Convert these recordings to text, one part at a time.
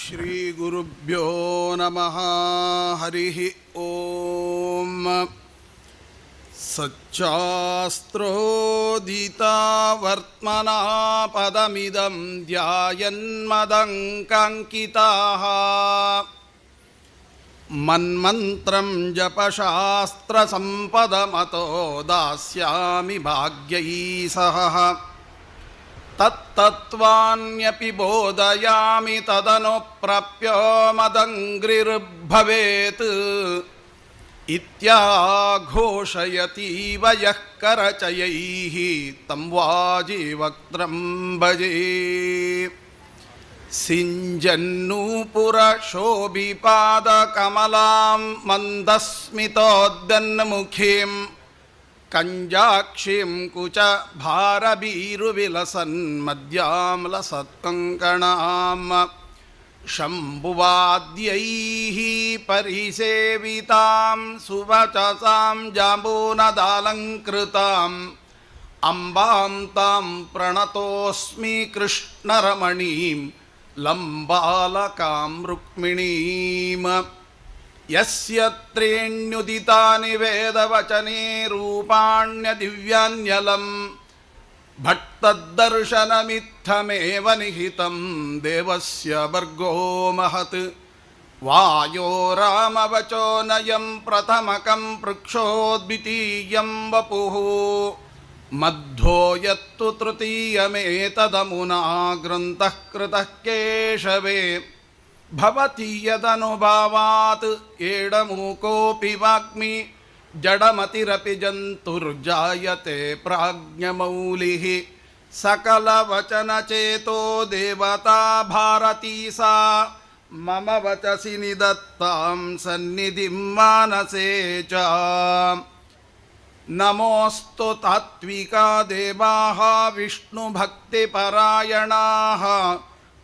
ಶ್ರೀ ಗುರುಭ್ಯೋ ನಮಃ. ಹರಿ ಓಂ. ಸಚ್ಚಾಸ್ತ್ರೋದಿತಾ ವರ್ತ್ಮನಾ ಪದಮಿದಂ ಧ್ಯಾಯನ್ಮದಂಕಾಂಕಿತಾಃ ಮನ್ಮಂತ್ರಂ ಜಪಶಾಸ್ತ್ರ ಸಂಪದಮತೋ ದಾಸ್ಯಾಮಿ ಭಾಗ್ಯೈ ಸಹ ತತ್ತತ್ವಾನ್ಯಪಿ ಬೋಧಯಾಮಿ ತದನುಪ್ರಾಪ್ಯೋ ಮದಂಗ್ರಿರ್ಭವೇತ್ ಇತ್ಯಾಘೋಷಯತೀವ ಯಃ ಕರಚಯೈಃ तं ವಾಜಿವಕ್ತ್ರಂ ಭಜೆ. ಸಿಂಜನ್ನೂಪುರಶೋಭಿಪಾದಕಮಲಾಂ ಮಂದಸ್ಮಿತೋದ್ಯನ್ಮುಖೀಂ ಕಂಜಾಕ್ಷಿಂ ಕುಚ ಭಾರಬೀರುವಿಲಸನ್ ಮದ್ಯಾಂ ಲಸತ್ಕಂಕಣಾಂ ಶಂಭುವಾದ್ಯೈಃ ಪರಿಸೇವಿತಾಂ ಸುವಚಸಾಂ ಜಾಂಬೂನದಾಲಂಕೃತಾಂ ಅಂಬಾಂ ತಾಂ ಪ್ರಣತೋಸ್ಮಿ ಕೃಷ್ಣರಮಣೀಂ ಲಂಬಾಲಕಾಂ ರುಕ್ಮಿಣೀಂ. ಯಸ್ಯ ತ್ರೀಣ್ಯುದಿತಾನಿ ವೇದವಚನೆ ರೂಪಾಣ್ಯದಿವ್ಯಾನ್ಯಲಂ ಭಕ್ತದರ್ಶನಮಿತ್ತಮೇವ ನಿಹಿತಂ ದೇವಸ್ಯ ಭರ್ಗೋ ಮಹತ್. ವಾಯೋ ರಾಮವಚೋ ನಯಂ ಪ್ರಥಮಕಂ ಪೃಕ್ಷೋದ್ವಿತೀಯಂ ವಪುಃ ಮಧ್ವೋ ಯತ್ತು ತೃತೀಯಮೇತದಮುನಾ ಗ್ರಂಥಃ ಕೃತಃ ಕೇಶವೇ. ಭವತಿ ಯದನುಭಾವಾತ್ ಏಡಮೂಕೋಪಿ ವಾಗ್ಮಿ ಜಡಮತಿರಪಿ ಜಂತುರ್ಜಾಯತೆ ಪ್ರಾಜ್ಞಮೌಲಿಃ. ಸಕಲವಚನಚೇತೋ ದೇವತಾ ಭಾರತೀ ಸಾ ಮಮ ವಚಸಿ ನಿದತ್ತಾಂ ಸನ್ನಿಧಿಂ ಮಾನಸೇ ಚ. ನಮೋऽस्तु ತಾತ್ವಿಕಾ ದೇವಾಃ ವಿಷ್ಣುಭಕ್ತಿಪರಾಯಣಾಃ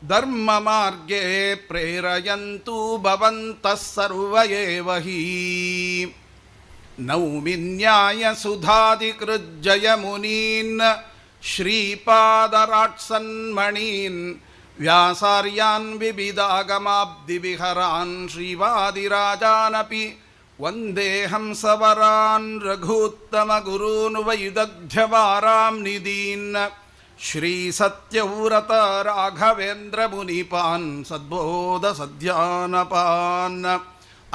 ಧರ್ಮಮಾರ್ಗೇ ಪ್ರೇರಯಂತು ಭವಂತಃ ಸರ್ವ ಏವ ಹಿ. ನೌಮಿ ನ್ಯಾಯಸುಧಾಧಿಕೃಜ್ಜಯಮುನೀನ್ ಶ್ರೀಪಾದರಾಟ್ಸನ್ಮಣೀನ್ ವ್ಯಾಸಾರ್ಯಾನ್ ವಿವಿಧಾಗಮಾಬ್ಧಿವಿಹರಾನ್ ಶ್ರೀವಾದಿರಾಜಾನಪಿ ವಂದೇಹಂ ಸವರಾನ್ ರಘೂತ್ತಮಗುರೂನ್ ವೈದಗ್ಧ್ಯವಾರಾಂ ನಿಧೀನ್. ಶ್ರೀ ಸತ್ಯವ್ರತ ರಾಘವೇಂದ್ರ ಮುನಿಪಾನ್ ಸದ್ಬೋಧ ಸದ್ಯಾನಪಾನ್.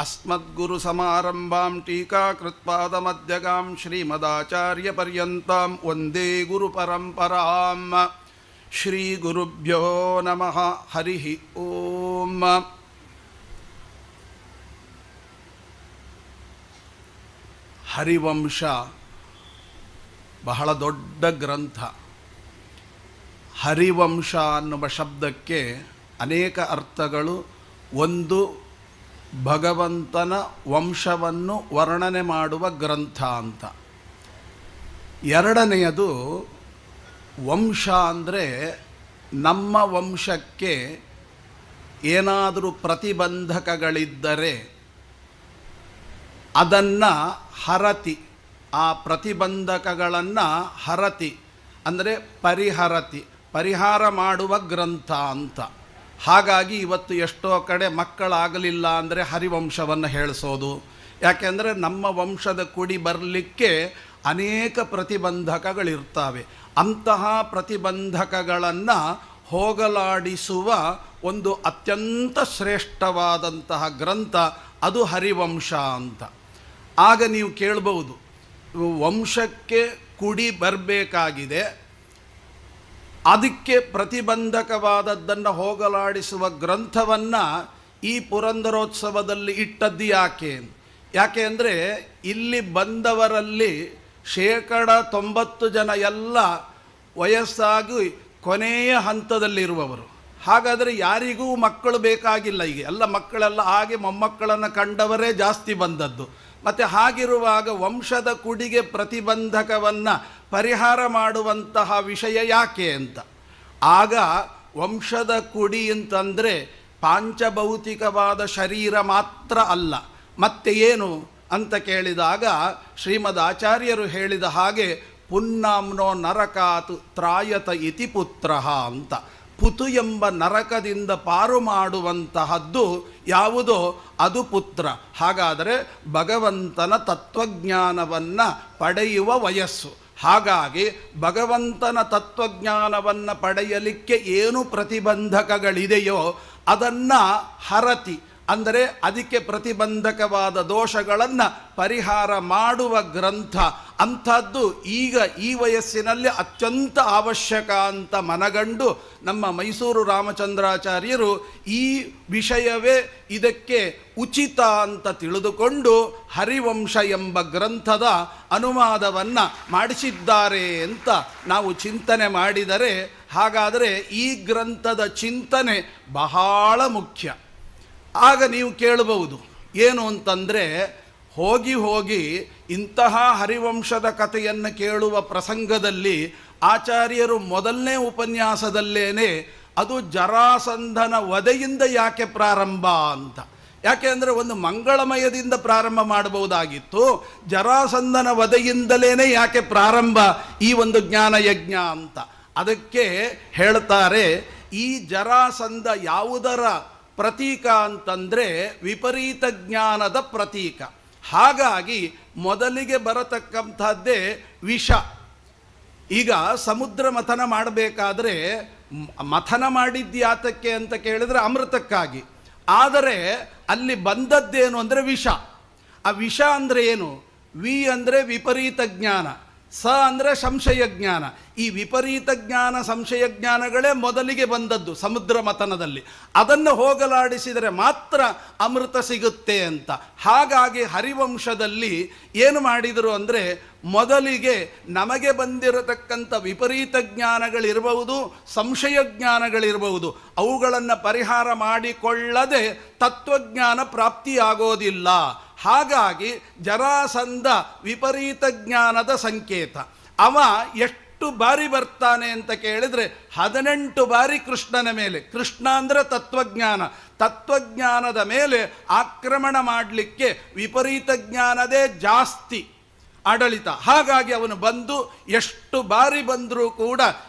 ಅಸ್ಮದ್ಗುರು ಸಮಾರಂಭಾಂ ಟೀಕಾಕೃತ್ಪಾದಮಧ್ಯಗಾಂ ಶ್ರೀಮದಾಚಾರ್ಯ ಪರ್ಯಂತಾಂ ವಂದೇ ಗುರು ಪರಂಪರಾಂ. ಶ್ರೀ ಗುರುಭ್ಯೋ ನಮಃ. ಹರಿ ಓಂ. ಹರಿವಂಶ ಬಹಳ ದೊಡ್ಡ ಗ್ರಂಥ. ಹರಿವಂಶ ಅನ್ನುವ ಶಬ್ದಕ್ಕೆ ಅನೇಕ ಅರ್ಥಗಳು. ಒಂದು, ಭಗವಂತನ ವಂಶವನ್ನು ವರ್ಣನೆ ಮಾಡುವ ಗ್ರಂಥ ಅಂತ. ಎರಡನೆಯದು, ವಂಶ ಅಂದರೆ ನಮ್ಮ ವಂಶಕ್ಕೆ ಏನಾದರೂ ಪ್ರತಿಬಂಧಕಗಳಿದ್ದರೆ ಅದನ್ನು ಹರತಿ, ಆ ಪ್ರತಿಬಂಧಕಗಳನ್ನು ಹರತಿ ಅಂದರೆ ಪರಿಹರತಿ, ಪರಿಹಾರ ಮಾಡುವ ಗ್ರಂಥ ಅಂತ. ಹಾಗಾಗಿ ಇವತ್ತು ಎಷ್ಟೋ ಕಡೆ ಮಕ್ಕಳಾಗಲಿಲ್ಲ ಅಂದರೆ ಹರಿವಂಶವನ್ನು ಹೇಳಿಸೋದು. ಯಾಕೆಂದರೆ ನಮ್ಮ ವಂಶದ ಕುಡಿ ಬರಲಿಕ್ಕೆ ಅನೇಕ ಪ್ರತಿಬಂಧಕಗಳಿರ್ತವೆ. ಅಂತಹ ಪ್ರತಿಬಂಧಕಗಳನ್ನು ಹೋಗಲಾಡಿಸುವ ಒಂದು ಅತ್ಯಂತ ಶ್ರೇಷ್ಠವಾದಂತಹ ಗ್ರಂಥ ಅದು ಹರಿವಂಶ ಅಂತ. ಆಗ ನೀವು ಕೇಳ್ಬೋದು, ವಂಶಕ್ಕೆ ಕುಡಿ ಬರಬೇಕಾಗಿದೆ, ಅದಕ್ಕೆ ಪ್ರತಿಬಂಧಕವಾದದ್ದನ್ನು ಹೋಗಲಾಡಿಸುವ ಗ್ರಂಥವನ್ನು ಈ ಪುರಂದರೋತ್ಸವದಲ್ಲಿ ಇಟ್ಟದ್ದು ಯಾಕೆ? ಯಾಕೆ ಅಂದರೆ ಇಲ್ಲಿ ಬಂದವರಲ್ಲಿ 90% ಜನ ಎಲ್ಲ ವಯಸ್ಸಾಗಿ ಕೊನೆಯ ಹಂತದಲ್ಲಿರುವವರು. ಹಾಗಾದರೆ ಯಾರಿಗೂ ಮಕ್ಕಳು ಬೇಕಾಗಿಲ್ಲ. ಈಗ ಎಲ್ಲ ಮಕ್ಕಳೆಲ್ಲ ಹಾಗೆ ಮೊಮ್ಮಕ್ಕಳನ್ನು ಕಂಡವರೇ ಜಾಸ್ತಿ ಬಂದದ್ದು. ಮತ್ತು ಹಾಗಿರುವಾಗ ವಂಶದ ಕುಡಿಗೆ ಪ್ರತಿಬಂಧಕವನ್ನು ಪರಿಹಾರ ಮಾಡುವಂತಹ ವಿಷಯ ಯಾಕೆ ಅಂತ. ಆಗ ವಂಶದ ಕುಡಿ ಅಂತಂದರೆ ಪಾಂಚಭೌತಿಕವಾದ ಶರೀರ ಮಾತ್ರ ಅಲ್ಲ, ಮತ್ತೆ ಏನು ಅಂತ ಕೇಳಿದಾಗ ಶ್ರೀಮದ್ ಆಚಾರ್ಯರು ಹೇಳಿದ ಹಾಗೆ ಪುನ್ನಾಮ್ನೋ ನರಕಾತ್ ತ್ರಾಯತ ಇತಿ ಪುತ್ರಃ ಅಂತ. ಪುತು ಎಂಬ ನರಕದಿಂದ ಪಾರು ಮಾಡುವಂತಹದ್ದು ಯಾವುದೋ ಅದು ಪುತ್ರ. ಹಾಗಾದರೆ ಭಗವಂತನ ತತ್ವಜ್ಞಾನವನ್ನು ಪಡೆಯುವ ವಯಸ್ಸು. ಹಾಗಾಗಿ ಭಗವಂತನ ತತ್ವಜ್ಞಾನವನ್ನು ಪಡೆಯಲಿಕ್ಕೆ ಏನು ಪ್ರತಿಬಂಧಕಗಳಿದೆಯೋ ಅದನ್ನು ಹರತಿ, ಅಂದರೆ ಅದಕ್ಕೆ ಪ್ರತಿಬಂಧಕವಾದ ದೋಷಗಳನ್ನು ಪರಿಹಾರ ಮಾಡುವ ಗ್ರಂಥ. ಅಂಥದ್ದು ಈಗ ಈ ವಯಸ್ಸಿನಲ್ಲಿ ಅತ್ಯಂತ ಅವಶ್ಯಕ ಅಂತ ಮನಗಂಡು ನಮ್ಮ ಮೈಸೂರು ರಾಮಚಂದ್ರಾಚಾರ್ಯರು ಈ ವಿಷಯವೇ ಇದಕ್ಕೆ ಉಚಿತ ಅಂತ ತಿಳಿದುಕೊಂಡು ಹರಿವಂಶ ಎಂಬ ಗ್ರಂಥದ ಅನುವಾದವನ್ನು ಮಾಡಿಸಿದ್ದಾರೆ ಅಂತ ನಾವು ಚಿಂತನೆ ಮಾಡಿದರೆ, ಹಾಗಾದರೆ ಈ ಗ್ರಂಥದ ಚಿಂತನೆ ಬಹಳ ಮುಖ್ಯ. ಆಗ ನೀವು ಕೇಳಬಹುದು, ಏನು ಅಂತಂದರೆ, ಹೋಗಿ ಹೋಗಿ ಇಂತಹ ಹರಿವಂಶದ ಕಥೆಯನ್ನು ಕೇಳುವ ಪ್ರಸಂಗದಲ್ಲಿ ಆಚಾರ್ಯರು ಮೊದಲನೇ ಉಪನ್ಯಾಸದಲ್ಲೇನೆ ಅದು ಜರಾಸಂಧನ ವಧೆಯಿಂದ ಯಾಕೆ ಪ್ರಾರಂಭ ಅಂತ. ಯಾಕೆ ಅಂದರೆ ಒಂದು ಮಂಗಳಮಯದಿಂದ ಪ್ರಾರಂಭ ಮಾಡಬಹುದಾಗಿತ್ತು, ಜರಾಸಂಧನ ವಧೆಯಿಂದಲೇ ಯಾಕೆ ಪ್ರಾರಂಭ ಈ ಒಂದು ಜ್ಞಾನಯಜ್ಞ ಅಂತ. ಅದಕ್ಕೆ ಹೇಳ್ತಾರೆ, ಈ ಜರಾಸಂಧ ಯಾವುದರ ಪ್ರತೀಕ ಅಂತಂದರೆ ವಿಪರೀತ ಜ್ಞಾನದ ಪ್ರತೀಕ. ಹಾಗಾಗಿ ಮೊದಲಿಗೆ ಬರತಕ್ಕಂಥದ್ದೇ ವಿಷ. ಈಗ ಸಮುದ್ರ ಮಥನ ಮಾಡಬೇಕಾದ್ರೆ ಮಥನ ಮಾಡಿದ್ಯಾತಕ್ಕೆ ಅಂತ ಕೇಳಿದರೆ ಅಮೃತಕ್ಕಾಗಿ. ಆದರೆ ಅಲ್ಲಿ ಬಂದದ್ದೇನು ಅಂದರೆ ವಿಷ. ಆ ವಿಷ ಅಂದರೆ ಏನು? ವಿ ಅಂದರೆ ವಿಪರೀತ ಜ್ಞಾನ, ಸ ಅಂದರೆ ಸಂಶಯ ಜ್ಞಾನ. ಈ ವಿಪರೀತ ಜ್ಞಾನ ಸಂಶಯ ಜ್ಞಾನಗಳೇ ಮೊದಲಿಗೆ ಬಂದದ್ದು ಸಮುದ್ರ ಮಥನದಲ್ಲಿ. ಅದನ್ನು ಹೋಗಲಾಡಿಸಿದರೆ ಮಾತ್ರ ಅಮೃತ ಸಿಗುತ್ತೆ ಅಂತ. ಹಾಗಾಗಿ ಹರಿವಂಶದಲ್ಲಿ ಏನು ಮಾಡಿದರು ಅಂದರೆ, ಮೊದಲಿಗೆ ನಮಗೆ ಬಂದಿರತಕ್ಕಂಥ ವಿಪರೀತ ಜ್ಞಾನಗಳಿರಬಹುದು, ಸಂಶಯ ಜ್ಞಾನಗಳಿರಬಹುದು, ಅವುಗಳನ್ನು ಪರಿಹಾರ ಮಾಡಿಕೊಳ್ಳದೆ ತತ್ವಜ್ಞಾನ ಪ್ರಾಪ್ತಿಯಾಗೋದಿಲ್ಲ. ಹಾಗಾಗಿ ಜರಾಸಂಧ ವಿಪರೀತ ಜ್ಞಾನದ ಸಂಕೇತ. ಅವ ಎಷ್ಟು ಬಾರಿ ಬರ್ತಾನೆ ಅಂತ ಕೇಳಿದರೆ 18 ಬಾರಿ ಕೃಷ್ಣನ ಮೇಲೆ. ಕೃಷ್ಣ ಅಂದರೆ ತತ್ವಜ್ಞಾನ. ತತ್ವಜ್ಞಾನದ ಮೇಲೆ ಆಕ್ರಮಣ ಮಾಡಲಿಕ್ಕೆ ವಿಪರೀತ ಜ್ಞಾನದೇ ಜಾಸ್ತಿ ಆಡಳಿತ. ಹಾಗಾಗಿ ಅವನು ಬಂದು ಎಷ್ಟು ಬಾರಿ ಬಂದರೂ ಕೂಡ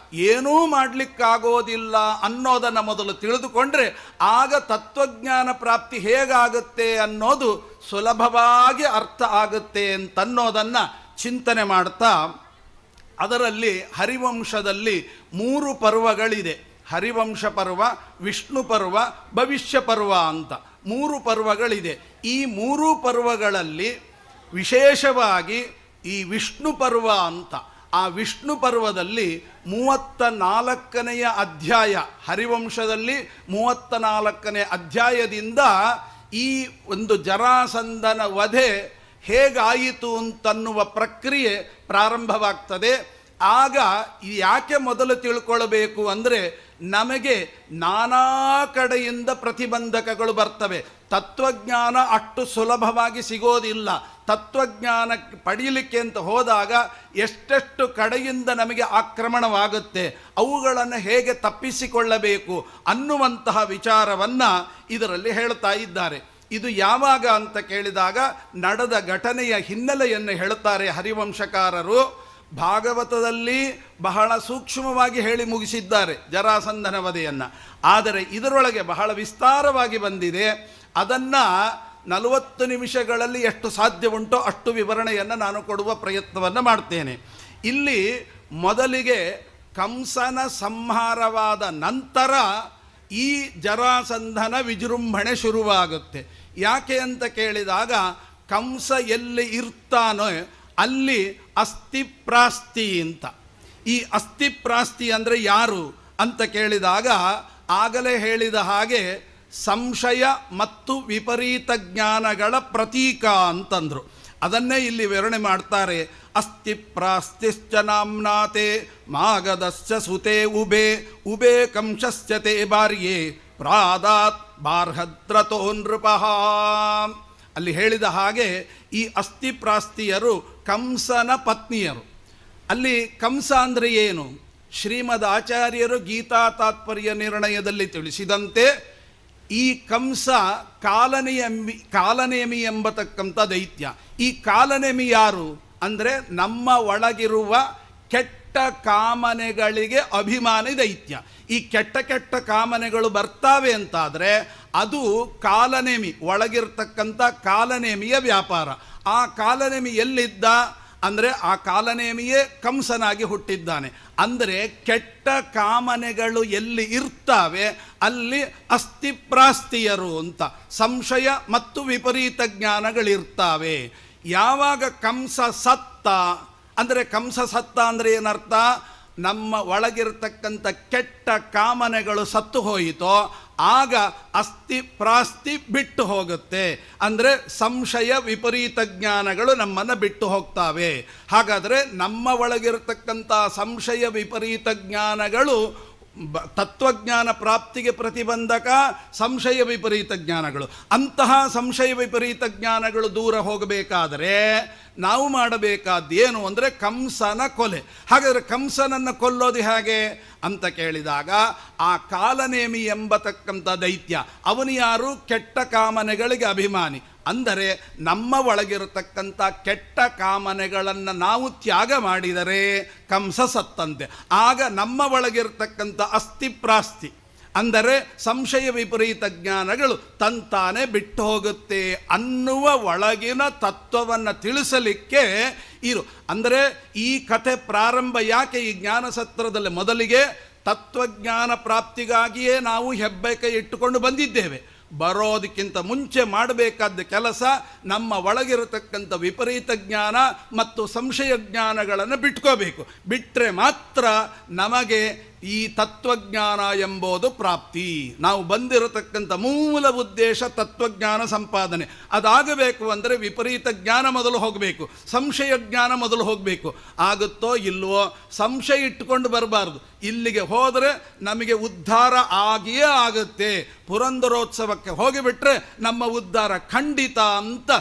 ಏನೂ ಮಾಡಲಿಕ್ಕಾಗೋದಿಲ್ಲ ಅನ್ನೋದನ್ನು ಮೊದಲು ತಿಳಿದುಕೊಂಡ್ರೆ ಆಗ ತತ್ವಜ್ಞಾನ ಪ್ರಾಪ್ತಿ ಹೇಗಾಗುತ್ತೆ ಅನ್ನೋದು ಸುಲಭವಾಗಿ ಅರ್ಥ ಆಗುತ್ತೆ ಅಂತನ್ನೋದನ್ನು ಚಿಂತನೆ ಮಾಡ್ತಾ, ಅದರಲ್ಲಿ ಹರಿವಂಶದಲ್ಲಿ 3 ಪರ್ವಗಳಿದೆ. ಹರಿವಂಶ ಪರ್ವ, ವಿಷ್ಣು ಪರ್ವ, ಭವಿಷ್ಯ ಪರ್ವ ಅಂತ 3 ಪರ್ವಗಳಿದೆ. ಈ 3 ಪರ್ವಗಳಲ್ಲಿ ವಿಶೇಷವಾಗಿ ಈ ವಿಷ್ಣು ಪರ್ವ ಅಂತ, ಆ ವಿಷ್ಣು ಪರ್ವದಲ್ಲಿ 34ನೆಯ ಅಧ್ಯಾಯ, ಹರಿವಂಶದಲ್ಲಿ 34ನೇ ಅಧ್ಯಾಯದಿಂದ ಈ ಒಂದು ಜರಾಸಂಧನ ವಧೆ ಹೇಗಾಯಿತು ಅಂತನ್ನುವ ಪ್ರಕ್ರಿಯೆ ಪ್ರಾರಂಭವಾಗ್ತದೆ. ಆಗ ಯಾಕೆ ಮೊದಲು ತಿಳ್ಕೊಳ್ಬೇಕು ಅಂದರೆ, ನಮಗೆ ನಾನಾ ಕಡೆಯಿಂದ ಪ್ರತಿಬಂಧಕಗಳು ಬರ್ತವೆ. ತತ್ವಜ್ಞಾನ ಅಷ್ಟು ಸುಲಭವಾಗಿ ಸಿಗೋದಿಲ್ಲ. ತತ್ವಜ್ಞಾನ ಪಡೀಲಿಕ್ಕೆ ಅಂತ ಹೋದಾಗ ಎಷ್ಟೆಷ್ಟು ಕಡೆಯಿಂದ ನಮಗೆ ಆಕ್ರಮಣವಾಗುತ್ತೆ, ಅವುಗಳನ್ನು ಹೇಗೆ ತಪ್ಪಿಸಿಕೊಳ್ಳಬೇಕು ಅನ್ನುವಂತಹ ವಿಚಾರವನ್ನು ಇದರಲ್ಲಿ ಹೇಳ್ತಾ ಇದ್ದಾರೆ. ಇದು ಯಾವಾಗ ಅಂತ ಕೇಳಿದಾಗ ನಡೆದ ಘಟನೆಯ ಹಿನ್ನೆಲೆಯನ್ನು ಹೇಳುತ್ತಾರೆ ಹರಿವಂಶಕಾರರು. ಭಾಗವತದಲ್ಲಿ ಬಹಳ ಸೂಕ್ಷ್ಮವಾಗಿ ಹೇಳಿ ಮುಗಿಸಿದ್ದಾರೆ ಜರಾಸಂಧನ ವಧೆಯನ್ನು. ಆದರೆ ಇದರೊಳಗೆ ಬಹಳ ವಿಸ್ತಾರವಾಗಿ ಬಂದಿದೆ. ಅದನ್ನು 40 ನಿಮಿಷಗಳಲ್ಲಿ ಎಷ್ಟು ಸಾಧ್ಯವುಂಟೋ ಅಷ್ಟು ವಿವರಣೆಯನ್ನು ನಾನು ಕೊಡುವ ಪ್ರಯತ್ನವನ್ನು ಮಾಡ್ತೇನೆ. ಇಲ್ಲಿ ಮೊದಲಿಗೆ ಕಂಸನ ಸಂಹಾರವಾದ ನಂತರ ಈ ಜರಾಸಂಧನ ವಿಜೃಂಭಣೆ ಶುರುವಾಗುತ್ತೆ. ಯಾಕೆ ಅಂತ ಕೇಳಿದಾಗ, ಕಂಸ ಎಲ್ಲಿ ಇರ್ತಾನೋ ಅಲ್ಲಿ ಅಸ್ಥಿಪ್ರಾಸ್ತಿ ಅಂತ. ಈ ಅಸ್ಥಿಪ್ರಾಸ್ತಿ ಅಂದರೆ ಯಾರು ಅಂತ ಕೇಳಿದಾಗ, ಆಗಲೇ ಹೇಳಿದ ಹಾಗೆ ಸಂಶಯ ಮತ್ತು ವಿಪರೀತ ಜ್ಞಾನಗಳ ಪ್ರತೀಕ ಅಂತಂದರು. ಅದನ್ನೇ ಇಲ್ಲಿ ವಿವರಣೆ ಮಾಡ್ತಾರೆ. ಅಸ್ಥಿಪ್ರಾಸ್ತಿಶ್ಚ ನಾಮ್ನಾತೆ ಮಾಗಧಸ್ಯ ಸುತೆ ಉಬೆ ಉಬೆ ಕಂಶಸ್ಯ ತೇ ಬಾರ್ಯೆ ಪ್ರಾದಾತ್ ಬಾರ್ಹದ್ರತೋ ನೃಪಃ. ಅಲ್ಲಿ ಹೇಳಿದ ಹಾಗೆ ಈ ಅಸ್ಥಿಪ್ರಾಸ್ತಿಯರು ಕಂಸನ ಪತ್ನಿಯರು. ಅಲ್ಲಿ ಕಂಸ ಅಂದರೆ ಏನು? ಶ್ರೀಮದ್ ಆಚಾರ್ಯರು ಗೀತಾ ತಾತ್ಪರ್ಯ ನಿರ್ಣಯದಲ್ಲಿ ತಿಳಿಸಿದಂತೆ ಈ ಕಂಸ ಕಾಲನೇಮಿ ಎಂಬತಕ್ಕಂಥ ದೈತ್ಯ. ಈ ಕಾಲನೇಮಿ ಯಾರು ಅಂದರೆ, ನಮ್ಮ ಒಳಗಿರುವ ಕೆಟ್ಟ ಕೆಟ್ಟ ಕಾಮನೆಗಳಿಗೆ ಅಭಿಮಾನಿ ದೈತ್ಯ. ಈ ಕೆಟ್ಟ ಕೆಟ್ಟ ಕಾಮನೆಗಳು ಬರ್ತಾವೆ ಅಂತಾದರೆ ಅದು ಕಾಲನೇಮಿ, ಒಳಗಿರ್ತಕ್ಕಂಥ ಕಾಲನೇಮಿಯ ವ್ಯಾಪಾರ. ಆ ಕಾಲನೇಮಿ ಎಲ್ಲಿದ್ದ ಅಂದರೆ ಆ ಕಾಲನೇಮಿಯೇ ಕಂಸನಾಗಿ ಹುಟ್ಟಿದ್ದಾನೆ. ಅಂದರೆ ಕೆಟ್ಟ ಕಾಮನೆಗಳು ಎಲ್ಲಿ ಇರ್ತಾವೆ ಅಲ್ಲಿ ಅಸ್ಥಿಪ್ರಾಸ್ತಿಯರು ಅಂತ ಸಂಶಯ ಮತ್ತು ವಿಪರೀತ ಜ್ಞಾನಗಳಿರ್ತಾವೆ. ಯಾವಾಗ ಕಂಸ ಸತ್ತ ಅಂದರೆ ಕಂಸ ಸತ್ತ ಅಂದರೆ ಏನರ್ಥ? ನಮ್ಮ ಒಳಗಿರ್ತಕ್ಕಂಥ ಕೆಟ್ಟ ಕಾಮನೆಗಳು ಸತ್ತು ಹೋಯಿತೋ ಆಗ ಅಸ್ಥಿಪ್ರಾಸ್ತಿ ಬಿಟ್ಟು ಹೋಗುತ್ತೆ. ಅಂದರೆ ಸಂಶಯ ವಿಪರೀತ ಜ್ಞಾನಗಳು ನಮ್ಮನ್ನು ಬಿಟ್ಟು ಹೋಗ್ತಾವೆ. ಹಾಗಾದರೆ ನಮ್ಮ ಒಳಗಿರತಕ್ಕಂಥ ಸಂಶಯ ವಿಪರೀತ ಜ್ಞಾನಗಳು ತತ್ವಜ್ಞಾನ ಪ್ರಾಪ್ತಿಗೆ ಪ್ರತಿಬಂಧಕ, ಸಂಶಯ ವಿಪರೀತ ಜ್ಞಾನಗಳು. ಅಂತಹ ಸಂಶಯ ವಿಪರೀತ ಜ್ಞಾನಗಳು ದೂರ ಹೋಗಬೇಕಾದರೆ ನಾವು ಮಾಡಬೇಕಾದ್ದೇನು ಅಂದರೆ ಕಂಸನ ಕೊಲೆ. ಹಾಗಾದರೆ ಕಂಸನನ್ನು ಕೊಲ್ಲೋದು ಹೇಗೆ ಅಂತ ಕೇಳಿದಾಗ ಆ ಕಾಲನೇಮಿ ಎಂಬತಕ್ಕಂಥ ದೈತ್ಯ ಅವನು ಯಾರು? ಕೆಟ್ಟ ಕಾಮನೆಗಳಿಗೆ ಅಭಿಮಾನಿ. ಅಂದರೆ ನಮ್ಮ ಒಳಗಿರತಕ್ಕಂಥ ಕೆಟ್ಟ ಕಾಮನೆಗಳನ್ನು ನಾವು ತ್ಯಾಗ ಮಾಡಿದರೆ ಕಂಸ ಸತ್ತಂತೆ. ಆಗ ನಮ್ಮ ಒಳಗಿರತಕ್ಕಂಥ ಅಸ್ಥಿಪ್ರಾಸ್ತಿ ಅಂದರೆ ಸಂಶಯ ವಿಪರೀತ ಜ್ಞಾನಗಳು ತಂತಾನೆ ಬಿಟ್ಟು ಹೋಗುತ್ತೆ ಅನ್ನುವ ಒಳಗಿನ ತತ್ವವನ್ನು ತಿಳಿಸಲಿಕ್ಕೆ ಇರು. ಅಂದರೆ ಈ ಕಥೆ ಪ್ರಾರಂಭ ಯಾಕೆ ಈ ಜ್ಞಾನಸತ್ರದಲ್ಲಿ? ಮೊದಲಿಗೆ ತತ್ವಜ್ಞಾನ ಪ್ರಾಪ್ತಿಗಾಗಿಯೇ ನಾವು ಹೆಬ್ಬೆಕೆ ಇಟ್ಟುಕೊಂಡು ಬಂದಿದ್ದೇವೆ. ಬರೋದಕ್ಕಿಂತ ಮುಂಚೆ ಮಾಡಬೇಕಾದ ಕೆಲಸ ನಮ್ಮ ಒಳಗಿರತಕ್ಕಂಥ ವಿಪರೀತ ಜ್ಞಾನ ಮತ್ತು ಸಂಶಯ ಜ್ಞಾನಗಳನ್ನು ಬಿಟ್ಕೋಬೇಕು. ಬಿಟ್ಟರೆ ಮಾತ್ರ ನಮಗೆ ಈ ತತ್ವಜ್ಞಾನ ಎಂಬುದು ಪ್ರಾಪ್ತಿ. ನಾವು ಬಂದಿರತಕ್ಕಂಥ ಮೂಲ ಉದ್ದೇಶ ತತ್ವಜ್ಞಾನ ಸಂಪಾದನೆ. ಅದಾಗಬೇಕು ಅಂದರೆ ವಿಪರೀತ ಜ್ಞಾನ ಮೊದಲು ಹೋಗಬೇಕು, ಸಂಶಯ ಜ್ಞಾನ ಮೊದಲು ಹೋಗಬೇಕು. ಆಗುತ್ತೋ ಇಲ್ವೋ ಸಂಶಯ ಇಟ್ಟುಕೊಂಡು ಬರಬಾರ್ದು. ಇಲ್ಲಿಗೆ ಹೋದರೆ ನಮಗೆ ಉದ್ಧಾರ ಆಗಿಯೇ ಆಗುತ್ತೆ. ಪುರಂದರೋತ್ಸವಕ್ಕೆ ಹೋಗಿಬಿಟ್ರೆ ನಮ್ಮ ಉದ್ಧಾರ ಖಂಡಿತ ಅಂತ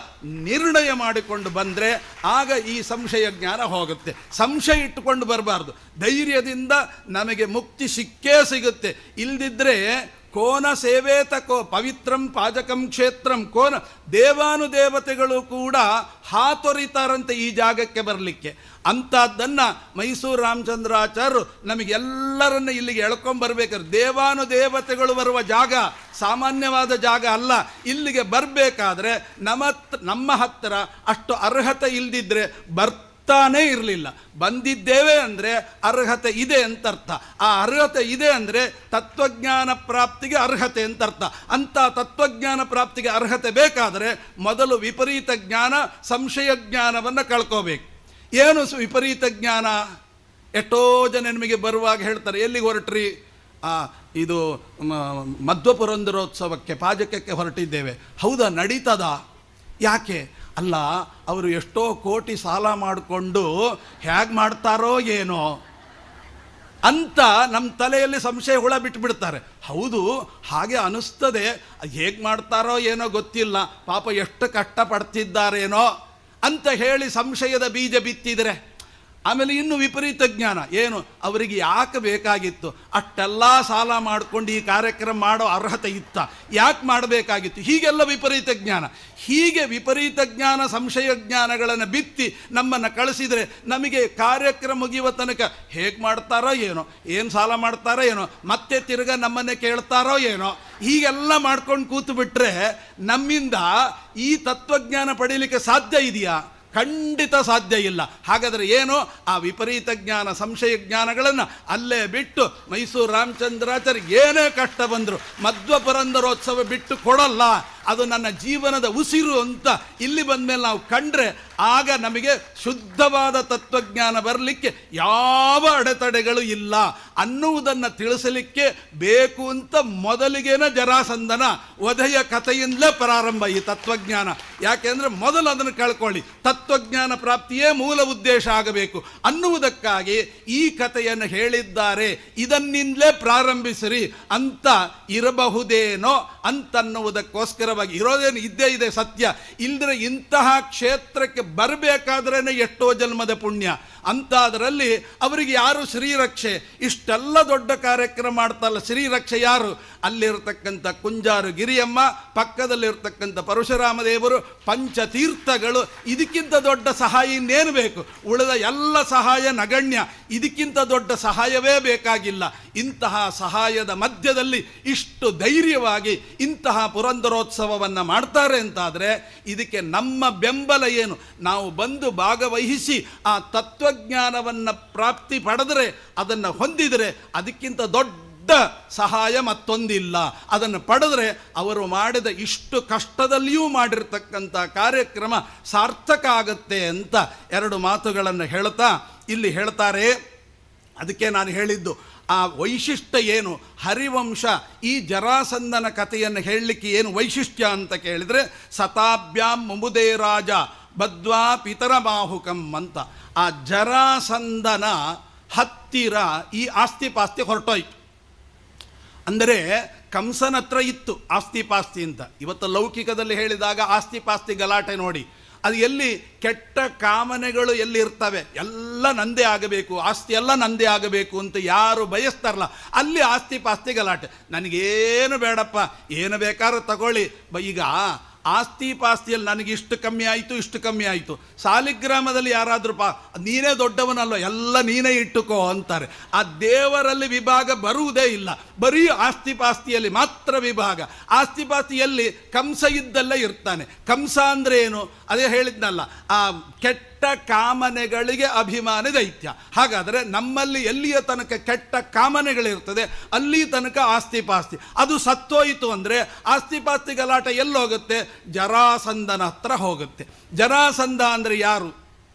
ನಿರ್ಣಯ ಮಾಡಿಕೊಂಡು ಬಂದರೆ ಆಗ ಈ ಸಂಶಯ ಜ್ಞಾನ ಹೋಗುತ್ತೆ. ಸಂಶಯ ಇಟ್ಟುಕೊಂಡು ಬರಬಾರ್ದು. ಧೈರ್ಯದಿಂದ ನಮಗೆ ಮುಕ್ತಿ ಸಿಕ್ಕೇ ಸಿಗುತ್ತೆ. ಇಲ್ದಿದ್ರೆ ಕೋನ ಸೇವೇತ ಪವಿತ್ರಂ ಪಾಜಕಂ ಕ್ಷೇತ್ರಂ ಕೋನ ದೇವಾನುದೇವತೆಗಳು ಕೂಡ ಹಾತೊರಿತಾರಂತೆ ಈ ಜಾಗಕ್ಕೆ ಬರಲಿಕ್ಕೆ. ಅಂಥದ್ದನ್ನು ಮೈಸೂರು ರಾಮಚಂದ್ರಾಚಾರ್ಯರು ನಮಗೆಲ್ಲರನ್ನ ಇಲ್ಲಿಗೆ ಎಳ್ಕೊಂಬರ್ಬೇಕಾದ್ರೆ ದೇವಾನುದೇವತೆಗಳು ಬರುವ ಜಾಗ ಸಾಮಾನ್ಯವಾದ ಜಾಗ ಅಲ್ಲ. ಇಲ್ಲಿಗೆ ಬರಬೇಕಾದ್ರೆ ನಮ್ಮ ಹತ್ತಿರ ಅಷ್ಟು ಅರ್ಹತೆ ಇಲ್ದಿದ್ರೆ ಬರ್ತಾನೇ ಇರಲಿಲ್ಲ. ಬಂದಿದ್ದೇವೆ ಅಂದರೆ ಅರ್ಹತೆ ಇದೆ ಅಂತ ಅರ್ಥ. ಆ ಅರ್ಹತೆ ಇದೆ ಅಂದರೆ ತತ್ವಜ್ಞಾನ ಪ್ರಾಪ್ತಿಗೆ ಅರ್ಹತೆ ಅಂತ ಅರ್ಥ. ಅಂಥ ತತ್ವಜ್ಞಾನ ಪ್ರಾಪ್ತಿಗೆ ಅರ್ಹತೆ ಬೇಕಾದರೆ ಮೊದಲು ವಿಪರೀತ ಜ್ಞಾನ ಸಂಶಯ ಜ್ಞಾನವನ್ನು ಕಳ್ಕೋಬೇಕು. ಏನು ವಿಪರೀತ ಜ್ಞಾನ? ಎಷ್ಟೋ ಜನ ನಿಮಗೆ ಬರುವಾಗ ಹೇಳ್ತಾರೆ, ಎಲ್ಲಿಗೆ ಹೊರಟ್ರಿ? ಇದು ಮಧ್ವಪುರಂದರೋತ್ಸವಕ್ಕೆ ಪಾಜಕಕ್ಕೆ ಹೊರಟಿದ್ದೇವೆ. ಹೌದಾ, ನಡೀತದ? ಯಾಕೆ? ಅಲ್ಲ, ಅವರು ಎಷ್ಟೋ ಕೋಟಿ ಸಾಲ ಮಾಡಿಕೊಂಡು ಹೇಗೆ ಮಾಡ್ತಾರೋ ಏನೋ ಅಂತ ನಮ್ಮ ತಲೆಯಲ್ಲಿ ಸಂಶಯ ಹುಳ ಬಿಟ್ಬಿಡ್ತಾರೆ. ಹೌದು, ಹಾಗೆ ಅನಿಸ್ತದೆ. ಹೇಗೆ ಮಾಡ್ತಾರೋ ಏನೋ ಗೊತ್ತಿಲ್ಲ, ಪಾಪ ಎಷ್ಟು ಕಷ್ಟಪಡ್ತಿದ್ದಾರೇನೋ ಅಂತ ಹೇಳಿ ಸಂಶಯದ ಬೀಜ ಬಿತ್ತಿದರೆ ಆಮೇಲೆ ಇನ್ನು ವಿಪರೀತ ಜ್ಞಾನ ಏನು? ಅವರಿಗೆ ಯಾಕೆ ಬೇಕಾಗಿತ್ತು? ಅಷ್ಟೆಲ್ಲ ಸಾಲ ಮಾಡಿಕೊಂಡು ಈ ಕಾರ್ಯಕ್ರಮ ಮಾಡೋ ಅರ್ಹತೆ ಇತ್ತ? ಯಾಕೆ ಮಾಡಬೇಕಾಗಿತ್ತು? ಹೀಗೆಲ್ಲ ವಿಪರೀತ ಜ್ಞಾನ. ಹೀಗೆ ವಿಪರೀತ ಜ್ಞಾನ ಸಂಶಯ ಜ್ಞಾನಗಳನ್ನು ಬಿತ್ತಿ ನಮ್ಮನ್ನು ಕಳಿಸಿದರೆ ನಮಗೆ ಕಾರ್ಯಕ್ರಮ ಮುಗಿಯುವ ತನಕ ಹೇಗೆ ಮಾಡ್ತಾರೋ ಏನೋ, ಏನು ಸಾಲ ಮಾಡ್ತಾರೋ ಏನೋ, ಮತ್ತೆ ತಿರ್ಗ ನಮ್ಮನ್ನೇ ಕೇಳ್ತಾರೋ ಏನೋ, ಹೀಗೆಲ್ಲ ಮಾಡ್ಕೊಂಡು ಕೂತು ಬಿಟ್ರೆ ನಮ್ಮಿಂದ ಈ ತತ್ವಜ್ಞಾನ ಪಡೀಲಿಕ್ಕೆ ಸಾಧ್ಯ ಇದೆಯಾ? ಖಂಡಿತ ಸಾಧ್ಯ ಇಲ್ಲ. ಹಾಗಾದರೆ ಏನು? ಆ ವಿಪರೀತ ಜ್ಞಾನ ಸಂಶಯ ಜ್ಞಾನಗಳನ್ನು ಅಲ್ಲೇ ಬಿಟ್ಟು ಮೈಸೂರು ರಾಮಚಂದ್ರಾಚಾರ್ಯ ಏನೇ ಕಷ್ಟ ಬಂದರು ಮಧ್ವಪುರಂದರೋತ್ಸವ ಬಿಟ್ಟು ಕೊಡಲ್ಲ, ಅದು ನನ್ನ ಜೀವನದ ಉಸಿರು ಅಂತ ಇಲ್ಲಿ ಬಂದ ಮೇಲೆ ನಾವು ಕಂಡ್ರೆ ಆಗ ನಮಗೆ ಶುದ್ಧವಾದ ತತ್ವಜ್ಞಾನ ಬರಲಿಕ್ಕೆ ಯಾವ ಅಡೆತಡೆಗಳು ಇಲ್ಲ ಅನ್ನುವುದನ್ನು ತಿಳಿಸಲಿಕ್ಕೆ ಬೇಕು ಅಂತ ಮೊದಲಿಗೇನ ಜರಾಸಂಧನ ವಧೆಯ ಕಥೆಯಿಂದಲೇ ಪ್ರಾರಂಭ ಈ ತತ್ವಜ್ಞಾನ. ಯಾಕೆಂದರೆ ಮೊದಲು ಅದನ್ನು ಕಳ್ಕೊಳ್ಳಿ, ತತ್ವಜ್ಞಾನ ಪ್ರಾಪ್ತಿಯೇ ಮೂಲ ಉದ್ದೇಶ ಆಗಬೇಕು ಅನ್ನುವುದಕ್ಕಾಗಿ ಈ ಕಥೆಯನ್ನು ಹೇಳಿದ್ದಾರೆ. ಇದನ್ನಿಂದಲೇ ಪ್ರಾರಂಭಿಸಿರಿ ಅಂತ ಇರಬಹುದೇನೋ ಅಂತನ್ನುವುದಕ್ಕೋಸ್ಕರ ನಿಶ್ಚಿತವಾಗಿ ಇರೋದೇನು ಇದ್ದೇ ಇದೆ ಸತ್ಯ. ಇಲ್ಲದ್ರೆ ಇಂತಹ ಕ್ಷೇತ್ರಕ್ಕೆ ಬರಬೇಕಾದ್ರೇ ಎಷ್ಟೋ ಜನ್ಮದ ಪುಣ್ಯ. ಅಂತಾದರಲ್ಲಿ ಅವರಿಗೆ ಯಾರು ಶ್ರೀರಕ್ಷೆ? ಇಷ್ಟೆಲ್ಲ ದೊಡ್ಡ ಕಾರ್ಯಕ್ರಮ ಮಾಡ್ತಲ್ಲ, ಶ್ರೀರಕ್ಷೆ ಯಾರು? ಅಲ್ಲಿರ್ತಕ್ಕಂಥ ಕುಂಜಾರು ಗಿರಿಯಮ್ಮ, ಪಕ್ಕದಲ್ಲಿರ್ತಕ್ಕಂಥ ಪರಶುರಾಮ ದೇವರು, ಪಂಚತೀರ್ಥಗಳು. ಇದಕ್ಕಿಂತ ದೊಡ್ಡ ಸಹಾಯ ಇನ್ನೇನು ಬೇಕು? ಉಳಿದ ಎಲ್ಲ ಸಹಾಯ ನಗಣ್ಯ. ಇದಕ್ಕಿಂತ ದೊಡ್ಡ ಸಹಾಯವೇ ಬೇಕಾಗಿಲ್ಲ. ಇಂತಹ ಸಹಾಯದ ಮಧ್ಯದಲ್ಲಿ ಇಷ್ಟು ಧೈರ್ಯವಾಗಿ ಇಂತಹ ಪುರಂದರೋತ್ಸವವನ್ನು ಮಾಡ್ತಾರೆ ಅಂತಾದರೆ ಇದಕ್ಕೆ ನಮ್ಮ ಬೆಂಬಲ ಏನು? ನಾವು ಬಂದು ಭಾಗವಹಿಸಿ ಆ ತತ್ವಜ್ಞಾನವನ್ನು ಪ್ರಾಪ್ತಿ ಪಡೆದರೆ, ಅದನ್ನು ಹೊಂದಿದರೆ ಅದಕ್ಕಿಂತ ದೊಡ್ಡ ಸಹಾಯ ಮತ್ತೊಂದಿಲ್ಲ. ಅದನ್ನು ಪಡೆದರೆ ಅವರು ಮಾಡಿದ ಇಷ್ಟು ಕಷ್ಟದಲ್ಲಿಯೂ ಮಾಡಿರ್ತಕ್ಕಂಥ ಕಾರ್ಯಕ್ರಮ ಸಾರ್ಥಕ ಆಗುತ್ತೆ ಅಂತ ಎರಡು ಮಾತುಗಳನ್ನು ಹೇಳ್ತಾ ಇಲ್ಲಿ ಹೇಳ್ತಾರೆ. ಅದಕ್ಕೆ ನಾನು ಹೇಳಿದ್ದು ಆ ವೈಶಿಷ್ಟ್ಯ ಏನು? ಹರಿವಂಶ ಈ ಜರಾಸಂಧನ ಕಥೆಯನ್ನು ಹೇಳಲಿಕ್ಕೆ ಏನು ವೈಶಿಷ್ಟ್ಯ ಅಂತ ಕೇಳಿದರೆ, ಸತಾಭ್ಯಾಂ ಮುಮುದೇ ರಾಜ ಬದ್ವಾ ಪಿತರ ಬಾಹುಕಂ ಅಂತ. ಆ ಜರಾಸಂಧನ ಹತ್ತಿರ ಈ ಆಸ್ತಿ ಪಾಸ್ತಿ ಹೊರಟೋಯ್ತು. ಅಂದರೆ ಕಂಸನ ಹತ್ರ ಇತ್ತು ಆಸ್ತಿ ಪಾಸ್ತಿ ಅಂತ. ಇವತ್ತು ಲೌಕಿಕದಲ್ಲಿ ಹೇಳಿದಾಗ ಆಸ್ತಿ ಪಾಸ್ತಿ ಗಲಾಟೆ ನೋಡಿ, ಅದು ಎಲ್ಲಿ ಕೆಟ್ಟ ಕಾಮನೆಗಳು ಎಲ್ಲಿ ಇರ್ತವೆ, ಎಲ್ಲ ನಂದೇ ಆಗಬೇಕು, ಆಸ್ತಿ ಎಲ್ಲ ನಂದೇ ಆಗಬೇಕು ಅಂತ ಯಾರು ಬಯಸ್ತಾರಲ್ಲ, ಅಲ್ಲಿ ಆಸ್ತಿ ಪಾಸ್ತಿ ಗಲಾಟೆ. ನನಗೇನು ಬೇಡಪ್ಪ, ಏನು ಬೇಕಾದ್ರೂ ತಗೊಳ್ಳಿ. ಈಗ ಆಸ್ತಿ ಪಾಸ್ತಿಯಲ್ಲಿ ನನಗೆ ಇಷ್ಟು ಕಮ್ಮಿ ಆಯಿತು, ಇಷ್ಟು ಕಮ್ಮಿ ಆಯಿತು. ಸಾಲಿಗ್ರಾಮದಲ್ಲಿ ಯಾರಾದರೂ ನೀನೇ ದೊಡ್ಡವನಲ್ಲ, ಎಲ್ಲ ನೀನೇ ಇಟ್ಟುಕೋ ಅಂತಾರೆ. ಆ ದೇವರಲ್ಲಿ ವಿಭಾಗ ಬರುವುದೇ ಇಲ್ಲ, ಬರೀ ಆಸ್ತಿ ಪಾಸ್ತಿಯಲ್ಲಿ ಮಾತ್ರ ವಿಭಾಗ. ಆಸ್ತಿ ಪಾಸ್ತಿಯಲ್ಲಿ ಕಂಸ ಇದ್ದಲ್ಲೇ ಇರ್ತಾನೆ. ಕಂಸ ಅಂದರೆ ಏನು? ಅದೇ ಹೇಳಿದ್ನಲ್ಲ, ಆ ಕೆಟ್ಟ ಕಾಮನೆಗಳಿಗೆ ಅಭಿಮಾನ ದೈತ್ಯ. ಹಾಗಾದರೆ ನಮ್ಮಲ್ಲಿ ಎಲ್ಲಿಯ ತನಕ ಕೆಟ್ಟ ಕಾಮನೆಗಳಿರ್ತದೆ ಅಲ್ಲಿ ತನಕ ಆಸ್ತಿ ಪಾಸ್ತಿ. ಅದು ಸತ್ತೋಯಿತು ಅಂದರೆ ಆಸ್ತಿ ಪಾಸ್ತಿ ಗಲಾಟೆ ಎಲ್ಲೋಗುತ್ತೆ? ಜರಾಸಂಧನ ಹತ್ರ ಹೋಗುತ್ತೆ. ಜರಾಸಂಧ ಅಂದರೆ ಯಾರು?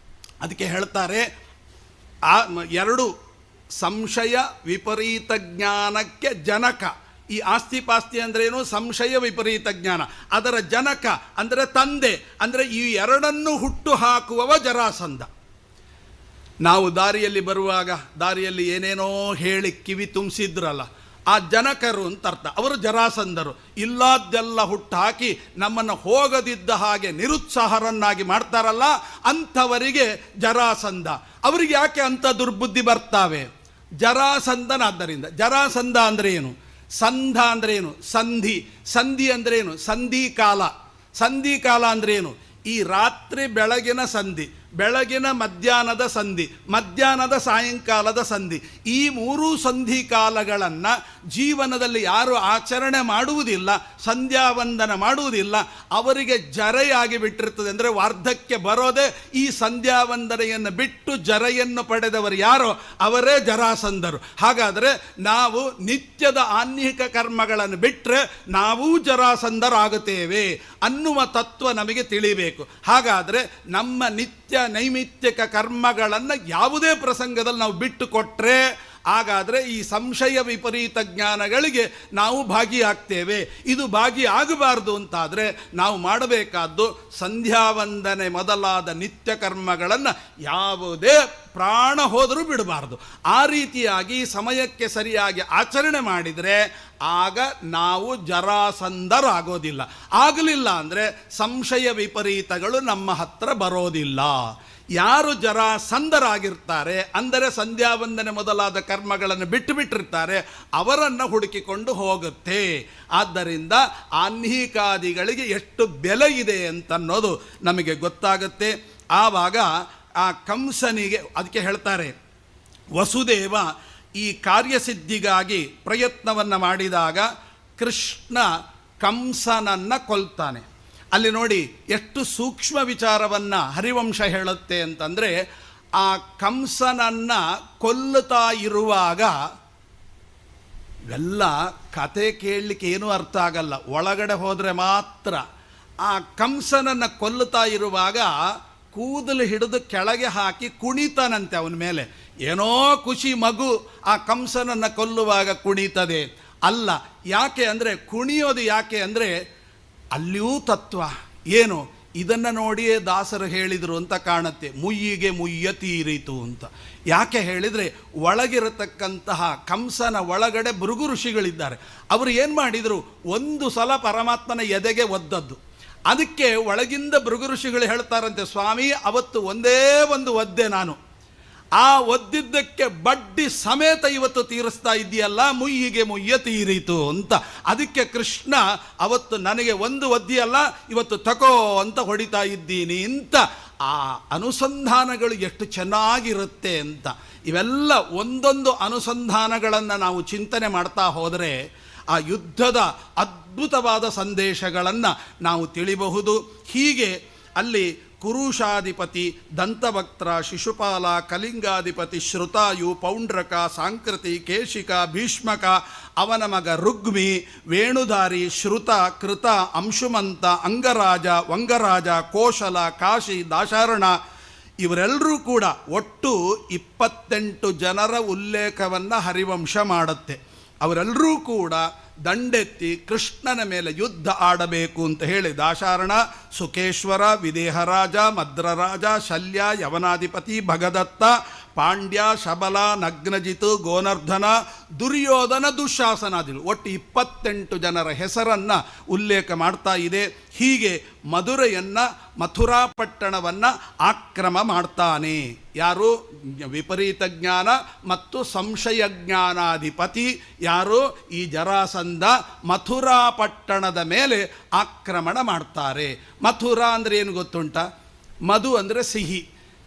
ಅದಕ್ಕೆ ಹೇಳ್ತಾರೆ ಎರಡು ಸಂಶಯ ವಿಪರೀತ ಜ್ಞಾನಕ್ಕೆ ಜನಕ. ಈ ಆಸ್ತಿ ಪಾಸ್ತಿ ಅಂದ್ರೇನು? ಸಂಶಯ ವಿಪರೀತ ಜ್ಞಾನ. ಅದರ ಜನಕ ಅಂದರೆ ತಂದೆ, ಅಂದರೆ ಈ ಎರಡನ್ನು ಹುಟ್ಟು ಹಾಕುವವ ಜರಾಸಂಧ. ನಾವು ದಾರಿಯಲ್ಲಿ ಬರುವಾಗ ದಾರಿಯಲ್ಲಿ ಏನೇನೋ ಹೇಳಿ ಕಿವಿ ತುಂಬಿಸಿದ್ರಲ್ಲ, ಆ ಜನಕರು ಅಂತ ಅರ್ಥ. ಅವರು ಜರಾಸಂಧರು. ಇಲ್ಲಾದ್ದೆಲ್ಲ ಹುಟ್ಟು ಹಾಕಿ ನಮ್ಮನ್ನು ಹೋಗದಿದ್ದ ಹಾಗೆ ನಿರುತ್ಸಾಹರನ್ನಾಗಿ ಮಾಡ್ತಾರಲ್ಲ, ಅಂಥವರಿಗೆ ಜರಾಸಂಧ. ಅವರಿಗೆ ಯಾಕೆ ಅಂಥ ದುರ್ಬುದ್ಧಿ ಬರ್ತಾವೆ? ಜರಾಸಂಧನಾದ್ದರಿಂದ. ಜರಾಸಂಧ ಅಂದರೆ ಏನು? ಸಂಧ ಅಂದರೆ ಏನು? ಸಂಧಿ. ಸಂಧಿ ಅಂದರೆ ಏನು? ಸಂಧಿಕಾಲ. ಸಂಧಿಕಾಲ ಅಂದರೆ ಏನು? ಈ ರಾತ್ರಿ ಬೆಳಗಿನ ಸಂಧಿ, ಬೆಳಗಿನ ಮಧ್ಯಾಹ್ನದ ಸಂಧಿ, ಮಧ್ಯಾಹ್ನದ ಸಾಯಂಕಾಲದ ಸಂಧಿ. ಈ ಮೂರೂ ಸಂಧಿ ಕಾಲಗಳನ್ನು ಜೀವನದಲ್ಲಿ ಯಾರು ಆಚರಣೆ ಮಾಡುವುದಿಲ್ಲ, ಸಂಧ್ಯಾವಂದನ ಮಾಡುವುದಿಲ್ಲ, ಅವರಿಗೆ ಜರೆಯಾಗಿ ಬಿಟ್ಟಿರ್ತದೆ. ಅಂದರೆ ವಾರ್ಧಕ್ಯ ಬರೋದೇ ಈ ಸಂಧ್ಯಾವಂದನೆಯನ್ನು ಬಿಟ್ಟು ಜರೆಯನ್ನು ಪಡೆದವರು ಯಾರೋ ಅವರೇ ಜರಾಸಂಧರು. ಹಾಗಾದರೆ ನಾವು ನಿತ್ಯದ ಆನ್ಹಿಕ ಕರ್ಮಗಳನ್ನು ಬಿಟ್ಟರೆ ನಾವೂ ಜರಾಸಂಧರಾಗುತ್ತೇವೆ ಅನ್ನುವ ತತ್ವ ನಮಗೆ ತಿಳಿಬೇಕು. ಹಾಗಾದರೆ ನಮ್ಮ ನಿತ್ಯ ನೈಮಿತ್ಯಕ ಕರ್ಮಗಳನ್ನು ಯಾವುದೇ ಪ್ರಸಂಗದಲ್ಲಿ ನಾವು ಬಿಟ್ಟು ಕೊಟ್ಟರೆ ಹಾಗಾದರೆ ಈ ಸಂಶಯ ವಿಪರೀತ ಜ್ಞಾನಗಳಿಗೆ ನಾವು ಭಾಗಿಯಾಗ್ತೇವೆ. ಇದು ಭಾಗಿಯಾಗಬಾರ್ದು ಅಂತಾದರೆ ನಾವು ಮಾಡಬೇಕಾದ್ದು ಸಂಧ್ಯಾವಂದನೆ ಮೊದಲಾದ ನಿತ್ಯ ಕರ್ಮಗಳನ್ನು ಯಾವುದೇ ಪ್ರಾಣ ಹೋದರೂ ಬಿಡಬಾರ್ದು. ಆ ರೀತಿಯಾಗಿ ಸಮಯಕ್ಕೆ ಸರಿಯಾಗಿ ಆಚರಣೆ ಮಾಡಿದರೆ ಆಗ ನಾವು ಜರಾಸಂಧರಾಗೋದಿಲ್ಲ. ಆಗಲಿಲ್ಲ ಅಂದರೆ ಸಂಶಯ ವಿಪರೀತಗಳು ನಮ್ಮ ಹತ್ರ ಬರೋದಿಲ್ಲ. ಯಾರು ಜರಾಸಂಧರಾಗಿರ್ತಾರೆ ಅಂದರೆ ಸಂಧ್ಯಾವಂದನೆ ಮೊದಲಾದ ಕರ್ಮಗಳನ್ನು ಬಿಟ್ಟಿರ್ತಾರೆ, ಅವರನ್ನು ಹುಡುಕಿಕೊಂಡು ಹೋಗುತ್ತೆ. ಆದ್ದರಿಂದ ಆನ್ಹಿಕಾದಿಗಳಿಗೆ ಎಷ್ಟು ಬೆಲೆ ಇದೆ ಅಂತನ್ನೋದು ನಮಗೆ ಗೊತ್ತಾಗುತ್ತೆ. ಆವಾಗ ಆ ಕಂಸನಿಗೆ ಅದಕ್ಕೆ ಹೇಳ್ತಾರೆ, ವಸುದೇವ ಈ ಕಾರ್ಯಸಿದ್ಧಿಗಾಗಿ ಪ್ರಯತ್ನವನ್ನು ಮಾಡಿದಾಗ ಕೃಷ್ಣ ಕಂಸನನ್ನು ಕೊಲ್ತಾನೆ. ಅಲ್ಲಿ ನೋಡಿ ಎಷ್ಟು ಸೂಕ್ಷ್ಮ ವಿಚಾರವನ್ನು ಹರಿವಂಶ ಹೇಳುತ್ತೆ ಅಂತಂದರೆ, ಆ ಕಂಸನನ್ನು ಕೊಲ್ಲುತ್ತಾ ಇರುವಾಗ ಇವೆಲ್ಲ ಕತೆ ಕೇಳಲಿಕ್ಕೆ ಏನೂ ಅರ್ಥ ಆಗಲ್ಲ, ಒಳಗಡೆ ಹೋದರೆ ಮಾತ್ರ. ಆ ಕಂಸನನ್ನು ಕೊಲ್ಲುತ್ತಾ ಇರುವಾಗ ಕೂದಲು ಹಿಡಿದು ಕೆಳಗೆ ಹಾಕಿ ಕುಣಿತಾನಂತೆ ಅವನ ಮೇಲೆ. ಏನೋ ಖುಷಿ, ಮಗು ಆ ಕಂಸನನ್ನು ಕೊಲ್ಲುವಾಗ ಕುಣಿತದೆ ಅಲ್ಲ. ಯಾಕೆ ಅಂದರೆ ಕುಣಿಯೋದು ಯಾಕೆ ಅಂದರೆ ಅಲ್ಲಿಯೂ ತತ್ವ ಏನು? ಇದನ್ನು ನೋಡಿಯೇ ದಾಸರು ಹೇಳಿದರು ಅಂತ ಕಾಣುತ್ತೆ, ಮುಯ್ಯಿಗೆ ಮುಯ್ಯ ತೀರಿತು ಅಂತ. ಯಾಕೆ ಹೇಳಿದರೆ, ಒಳಗಿರತಕ್ಕಂತಹ ಕಂಸನ ಒಳಗಡೆ ಭೃಗು ಋಷಿಗಳಿದ್ದಾರೆ. ಅವರು ಏನು ಮಾಡಿದರು, ಒಂದು ಸಲ ಪರಮಾತ್ಮನ ಎದೆಗೆ ಒದ್ದದ್ದು. ಅದಕ್ಕೆ ಒಳಗಿಂದ ಭೃಗು ಋಷಿಗಳು ಹೇಳ್ತಾರಂತೆ, ಸ್ವಾಮಿ ಅವತ್ತು ಒಂದೇ ಒಂದು ಒದ್ದೆ ನಾನು, ಆ ಒದ್ದಿದ್ದಕ್ಕೆ ಬಡ್ಡಿ ಸಮೇತ ಇವತ್ತು ತೀರಿಸ್ತಾ ಇದೆಯಲ್ಲ, ಮುಯ್ಯಿಗೆ ಮುಯ್ಯ ತೀರಿತು ಅಂತ. ಅದಕ್ಕೆ ಕೃಷ್ಣ ಅವತ್ತು ನನಗೆ ಒಂದು ಒದ್ದಿಯಲ್ಲ, ಇವತ್ತು ತಕೋ ಅಂತ ಹೊಡಿತಾ ಇದ್ದೀನಿ ಅಂತ. ಆ ಅನುಸಂಧಾನಗಳು ಎಷ್ಟು ಚೆನ್ನಾಗಿರುತ್ತೆ ಅಂತ. ಇವೆಲ್ಲ ಒಂದೊಂದು ಅನುಸಂಧಾನಗಳನ್ನು ನಾವು ಚಿಂತನೆ ಮಾಡ್ತಾ ಹೋದರೆ ಆ ಯುದ್ಧದ ಅದ್ಭುತವಾದ ಸಂದೇಶಗಳನ್ನು ನಾವು ತಿಳಿಬಹುದು. ಹೀಗೆ ಅಲ್ಲಿ ಕುರುಷಾಧಿಪತಿ, ದಂತವಕ್ತ್ರ, ಶಿಶುಪಾಲ, ಕಲಿಂಗಾಧಿಪತಿ, ಶ್ರುತಾಯು, ಪೌಂಡ್ರಕ, ಸಾಂಕೃತಿ, ಕೇಶಿಕ, ಭೀಷ್ಮಕ, ಅವನ ಮಗ ರುಗ್ಮಿ, ವೇಣುಧಾರಿ, ಶ್ರುತ, ಕೃತ, ಅಂಶುಮಂತ, ಅಂಗರಾಜ, ವಂಗರಾಜ, ಕೋಶಲ, ಕಾಶಿ, ದಾಶಾರಣ, ಇವರೆಲ್ಲರೂ ಕೂಡ ಒಟ್ಟು 28 ಜನರ ಉಲ್ಲೇಖವನ್ನು ಹರಿವಂಶ ಮಾಡುತ್ತೆ. ಅವರೆಲ್ಲರೂ ಕೂಡ ದಂಡೆತ್ತಿ ಕೃಷ್ಣನ ಮೇಲೆ ಯುದ್ಧ ಆಡಬೇಕು ಅಂತ ಹೇಳಿ ದಾಶಾರಣ, ಸುಕೇಶ್ವರ, ವಿದೇಹರಾಜ, ಮದ್ರರಾಜ, ಶಲ್ಯ, ಯವನಾಧಿಪತಿ, ಭಗದತ್ತ, ಪಾಂಡ್ಯ, ಶಬಲ, ನಗ್ನಜಿತು, ಗೋನರ್ಧನ, ದುರ್ಯೋಧನ, ದುಶ್ಯಾಸನಾದಿಗಳು ಒಟ್ಟು 28 ಜನರ ಹೆಸರನ್ನು ಉಲ್ಲೇಖ ಮಾಡ್ತಾ ಇದೆ. ಹೀಗೆ ಮಧುರೆಯನ್ನು, ಮಥುರಾ ಪಟ್ಟಣವನ್ನು ಆಕ್ರಮ ಮಾಡ್ತಾನೆ. ಯಾರು? ವಿಪರೀತ ಜ್ಞಾನ ಮತ್ತು ಸಂಶಯ ಜ್ಞಾನಾಧಿಪತಿ ಯಾರು? ಈ ಜರಾಸಂಧ ಮಥುರಾ ಪಟ್ಟಣದ ಮೇಲೆ ಆಕ್ರಮಣ ಮಾಡ್ತಾರೆ. ಮಥುರಾ ಅಂದರೆ ಏನು ಗೊತ್ತುಂಟ? ಮಧು ಅಂದರೆ ಸಿಹಿ.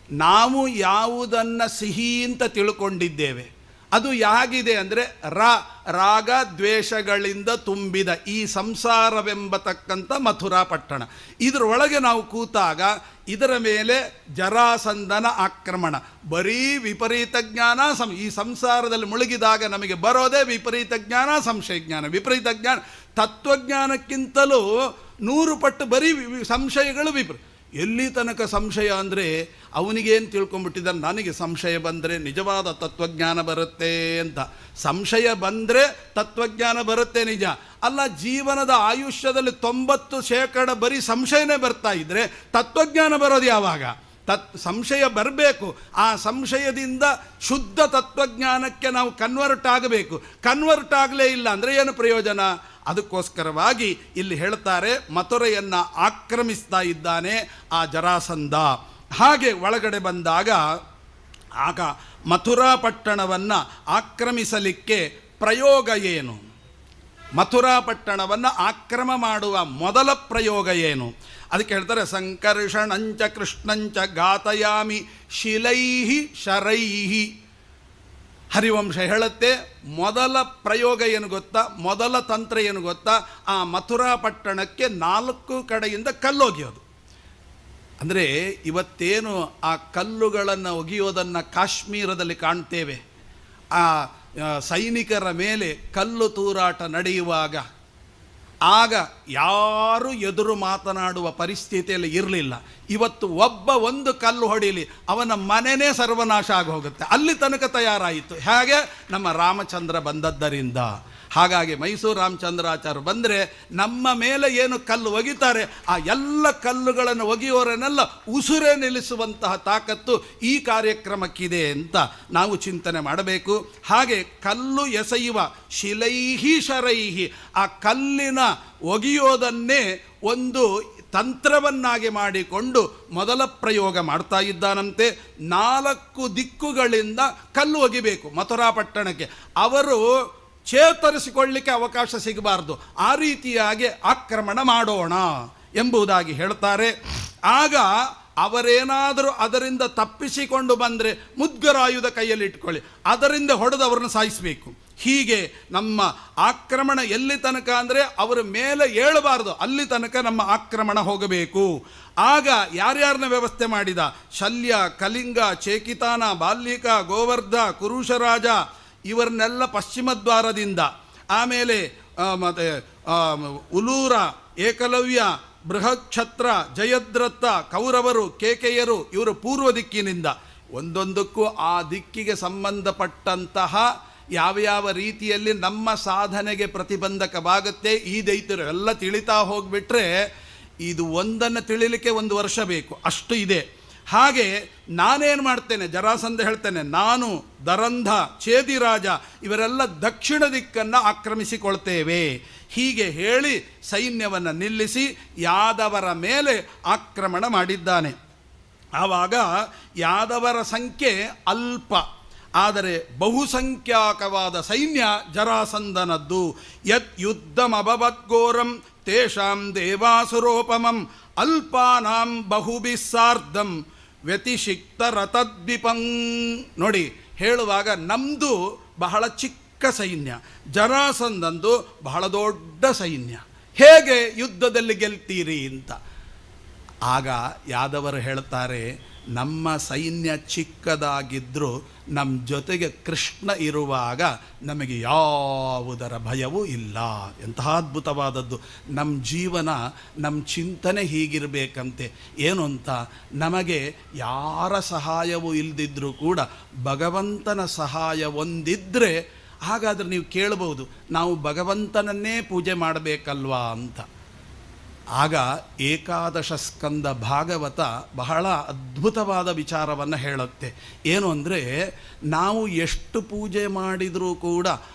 ನಾವು ಯಾವುದನ್ನು ಸಿಹಿ ಅಂತ ತಿಳ್ಕೊಂಡಿದ್ದೇವೆ ಅದು ಯಾಗಿದೆ ಅಂದರೆ ರಾಗ ದ್ವೇಷಗಳಿಂದ ತುಂಬಿದ ಈ ಸಂಸಾರವೆಂಬತಕ್ಕಂಥ ಮಥುರಾ ಪಟ್ಟಣ. ಇದರೊಳಗೆ ನಾವು ಕೂತಾಗ ಇದರ ಮೇಲೆ ಜರಾಸಂಧನ ಆಕ್ರಮಣ, ಬರೀ ವಿಪರೀತ ಜ್ಞಾನ ಈ ಸಂಸಾರದಲ್ಲಿ ಮುಳುಗಿದಾಗ ನಮಗೆ ಬರೋದೇ ವಿಪರೀತ ಜ್ಞಾನ, ಸಂಶಯ ಜ್ಞಾನ. ವಿಪರೀತ ಜ್ಞಾನ ತತ್ವಜ್ಞಾನಕ್ಕಿಂತಲೂ 100 ಪಟ್ಟು ಬರೀ ಸಂಶಯಗಳು ಎಲ್ಲಿ ತನಕ ಸಂಶಯ ಅಂದರೆ ಅವನಿಗೇನು ತಿಳ್ಕೊಂಬಿಟ್ಟಿದ್ದಾನೆ, ನನಗೆ ಸಂಶಯ ಬಂದರೆ ನಿಜವಾದ ತತ್ವಜ್ಞಾನ ಬರುತ್ತೆ ಅಂತ. ಸಂಶಯ ಬಂದರೆ ತತ್ವಜ್ಞಾನ ಬರುತ್ತೆ ನಿಜ ಅಲ್ಲ. ಜೀವನದ ಆಯುಷ್ಯದಲ್ಲಿ 90% ಬರೀ ಸಂಶಯನೇ ಬರ್ತಾ ಇದ್ದರೆ ತತ್ವಜ್ಞಾನ ಬರೋದು ಯಾವಾಗ? ಸಂಶಯ ಬರಬೇಕು. ಆ ಸಂಶಯದಿಂದ ಶುದ್ಧ ತತ್ವಜ್ಞಾನಕ್ಕೆ ನಾವು ಕನ್ವರ್ಟ್ ಆಗಬೇಕು. ಕನ್ವರ್ಟ್ ಆಗಲೇ ಇಲ್ಲ ಅಂದರೆ ಏನು ಪ್ರಯೋಜನ? ಅದಕ್ಕೋಸ್ಕರವಾಗಿ ಇಲ್ಲಿ ಹೇಳ್ತಾರೆ, ಮಥುರೆಯನ್ನು ಆಕ್ರಮಿಸ್ತಾ ಇದ್ದಾನೆ ಆ ಜರಾಸಂಧ. ಹಾಗೆ ಒಳಗಡೆ ಬಂದಾಗ ಆಗ ಮಥುರಾ ಪಟ್ಟಣವನ್ನು ಆಕ್ರಮಿಸಲಿಕ್ಕೆ ಪ್ರಯೋಗ ಏನು? ಮಥುರಾ ಪಟ್ಟಣವನ್ನು ಆಕ್ರಮ ಮಾಡುವ ಮೊದಲ ಪ್ರಯೋಗ ಏನು? ಅದಕ್ಕೆ ಹೇಳ್ತಾರೆ, ಸಂಕರ್ಷಣಂಚ ಕೃಷ್ಣಂಚ ಘಾತಯಾಮಿ ಶಿಲೈಹಿ ಶರೈಹಿ. ಹರಿವಂಶ ಹೇಳುತ್ತೆ, ಮೊದಲ ಪ್ರಯೋಗ ಏನು ಗೊತ್ತಾ? ಮೊದಲ ತಂತ್ರ ಏನು ಗೊತ್ತಾ? ಆ ಮಥುರಾ ಪಟ್ಟಣಕ್ಕೆ 4 ಕಡೆಯಿಂದ ಕಲ್ಲೊಗೆಯೋದು. ಅಂದರೆ ಇವತ್ತೇನು ಆ ಕಲ್ಲುಗಳನ್ನು ಒಗೆಯೋದನ್ನು ಕಾಶ್ಮೀರದಲ್ಲಿ ಕಾಣ್ತೇವೆ, ಆ ಸೈನಿಕರ ಮೇಲೆ ಕಲ್ಲು ತೂರಾಟ ನಡೆಯುವಾಗ ಆಗ ಯಾರೂ ಎದುರು ಮಾತನಾಡುವ ಪರಿಸ್ಥಿತಿಯಲ್ಲಿ ಇರಲಿಲ್ಲ. ಇವತ್ತು ಒಬ್ಬ ಒಂದು ಕಲ್ಲು ಹೊಡೀಲಿ ಅವನ ಮನೆಯೇ ಸರ್ವನಾಶ ಆಗಿ ಹೋಗುತ್ತೆ. ಅಲ್ಲಿ ತನಕ ತಯಾರಾಯಿತು. ಹೇಗೆ? ನಮ್ಮ ರಾಮಚಂದ್ರ ಬಂದದ್ದರಿಂದ. ಹಾಗಾಗಿ ಮೈಸೂರು ರಾಮಚಂದ್ರಾಚಾರ್ಯರು ಬಂದರೆ ನಮ್ಮ ಮೇಲೆ ಏನು ಕಲ್ಲು ಒಗಿತಾರೆ ಆ ಎಲ್ಲ ಕಲ್ಲುಗಳನ್ನು ಒಗೆಯೋರನ್ನೆಲ್ಲ ಉಸುರೇ ನಿಲ್ಲಿಸುವಂತಹ ತಾಕತ್ತು ಈ ಕಾರ್ಯಕ್ರಮಕ್ಕಿದೆ ಅಂತ ನಾವು ಚಿಂತನೆ ಮಾಡಬೇಕು. ಹಾಗೆ ಕಲ್ಲು ಎಸೆಯುವ ಶಿಲೈಹಿ ಶರೈಹಿ, ಆ ಕಲ್ಲಿನ ಒಗೆಯೋದನ್ನೇ ಒಂದು ತಂತ್ರವನ್ನಾಗಿ ಮಾಡಿಕೊಂಡು ಮೊದಲ ಪ್ರಯೋಗ ಮಾಡ್ತಾ ಇದ್ದಾನಂತೆ. 4 ದಿಕ್ಕುಗಳಿಂದ ಕಲ್ಲು ಒಗಿಬೇಕು ಮಥುರಾ ಪಟ್ಟಣಕ್ಕೆ. ಅವರು ಚೇತರಿಸಿಕೊಳ್ಳಲಿಕ್ಕೆ ಅವಕಾಶ ಸಿಗಬಾರ್ದು. ಆ ರೀತಿಯಾಗಿ ಆಕ್ರಮಣ ಮಾಡೋಣ ಎಂಬುದಾಗಿ ಹೇಳ್ತಾರೆ. ಆಗ ಅವರೇನಾದರೂ ಅದರಿಂದ ತಪ್ಪಿಸಿಕೊಂಡು ಬಂದರೆ ಮುದ್ಗರಾಯುಧ ಕೈಯಲ್ಲಿ ಇಟ್ಕೊಳ್ಳಿ, ಅದರಿಂದ ಹೊಡೆದು ಅವರನ್ನು ಸಾಯಿಸಬೇಕು. ಹೀಗೆ ನಮ್ಮ ಆಕ್ರಮಣ ಎಲ್ಲಿ ತನಕ ಅಂದರೆ ಅವರ ಮೇಲೆ ಏಳಬಾರ್ದು, ಅಲ್ಲಿ ತನಕ ನಮ್ಮ ಆಕ್ರಮಣ ಹೋಗಬೇಕು. ಆಗ ಯಾರ್ಯಾರನ್ನ ವ್ಯವಸ್ಥೆ ಮಾಡಿದ? ಶಲ್ಯ, ಕಲಿಂಗ, ಚೇಕಿತಾನ, ಬಾಲ್ಯಿಕ, ಗೋವರ್ಧ, ಕುರುಷರಾಜ ಇವರನ್ನೆಲ್ಲ ಪಶ್ಚಿಮ ದ್ವಾರದಿಂದ, ಆಮೇಲೆ ಮತ್ತು ಉಲೂರ, ಏಕಲವ್ಯ, ಬೃಹಕ್ಷತ್ರ, ಜಯದ್ರಥ, ಕೌರವರು, ಕೇಕೆಯರು ಇವರು ಪೂರ್ವ ದಿಕ್ಕಿನಿಂದ. ಒಂದೊಂದಕ್ಕೂ ಆ ದಿಕ್ಕಿಗೆ ಸಂಬಂಧಪಟ್ಟಂತಹ ಯಾವ್ಯಾವ ರೀತಿಯಲ್ಲಿ ನಮ್ಮ ಸಾಧನೆಗೆ ಪ್ರತಿಬಂಧಕವಾಗುತ್ತೆ ಈ ದೈತ್ಯರು ಎಲ್ಲ ತಿಳಿತಾ ಹೋಗಿಬಿಟ್ರೆ ಇದು ಒಂದನ್ನು ತಿಳಿಲಿಕ್ಕೆ 1 ವರ್ಷ ಬೇಕು, ಅಷ್ಟು ಇದೆ. ಹಾಗೆ ನಾನೇನು ಮಾಡ್ತೇನೆ, ಜರಾಸಂಧ ಹೇಳ್ತೇನೆ, ನಾನು ದರಂಧ ಛೇದಿರಾಜ ಇವರೆಲ್ಲ ದಕ್ಷಿಣ ದಿಕ್ಕನ್ನು ಆಕ್ರಮಿಸಿಕೊಳ್ತೇವೆ. ಹೀಗೆ ಹೇಳಿ ಸೈನ್ಯವನ್ನು ನಿಲ್ಲಿಸಿ ಯಾದವರ ಮೇಲೆ ಆಕ್ರಮಣ ಮಾಡಿದ್ದಾನೆ. ಆವಾಗ ಯಾದವರ ಸಂಖ್ಯೆ ಅಲ್ಪ, ಆದರೆ ಬಹುಸಂಖ್ಯಾಕವಾದ ಸೈನ್ಯ ಜರಾಸಂಧನದ್ದು. ಯತ್ ಯುದ್ಧಮಭವದ್ಘೋರಂ ತೇಷಾಂ ದೇವಾಸುರೋಪಮಂ ಅಲ್ಪಾನಾಂ ಬಹುಬಿಸ್ಸಾರ್ಧಂ ವ್ಯತಿಷಿಕ್ತ ರಥದ್ವಿಪಂ. ನೋಡಿ, ಹೇಳುವಾಗ ನಮ್ಮದು ಬಹಳ ಚಿಕ್ಕ ಸೈನ್ಯ, ಜರಾಸಂಧಂದು ಬಹಳ ದೊಡ್ಡ ಸೈನ್ಯ, ಹೇಗೆ ಯುದ್ಧದಲ್ಲಿ ಗೆಲ್ತೀರಿ ಅಂತ. ಆಗ ಯಾದವರು ಹೇಳ್ತಾರೆ, ನಮ್ಮ ಸೈನ್ಯ ಚಿಕ್ಕದಾಗಿದ್ದರೂ ನಮ್ಮ ಜೊತೆಗೆ ಕೃಷ್ಣ ಇರುವಾಗ ನಮಗೆ ಯಾವುದರ ಭಯವೂ ಇಲ್ಲ. ಎಂತಹ ಅದ್ಭುತವಾದದ್ದು ನಮ್ಮ ಜೀವನ, ನಮ್ಮ ಚಿಂತನೆ ಹೀಗಿರಬೇಕಂತೆ. ಏನು ಅಂತ, ನಮಗೆ ಯಾರ ಸಹಾಯವೂ ಇಲ್ಲದಿದ್ದರೂ ಕೂಡ ಭಗವಂತನ ಸಹಾಯ ಒಂದಿದ್ದರೆ, ಹಾಗಾದರೆ ನೀವು ಕೇಳಬಹುದು, ನಾವು ಭಗವಂತನನ್ನೇ ಪೂಜೆ ಮಾಡಬೇಕಲ್ವಾ ಅಂತ. ಆಗ ಏಕಾದಶ ಸ್ಕಂದ ಭಾಗವತ ಬಹಳ ಅದ್ಭುತವಾದ ವಿಚಾರವನ್ನು ಹೇಳುತ್ತೆ. ಏನು ಅಂದರೆ, ನಾವು ಎಷ್ಟು ಪೂಜೆ ಮಾಡಿದರೂ ಕೂಡ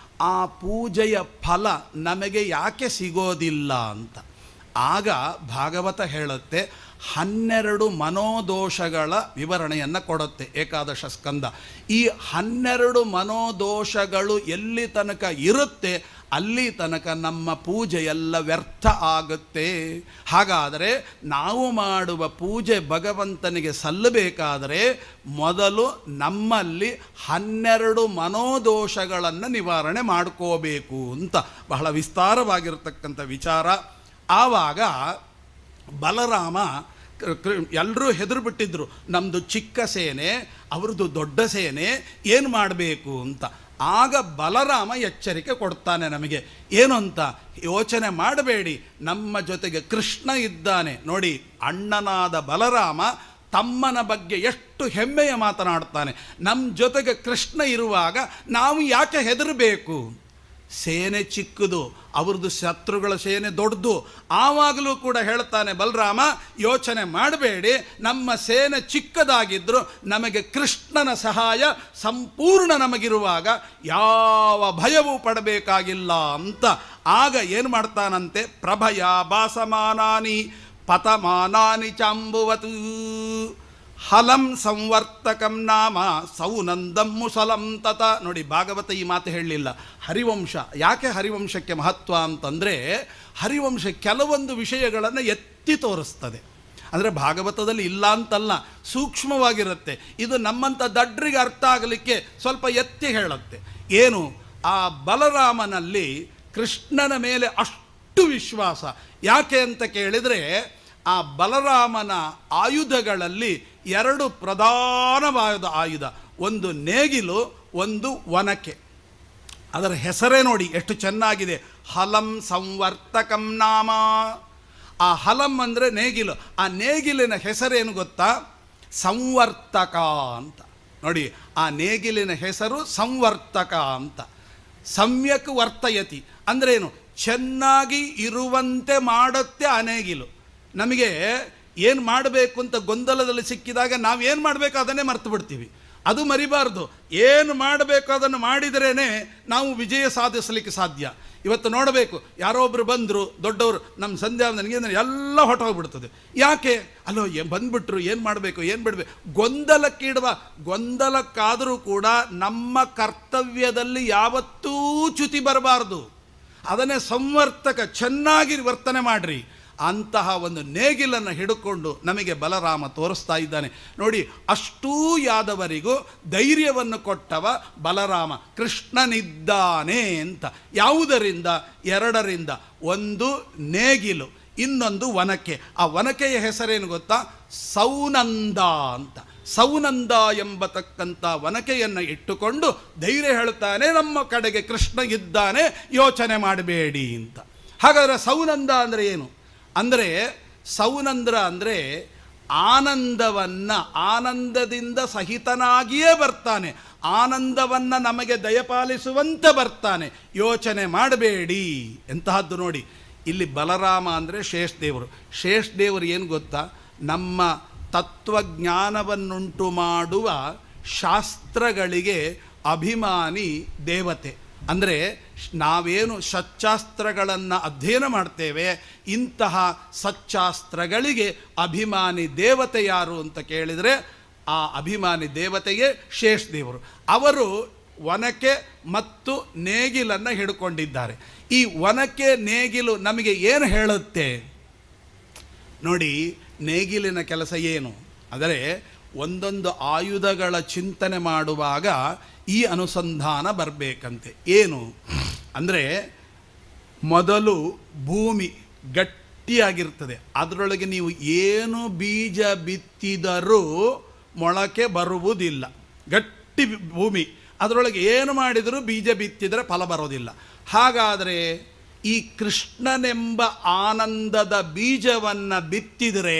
ಆ ಪೂಜೆಯ ಫಲ ನಮಗೆ ಯಾಕೆ ಸಿಗೋದಿಲ್ಲ ಅಂತ. ಆಗ ಭಾಗವತ ಹೇಳುತ್ತೆ, 12 ಮನೋದೋಷಗಳ ವಿವರಣೆಯನ್ನು ಕೊಡುತ್ತೆ ಏಕಾದಶ ಸ್ಕಂದ. ಈ 12 ಮನೋದೋಷಗಳು ಎಲ್ಲಿ ತನಕ ಇರುತ್ತೆ ಅಲ್ಲಿ ತನಕ ನಮ್ಮ ಪೂಜೆ ಎಲ್ಲ ವ್ಯರ್ಥ ಆಗುತ್ತೆ. ಹಾಗಾದರೆ ನಾವು ಮಾಡುವ ಪೂಜೆ ಭಗವಂತನಿಗೆ ಸಲ್ಲಬೇಕಾದರೆ ಮೊದಲು ನಮ್ಮಲ್ಲಿ 12 ಮನೋದೋಷಗಳನ್ನು ನಿವಾರಣೆ ಮಾಡ್ಕೋಬೇಕು ಅಂತ ಬಹಳ ವಿಸ್ತಾರವಾಗಿರ್ತಕ್ಕಂಥ ವಿಚಾರ. ಆವಾಗ ಬಲರಾಮ, ಎಲ್ಲರೂ ಹೆದರು ಬಿಟ್ಟಿದ್ರು, ನಮ್ಮದು ಚಿಕ್ಕ ಸೇನೆ, ಅವ್ರದ್ದು ದೊಡ್ಡ ಸೇನೆ, ಏನು ಮಾಡಬೇಕು ಅಂತ. ಆಗ ಬಲರಾಮ ಎಚ್ಚರಿಕೆ ಕೊಡ್ತಾನೆ ನಮಗೆ. ಏನು ಅಂತ, ಯೋಚನೆ ಮಾಡಬೇಡಿ, ನಮ್ಮ ಜೊತೆಗೆ ಕೃಷ್ಣ ಇದ್ದಾನೆ. ನೋಡಿ, ಅಣ್ಣನಾದ ಬಲರಾಮ ತಮ್ಮನ ಬಗ್ಗೆ ಎಷ್ಟು ಹೆಮ್ಮೆಯ ಮಾತನಾಡ್ತಾನೆ. ನಮ್ಮ ಜೊತೆಗೆ ಕೃಷ್ಣ ಇರುವಾಗ ನಾವು ಯಾಕೆ ಹೆದರಬೇಕು? ಸೇನೆ ಚಿಕ್ಕದು, ಅವ್ರದ್ದು ಶತ್ರುಗಳ ಸೇನೆ ದೊಡ್ಡದು. ಆವಾಗಲೂ ಕೂಡ ಹೇಳ್ತಾನೆ ಬಲರಾಮ, ಯೋಚನೆ ಮಾಡಬೇಡಿ, ನಮ್ಮ ಸೇನೆ ಚಿಕ್ಕದಾಗಿದ್ದರೂ ನಮಗೆ ಕೃಷ್ಣನ ಸಹಾಯ ಸಂಪೂರ್ಣ ನಮಗಿರುವಾಗ ಯಾವ ಭಯವೂ ಪಡಬೇಕಾಗಿಲ್ಲ ಅಂತ. ಆಗ ಏನು ಮಾಡ್ತಾನಂತೆ, ಪ್ರಭಯ ಭಾಸಮಾನಾನಿ ಪತಮಾನಾನಿ ಚಾಂಬುವತು ಹಲಂ ಸಂವರ್ತಕಂ ನಾಮ ಸೌನಂದಂ ಮುಸಲಂ ತತ. ನೋಡಿ, ಭಾಗವತ ಈ ಮಾತು ಹೇಳಲಿಲ್ಲ, ಹರಿವಂಶ. ಯಾಕೆ ಹರಿವಂಶಕ್ಕೆ ಮಹತ್ವ ಅಂತಂದರೆ, ಹರಿವಂಶ ಕೆಲವೊಂದು ವಿಷಯಗಳನ್ನು ಎತ್ತಿ ತೋರಿಸ್ತದೆ. ಅಂದರೆ ಭಾಗವತದಲ್ಲಿ ಇಲ್ಲ ಅಂತಲ್ಲ, ಸೂಕ್ಷ್ಮವಾಗಿರುತ್ತೆ. ಇದು ನಮ್ಮಂಥ ದಡ್ರಿಗೆ ಅರ್ಥ ಆಗಲಿಕ್ಕೆ ಸ್ವಲ್ಪ ಎತ್ತಿ ಹೇಳುತ್ತೆ. ಏನು, ಆ ಬಲರಾಮನಲ್ಲಿ ಕೃಷ್ಣನ ಮೇಲೆ ಅಷ್ಟು ವಿಶ್ವಾಸ. ಯಾಕೆ ಅಂತ ಕೇಳಿದರೆ, ಆ ಬಲರಾಮನ ಆಯುಧಗಳಲ್ಲಿ 2 ಪ್ರಧಾನವಾದ ಆಯುಧ, ಒಂದು ನೇಗಿಲು, ಒಂದು ಒನಕೆ. ಅದರ ಹೆಸರೇ ನೋಡಿ ಎಷ್ಟು ಚೆನ್ನಾಗಿದೆ, ಹಲಂ ಸಂವರ್ತಕಂ ನಾಮ. ಆ ಹಲಂ ಅಂದರೆ ನೇಗಿಲು, ಆ ನೇಗಿಲಿನ ಹೆಸರೇನು ಗೊತ್ತಾ, ಸಂವರ್ತಕ ಅಂತ. ನೋಡಿ, ಆ ನೇಗಿಲಿನ ಹೆಸರು ಸಂವರ್ತಕ ಅಂತ. ಸಮ್ಯಕ್ ವರ್ತಯತಿ ಅಂದ್ರೇನು, ಚೆನ್ನಾಗಿ ಇರುವಂತೆ ಮಾಡುತ್ತೆ ಆ ನೇಗಿಲು. ನಮಗೆ ಏನು ಮಾಡಬೇಕು ಅಂತ ಗೊಂದಲದಲ್ಲಿ ಸಿಕ್ಕಿದಾಗ ನಾವೇನು ಮಾಡಬೇಕು ಅದನ್ನೇ ಮರ್ತು ಬಿಡ್ತೀವಿ. ಅದು ಮರಿಬಾರ್ದು. ಏನು ಮಾಡಬೇಕು ಅದನ್ನು ಮಾಡಿದರೇ ನಾವು ವಿಜಯ ಸಾಧಿಸಲಿಕ್ಕೆ ಸಾಧ್ಯ. ಇವತ್ತು ನೋಡಬೇಕು, ಯಾರೋ ಒಬ್ಬರು ಬಂದರು ದೊಡ್ಡವರು, ನಮ್ಮ ಸಂಧ್ಯಾ ನನಗೆ ಎಲ್ಲ ಹೊಟ್ಟೋಗ್ಬಿಡ್ತದೆ. ಯಾಕೆ, ಅಲ್ಲೋ ಬಂದುಬಿಟ್ರು, ಏನು ಮಾಡಬೇಕು ಏನು ಬಿಡಬೇಕು, ಗೊಂದಲಕ್ಕಿಡುವ. ಗೊಂದಲಕ್ಕಾದರೂ ಕೂಡ ನಮ್ಮ ಕರ್ತವ್ಯದಲ್ಲಿ ಯಾವತ್ತೂ ಚ್ಯುತಿ ಬರಬಾರ್ದು. ಅದನ್ನೇ ಸಂವರ್ತಕ, ಚೆನ್ನಾಗಿ ವರ್ತನೆ ಮಾಡಿರಿ. ಅಂತಹ ಒಂದು ನೇಗಿಲನ್ನು ಹಿಡ್ಕೊಂಡು ನಮಗೆ ಬಲರಾಮ ತೋರಿಸ್ತಾ ಇದ್ದಾನೆ. ನೋಡಿ, ಅಷ್ಟೂ ಯಾದವರಿಗೂ ಧೈರ್ಯವನ್ನು ಕೊಟ್ಟವ ಬಲರಾಮ, ಕೃಷ್ಣನಿದ್ದಾನೆ ಅಂತ. ಯಾವುದರಿಂದ, 2ರಿಂದ. ಒಂದು ನೇಗಿಲು, ಇನ್ನೊಂದು ಒನಕೆ. ಆ ಒನಕೆಯ ಹೆಸರೇನು ಗೊತ್ತಾ, ಸೌನಂದ ಅಂತ. ಸೌನಂದ ಎಂಬತಕ್ಕಂಥ ಒನಕೆಯನ್ನು ಇಟ್ಟುಕೊಂಡು ಧೈರ್ಯ ಹೇಳ್ತಾನೆ, ನಮ್ಮ ಕಡೆಗೆ ಕೃಷ್ಣ ಇದ್ದಾನೆ, ಯೋಚನೆ ಮಾಡಬೇಡಿ ಅಂತ. ಹಾಗಾದರೆ ಸೌನಂದ ಅಂದರೆ ಏನು ಅಂದರೆ, ಸೌನಂದ್ರ ಅಂದರೆ ಆನಂದದಿಂದ ಸಹಿತನಾಗಿಯೇ ಬರ್ತಾನೆ, ಆನಂದವನ್ನು ನಮಗೆ ದಯಪಾಲಿಸುವಂತೆ ಬರ್ತಾನೆ, ಯೋಚನೆ ಮಾಡಬೇಡಿ. ಎಂತಹದ್ದು ನೋಡಿ. ಇಲ್ಲಿ ಬಲರಾಮ ಅಂದರೆ ಶೇಷದೇವರು. ಶೇಷದೇವರು ಏನು ಗೊತ್ತಾ, ನಮ್ಮ ತತ್ವಜ್ಞಾನವನ್ನುಂಟು ಮಾಡುವ ಶಾಸ್ತ್ರಗಳಿಗೆ ಅಭಿಮಾನಿ ದೇವತೆ. ಅಂದರೆ ನಾವೇನು ಸಚ್ಚಾಸ್ತ್ರಗಳನ್ನು ಅಧ್ಯಯನ ಮಾಡ್ತೇವೆ, ಇಂತಹ ಸಚ್ಚಾಸ್ತ್ರಗಳಿಗೆ ಅಭಿಮಾನಿ ದೇವತೆ ಯಾರು ಅಂತ ಕೇಳಿದರೆ ಆ ಅಭಿಮಾನಿ ದೇವತೆಗೆ ಶೇಷದೇವರು. ಅವರು ಒನಕೆ ಮತ್ತು ನೇಗಿಲನ್ನು ಹಿಡ್ಕೊಂಡಿದ್ದಾರೆ. ಈ ಒನಕೆ ನೇಗಿಲು ನಮಗೆ ಏನು ಹೇಳುತ್ತೆ ನೋಡಿ. ನೇಗಿಲಿನ ಕೆಲಸ ಏನು ಅಂದರೆ, ಒಂದೊಂದು ಆಯುಧಗಳ ಚಿಂತನೆ ಮಾಡುವಾಗ ಈ ಅನುಸಂಧಾನ ಬರಬೇಕಂತೆ. ಏನು ಅಂದರೆ, ಮೊದಲು ಭೂಮಿ ಗಟ್ಟಿಯಾಗಿರ್ತದೆ, ಅದರೊಳಗೆ ನೀವು ಏನು ಬೀಜ ಬಿತ್ತಿದರೂ ಮೊಳಕೆ ಬರುವುದಿಲ್ಲ. ಗಟ್ಟಿ ಭೂಮಿ, ಅದರೊಳಗೆ ಏನು ಮಾಡಿದರೂ ಬೀಜ ಬಿತ್ತಿದರೆ ಫಲ ಬರೋದಿಲ್ಲ. ಹಾಗಾದರೆ ಈ ಕೃಷ್ಣನೆಂಬ ಆನಂದದ ಬೀಜವನ್ನು ಬಿತ್ತಿದರೆ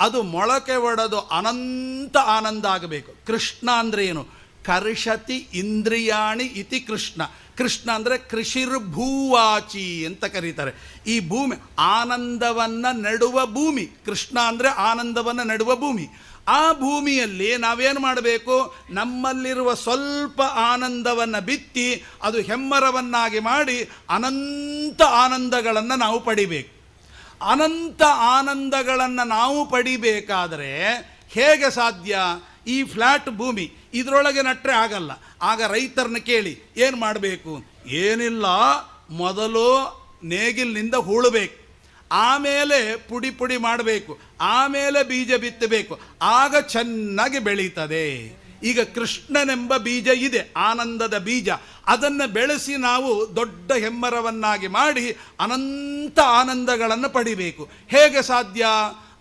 ಅದು ಮೊಳಕೆ ಒಡೆದು ಅನಂತ ಆನಂದ ಆಗಬೇಕು. ಕೃಷ್ಣ ಅಂದರೆ ಏನು? ಕರ್ಷತಿ ಇಂದ್ರಿಯಾಣಿ ಇತಿ ಕೃಷ್ಣ. ಕೃಷ್ಣ ಅಂದರೆ ಕೃಷಿರ್ಭೂವಾಚಿ ಅಂತ ಕರೀತಾರೆ. ಈ ಭೂಮಿ ಆನಂದವನ್ನು ನೆಡುವ ಭೂಮಿ. ಕೃಷ್ಣ ಅಂದರೆ ಆನಂದವನ್ನು ನೆಡುವ ಭೂಮಿ. ಆ ಭೂಮಿಯಲ್ಲಿ ನಾವೇನು ಮಾಡಬೇಕು? ನಮ್ಮಲ್ಲಿರುವ ಸ್ವಲ್ಪ ಆನಂದವನ್ನು ಬಿತ್ತಿ ಅದು ಹೆಮ್ಮರವನ್ನಾಗಿ ಮಾಡಿ ಅನಂತ ಆನಂದಗಳನ್ನು ನಾವು ಪಡಿಬೇಕು. ಅನಂತ ಆನಂದಗಳನ್ನು ನಾವು ಪಡಿಬೇಕಾದರೆ ಹೇಗೆ ಸಾಧ್ಯ? ಈ ಫ್ಲ್ಯಾಟ್ ಭೂಮಿ ಇದರೊಳಗೆ ನಟ್ಟರೆ ಆಗಲ್ಲ. ಆಗ ರೈತರನ್ನ ಕೇಳಿ ಏನು ಮಾಡಬೇಕು? ಏನಿಲ್ಲ, ಮೊದಲು ನೇಗಿಲಿನಿಂದ ಹೂಳಬೇಕು, ಆಮೇಲೆ ಪುಡಿ ಪುಡಿ ಮಾಡಬೇಕು, ಆಮೇಲೆ ಬೀಜ ಬಿತ್ತಬೇಕು, ಆಗ ಚೆನ್ನಾಗಿ ಬೆಳೀತದೆ. ಈಗ ಕೃಷ್ಣನೆಂಬ ಬೀಜ ಇದೆ, ಆನಂದದ ಬೀಜ. ಅದನ್ನು ಬೆಳೆಸಿ ನಾವು ದೊಡ್ಡ ಹೆಮ್ಮರವನ್ನಾಗಿ ಮಾಡಿ ಅನಂತ ಆನಂದಗಳನ್ನು ಪಡಿಬೇಕು. ಹೇಗೆ ಸಾಧ್ಯ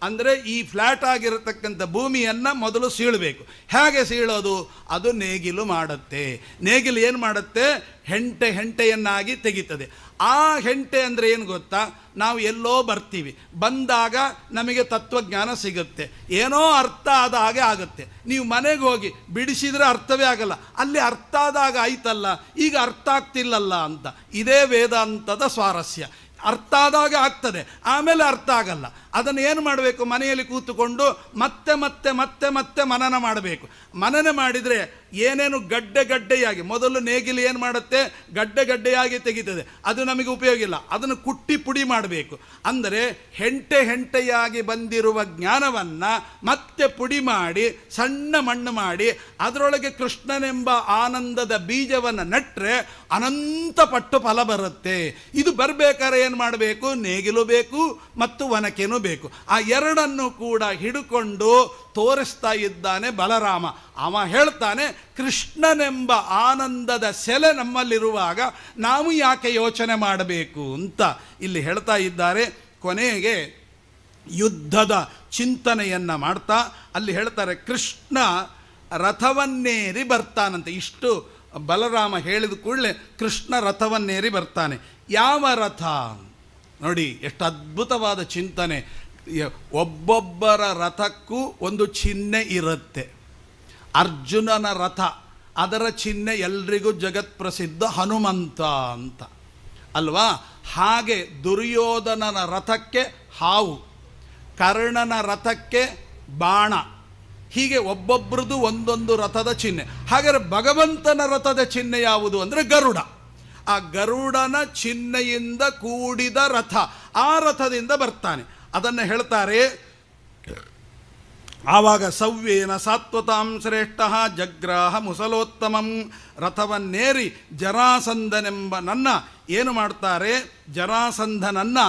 ಅಂದರೆ, ಈ ಫ್ಲ್ಯಾಟ್ ಆಗಿರತಕ್ಕಂಥ ಭೂಮಿಯನ್ನು ಮೊದಲು ಸೀಳಬೇಕು. ಹೇಗೆ ಸೀಳೋದು? ಅದು ನೇಗಿಲು ಮಾಡುತ್ತೆ. ನೇಗಿಲು ಏನು ಮಾಡುತ್ತೆ? ಹೆಂಟೆ ಹೆಂಟೆಯನ್ನಾಗಿ ತೆಗಿತದೆ. ಆ ಹೆಂಟೆ ಅಂದರೆ ಏನು ಗೊತ್ತಾ? ನಾವು ಎಲ್ಲೋ ಬರ್ತೀವಿ, ಬಂದಾಗ ನಮಗೆ ತತ್ವಜ್ಞಾನ ಸಿಗುತ್ತೆ, ಏನೋ ಅರ್ಥ ಆದ ಹಾಗೆ ಆಗುತ್ತೆ. ನೀವು ಮನೆಗೆ ಹೋಗಿ ಬಿಡಿಸಿದರೆ ಅರ್ಥವೇ ಆಗಲ್ಲ. ಅಲ್ಲಿ ಅರ್ಥ ಆದಾಗ ಆಯ್ತಲ್ಲ, ಈಗ ಅರ್ಥ ಆಗ್ತಿಲ್ಲಲ್ಲ ಅಂತ. ಇದೇ ವೇದಾಂತದ ಸ್ವಾರಸ್ಯ. ಅರ್ಥ ಆದಾಗ ಆಗ್ತದೆ, ಆಮೇಲೆ ಅರ್ಥ ಆಗಲ್ಲ. ಅದನ್ನು ಏನು ಮಾಡಬೇಕು? ಮನೆಯಲ್ಲಿ ಕೂತುಕೊಂಡು ಮತ್ತೆ ಮತ್ತೆ ಮತ್ತೆ ಮತ್ತೆ ಮನನ ಮಾಡಬೇಕು. ಮನನ ಮಾಡಿದರೆ ಏನೇನು ಗಡ್ಡೆಯಾಗಿ, ಮೊದಲು ನೇಗಿಲು ಏನು ಮಾಡುತ್ತೆ? ಗಡ್ಡೆಯಾಗಿ ತೆಗಿತದೆ, ಅದು ನಮಗೆ ಉಪಯೋಗ ಇಲ್ಲ. ಅದನ್ನು ಕುಟ್ಟಿ ಪುಡಿ ಮಾಡಬೇಕು. ಅಂದರೆ ಹೆಂಟೆಯಾಗಿ ಬಂದಿರುವ ಜ್ಞಾನವನ್ನು ಮತ್ತೆ ಪುಡಿ ಮಾಡಿ ಸಣ್ಣ ಮಣ್ಣು ಮಾಡಿ ಅದರೊಳಗೆ ಕೃಷ್ಣನೆಂಬ ಆನಂದದ ಬೀಜವನ್ನು ನೆಟ್ಟರೆ ಅನಂತ ಪಟ್ಟು ಫಲ ಬರುತ್ತೆ. ಇದು ಬರಬೇಕಾದ್ರೆ ಏನು ಮಾಡಬೇಕು? ನೇಗಿಲು ಬೇಕು ಮತ್ತು ಒನಕೆನೂ ಬೇಕು. ಆ ಎರಡನ್ನು ಕೂಡ ಹಿಡ್ಕೊಂಡು ತೋರಿಸ್ತಾ ಇದ್ದಾನೆ ಬಲರಾಮ. ಅವ ಹೇಳ್ತಾನೆ, ಕೃಷ್ಣನೆಂಬ ಆನಂದದ ಸೆಲೆ ನಮ್ಮಲ್ಲಿರುವಾಗ ನಾವು ಯಾಕೆ ಯೋಚನೆ ಮಾಡಬೇಕು ಅಂತ ಇಲ್ಲಿ ಹೇಳ್ತಾ ಇದ್ದಾರೆ. ಕೊನೆಗೆ ಯುದ್ಧದ ಚಿಂತನೆಯನ್ನು ಮಾಡ್ತಾ ಅಲ್ಲಿ ಹೇಳ್ತಾರೆ, ಕೃಷ್ಣ ರಥವನ್ನೇರಿ ಬರ್ತಾನಂತೆ. ಇಷ್ಟು ಬಲರಾಮ ಹೇಳಿದ ಕೂಡಲೇ ಕೃಷ್ಣ ರಥವನ್ನೇರಿ ಬರ್ತಾನೆ. ಯಾವ ರಥ ನೋಡಿ, ಎಷ್ಟು ಅದ್ಭುತವಾದ ಚಿಂತನೆ. ಒಬ್ಬೊಬ್ಬರ ರಥಕ್ಕೂ ಒಂದು ಚಿಹ್ನೆ ಇರುತ್ತೆ. ಅರ್ಜುನನ ರಥ, ಅದರ ಚಿಹ್ನೆ ಎಲ್ರಿಗೂ ಜಗತ್ಪ್ರಸಿದ್ಧ ಹನುಮಂತ ಅಂತ ಅಲ್ವಾ? ಹಾಗೆ ದುರ್ಯೋಧನನ ರಥಕ್ಕೆ ಹಾವು, ಕರ್ಣನ ರಥಕ್ಕೆ ಬಾಣ, ಹೀಗೆ ಒಬ್ಬೊಬ್ಬರದು ಒಂದೊಂದು ರಥದ ಚಿಹ್ನೆ. ಹಾಗಾದರೆ ಭಗವಂತನ ರಥದ ಚಿಹ್ನೆ ಯಾವುದು ಅಂದರೆ ಗರುಡ. ಆ ಗರುಡನ ಚಿಹ್ನೆಯಿಂದ ಕೂಡಿದ ರಥ, ಆ ರಥದಿಂದ ಬರ್ತಾನೆ. ಅದನ್ನು ಹೇಳ್ತಾರೆ. ಆವಾಗ ಸವ್ಯೇನ ಸಾತ್ವತಾಂ ಶ್ರೇಷ್ಠ ಜಗ್ರಾಹ ಮುಸಲೋತ್ತಮಂ. ರಥವನ್ನೇರಿ ಜರಾಸಂಧನೆಂಬ ನನ್ನ ಏನು ಮಾಡ್ತಾರೆ? ಜರಾಸಂಧನನ್ನು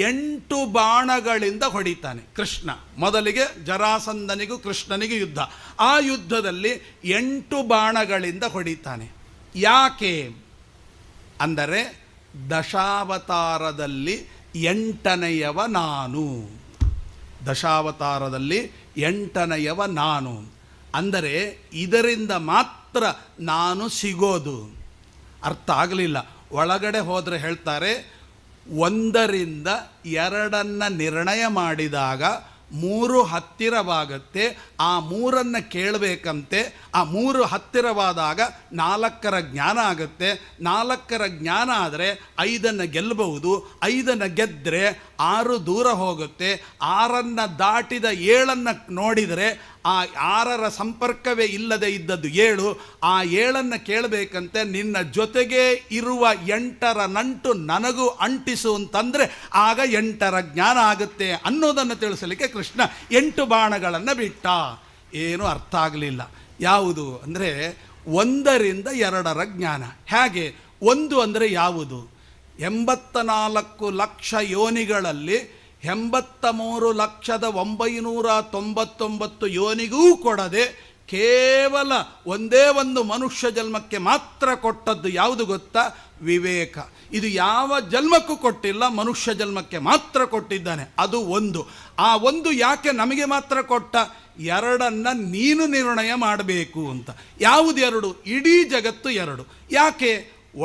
8 ಬಾಣಗಳಿಂದ ಹೊಡಿತಾನೆ ಕೃಷ್ಣ. ಮೊದಲಿಗೆ ಜರಾಸಂಧನಿಗೂ ಕೃಷ್ಣನಿಗೂ ಯುದ್ಧ. ಆ ಯುದ್ಧದಲ್ಲಿ 8 ಬಾಣಗಳಿಂದ ಹೊಡಿತಾನೆ. ಯಾಕೆ ಅಂದರೆ, ದಶಾವತಾರದಲ್ಲಿ 8ನೆಯವ ನಾನು. ದಶಾವತಾರದಲ್ಲಿ 8ನೆಯವ ನಾನು ಅಂದರೆ ಇದರಿಂದ ಮಾತ್ರ ನಾನು ಸಿಗೋದು. ಅರ್ಥ ಆಗಲಿಲ್ಲ. ಒಳಗಡೆ ಹೋದರೆ ಹೇಳ್ತಾರೆ, 1ರಿಂದ 2 ನಿರ್ಣಯ ಮಾಡಿದಾಗ ಮೂರು ಹತ್ತಿರವಾಗುತ್ತೆ. ಆ ಮೂರನ್ನು ಕೇಳಬೇಕಂತೆ. ಆ ಮೂರು ಹತ್ತಿರವಾದಾಗ ನಾಲ್ಕರ ಜ್ಞಾನ ಆಗುತ್ತೆ. ನಾಲ್ಕರ ಜ್ಞಾನ ಆದರೆ 5 ಗೆಲ್ಲಬಹುದು. 5 ಗೆದ್ದರೆ 6 ದೂರ ಹೋಗುತ್ತೆ. 6 ದಾಟಿದ 7 ನೋಡಿದರೆ ಆ 6 ಸಂಪರ್ಕವೇ ಇಲ್ಲದೆ ಇದ್ದದ್ದು 7. ಆ 7 ಕೇಳಬೇಕಂತೆ. ನಿನ್ನ ಜೊತೆಗೆ ಇರುವ 8 ನಂಟು ನನಗೂ ಅಂಟಿಸು ಅಂತಂದರೆ ಆಗ 8 ಜ್ಞಾನ ಆಗುತ್ತೆ ಅನ್ನೋದನ್ನು ತಿಳಿಸಲಿಕ್ಕೆ ಕೃಷ್ಣ 8 ಬಾಣಗಳನ್ನು ಬಿಟ್ಟ. ಏನು ಅರ್ಥ ಆಗಲಿಲ್ಲ. ಯಾವುದು ಅಂದರೆ 1ರಿಂದ 2 ಜ್ಞಾನ. ಹೇಗೆ? 1 ಅಂದರೆ ಯಾವುದು? 84 ಲಕ್ಷ ಯೋನಿಗಳಲ್ಲಿ 83,999 ಯೋನಿಗೂ ಕೊಡದೆ ಕೇವಲ ಒಂದೇ ಒಂದು ಮನುಷ್ಯ ಜನ್ಮಕ್ಕೆ ಮಾತ್ರ ಕೊಟ್ಟದ್ದು ಯಾವುದು ಗೊತ್ತಾ? ವಿವೇಕ. ಇದು ಯಾವ ಜನ್ಮಕ್ಕೂ ಕೊಟ್ಟಿಲ್ಲ, ಮನುಷ್ಯ ಜನ್ಮಕ್ಕೆ ಮಾತ್ರ ಕೊಟ್ಟಿದ್ದಾನೆ. ಅದು 1. ಆ 1 ಯಾಕೆ ನಮಗೆ ಮಾತ್ರ ಕೊಟ್ಟ? 2 ನೀನು ನಿರ್ಣಯ ಮಾಡಬೇಕು ಅಂತ. ಯಾವುದು 2? ಇಡೀ ಜಗತ್ತು 2. ಯಾಕೆ?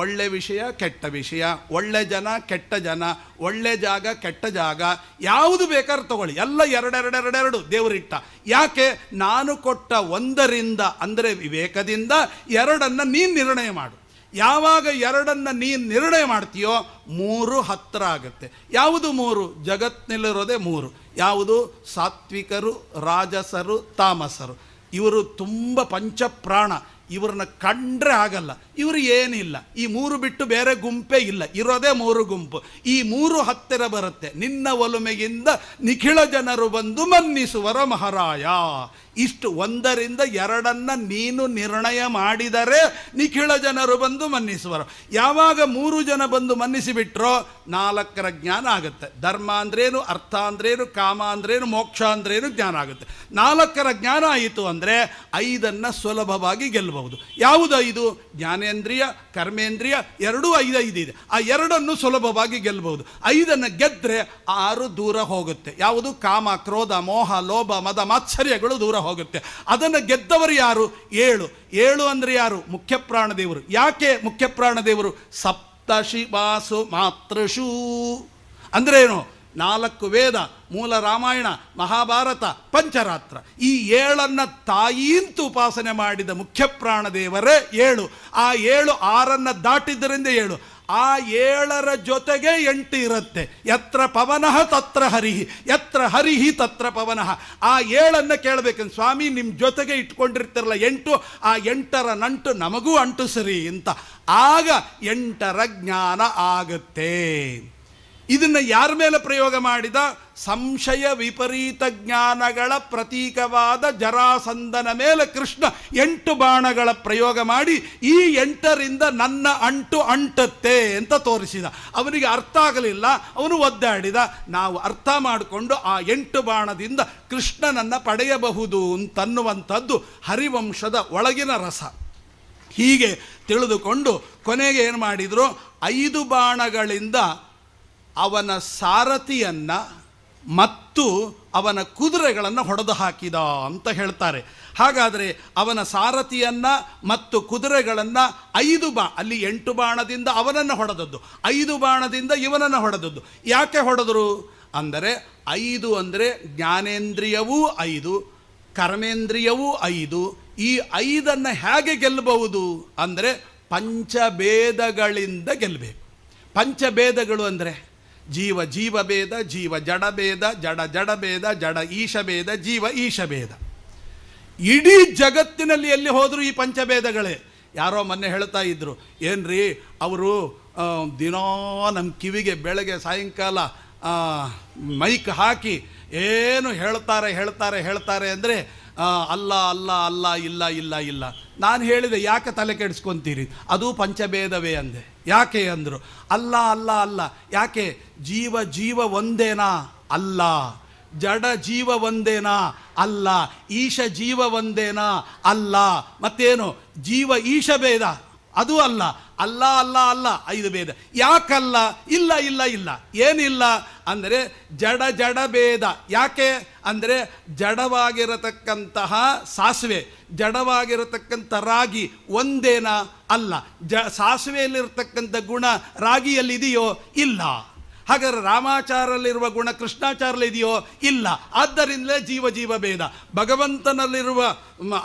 ಒಳ್ಳೆ ವಿಷಯ, ಕೆಟ್ಟ ವಿಷಯ, ಒಳ್ಳೆ ಜನ, ಕೆಟ್ಟ ಜನ, ಒಳ್ಳೆ ಜಾಗ, ಕೆಟ್ಟ ಜಾಗ, ಯಾವುದು ಬೇಕಾದ್ರೂ ತಗೊಳ್ಳಿ, ಎಲ್ಲ 2 ದೇವರಿಟ್ಟ. ಯಾಕೆ? ನಾನು ಕೊಟ್ಟ 1ರಿಂದ ಅಂದರೆ ವಿವೇಕದಿಂದ 2 ನೀನು ನಿರ್ಣಯ ಮಾಡು. ಯಾವಾಗ 2 ನೀನು ನಿರ್ಣಯ ಮಾಡ್ತೀಯೋ 3 ಹತ್ತಿರ ಆಗುತ್ತೆ. ಯಾವುದು 3? ಜಗತ್ತಿನಲ್ಲಿರೋದೇ 3. ಯಾವುದು? ಸಾತ್ವಿಕರು, ರಾಜಸರು, ತಾಮಸರು. ಇವರು ತುಂಬ ಪಂಚಪ್ರಾಣ. ಇವ್ರನ್ನ ಕಂಡ್ರೆ ಆಗಲ್ಲ. ಇವರು ಏನಿಲ್ಲ. ಈ 3 ಬಿಟ್ಟು ಬೇರೆ ಗುಂಪೇ ಇಲ್ಲ. ಇರೋದೇ 3 ಗುಂಪು. ಈ 3 ಹತ್ತಿರ ಬರುತ್ತೆ. ನಿನ್ನ ಒಲುಮೆಗಿಂದ ನಿಖಿಳ ಜನರು ಬಂದು ಮನ್ನಿಸುವರ ಮಹಾರಾಯ. ಇಷ್ಟು 1ರಿಂದ 2 ನೀನು ನಿರ್ಣಯ ಮಾಡಿದರೆ ನಿಖಿಳ ಜನರು ಬಂದು ಮನ್ನಿಸುವರು. ಯಾವಾಗ 3 ಜನ ಬಂದು ಮನ್ನಿಸಿಬಿಟ್ರೋ 4 ಜ್ಞಾನ ಆಗುತ್ತೆ. ಧರ್ಮ ಅಂದ್ರೇನು, ಅರ್ಥ ಅಂದ್ರೇನು, ಕಾಮ ಅಂದ್ರೇನು, ಮೋಕ್ಷ ಅಂದ್ರೇನು ಜ್ಞಾನ ಆಗುತ್ತೆ. 4 ಜ್ಞಾನ ಆಯಿತು ಅಂದರೆ 5 ಸುಲಭವಾಗಿ ಗೆಲ್ಲಬಹುದು. ಯಾವುದು 5? ಜ್ಞಾನೇಂದ್ರಿಯ, ಕರ್ಮೇಂದ್ರಿಯ ಎರಡೂ 5 ಇದೆ. ಆ 2 ಸುಲಭವಾಗಿ ಗೆಲ್ಲಬಹುದು. 5 ಗೆದ್ದರೆ 6 ದೂರ ಹೋಗುತ್ತೆ. ಯಾವುದು? ಕಾಮ, ಕ್ರೋಧ, ಮೋಹ, ಲೋಭ, ಮದ, ಮಾತ್ಸರ್ಯಗಳು ದೂರ ಹೋಗುತ್ತೆ. ಅದನ್ನು ಗೆದ್ದವರು ಯಾರು? 7 ಅಂದರೆ ಯಾರು? ಮುಖ್ಯ ಪ್ರಾಣದೇವರು. ಯಾಕೆ ಮುಖ್ಯ ಪ್ರಾಣದೇವರು? ಸಪ್ತಶಿವಾಸು ಮಾತೃಷೂ ಅಂದರೆ ಏನು? 4 ವೇದ, ಮೂಲ ರಾಮಾಯಣ, ಮಹಾಭಾರತ, ಪಂಚರಾತ್ರ. ಈ 7 ತಾಯಿಯಂತ ಉಪಾಸನೆ ಮಾಡಿದ ಮುಖ್ಯ ಪ್ರಾಣದೇವರೇ 7. ಆ 7 6 ದಾಟಿದ್ದರಿಂದ 7. ಆ 7 ಜೊತೆಗೆ 8 ಇರುತ್ತೆ. ಯತ್ರ ಪವನಃ ತತ್ರ ಹರಿಹಿ, ಯತ್ರ ಹರಿಹಿ ತತ್ರ ಪವನಃ. ಆ 7 ಕೇಳಬೇಕಂತ. ಸ್ವಾಮಿ ನಿಮ್ಮ ಜೊತೆಗೆ ಇಟ್ಕೊಂಡಿರ್ತಿರಲ್ಲ 8, ಆ 8 ನಂಟು ನಮಗೂ ಅಂಟು ಸರಿ ಅಂತ. ಆಗ 8 ಜ್ಞಾನ ಆಗುತ್ತೆ. ಇದನ್ನು ಯಾರ ಮೇಲೆ ಪ್ರಯೋಗ ಮಾಡಿದ? ಸಂಶಯ ವಿಪರೀತ ಜ್ಞಾನಗಳ ಪ್ರತೀಕವಾದ ಜರಾಸಂಧನ ಮೇಲೆ ಕೃಷ್ಣ 8 ಬಾಣಗಳ ಪ್ರಯೋಗ ಮಾಡಿ ಈ 8ರಿಂದ ನನ್ನ ಅಂಟು ಅಂಟುತ್ತೆ ಅಂತ ತೋರಿಸಿದ. ಅವನಿಗೆ ಅರ್ಥ ಆಗಲಿಲ್ಲ, ಅವನು ಒದ್ದಾಡಿದ. ನಾವು ಅರ್ಥ ಮಾಡಿಕೊಂಡು ಆ 8 ಬಾಣದಿಂದ ಕೃಷ್ಣನನ್ನು ಪಡೆಯಬಹುದು ಅಂತನ್ನುವಂಥದ್ದು ಹರಿವಂಶದ ಒಳಗಿನ ರಸ. ಹೀಗೆ ತಿಳಿದುಕೊಂಡು ಕೊನೆಗೆ ಏನು ಮಾಡಿದರು? 5 ಬಾಣಗಳಿಂದ ಅವನ ಸಾರಥಿಯನ್ನು ಮತ್ತು ಅವನ ಕುದುರೆಗಳನ್ನು ಹೊಡೆದು ಹಾಕಿದ ಅಂತ ಹೇಳ್ತಾರೆ. ಹಾಗಾದರೆ ಅವನ ಸಾರಥಿಯನ್ನು ಮತ್ತು ಕುದುರೆಗಳನ್ನು 5 ಅಲ್ಲಿ 8 ಬಾಣದಿಂದ ಅವನನ್ನು ಹೊಡೆದದ್ದು, 5 ಬಾಣದಿಂದ ಇವನನ್ನು ಹೊಡೆದದ್ದು. ಯಾಕೆ ಹೊಡೆದರು ಅಂದರೆ 5 ಅಂದರೆ ಜ್ಞಾನೇಂದ್ರಿಯವೂ 5, ಕರ್ಮೇಂದ್ರಿಯವೂ 5. ಈ 5 ಹೇಗೆ ಗೆಲ್ಲಬಹುದು ಅಂದರೆ ಪಂಚಭೇದಗಳಿಂದ ಗೆಲ್ಲಬೇಕು. ಪಂಚಭೇದಗಳು ಅಂದರೆ ಜೀವ ಜೀವಭೇದ, ಜೀವ ಜಡಭೇದ, ಜಡ ಜಡಭೇದ, ಜಡ ಈಶಭೇದ, ಜೀವ ಈಶಭೇದ. ಇಡೀ ಜಗತ್ತಿನಲ್ಲಿ ಎಲ್ಲಿ ಹೋದರೂ ಈ ಪಂಚಭೇದಗಳೇ. ಯಾರೋ ಮೊನ್ನೆ ಹೇಳ್ತಾ ಇದ್ರು, ಏನ್ರಿ ಅವರು ದಿನಾ ನಮ್ಮ ಕಿವಿಗೆ ಬೆಳಗ್ಗೆ ಸಾಯಂಕಾಲ ಮೈಕ್ ಹಾಕಿ ಏನು ಹೇಳ್ತಾರೆ ಅಂದರೆ ಅಲ್ಲ ಅಲ್ಲ ಅಲ್ಲ ಇಲ್ಲ ಇಲ್ಲ ಇಲ್ಲ. ನಾನು ಹೇಳಿದೆ ಯಾಕೆ ತಲೆ ಕೆಡಿಸ್ಕೊತೀರಿ, ಅದು ಪಂಚಭೇದವೇ ಅಂದೆ. ಯಾಕೆ ಅಂದರು, ಅಲ್ಲ ಅಲ್ಲ ಅಲ್ಲ. ಯಾಕೆ? ಜೀವ ಒಂದೇನಾ? ಅಲ್ಲ. ಜಡ ಜೀವ ಒಂದೇನಾ? ಅಲ್ಲ. ಈಶ ಜೀವ ಒಂದೇನಾ? ಅಲ್ಲ. ಮತ್ತೇನು? ಜೀವ ಈಶ ಭೇದ? ಅದು ಅಲ್ಲ. ಅಲ್ಲ ಅಲ್ಲ ಅಲ್ಲ 5 ಭೇದ. ಯಾಕಲ್ಲ? ಇಲ್ಲ ಇಲ್ಲ ಇಲ್ಲ. ಏನಿಲ್ಲ ಅಂದರೆ ಜಡ ಭೇದ. ಯಾಕೆ ಅಂದರೆ ಜಡವಾಗಿರತಕ್ಕಂತಹ ಸಾಸಿವೆ, ಜಡವಾಗಿರತಕ್ಕಂಥ ರಾಗಿ ಒಂದೇನಾ? ಅಲ್ಲ. ಸಾಸಿವೆಯಲ್ಲಿರ್ತಕ್ಕಂಥ ಗುಣ ರಾಗಿಯಲ್ಲಿದೆಯೋ? ಇಲ್ಲ. ಹಾಗಾದರೆ ರಾಮಾಚಾರಲ್ಲಿರುವ ಗುಣ ಕೃಷ್ಣಾಚಾರಲ್ಲಿ ಇದೆಯೋ? ಇಲ್ಲ. ಆದ್ದರಿಂದಲೇ ಜೀವ ಜೀವ ಭೇದ. ಭಗವಂತನಲ್ಲಿರುವ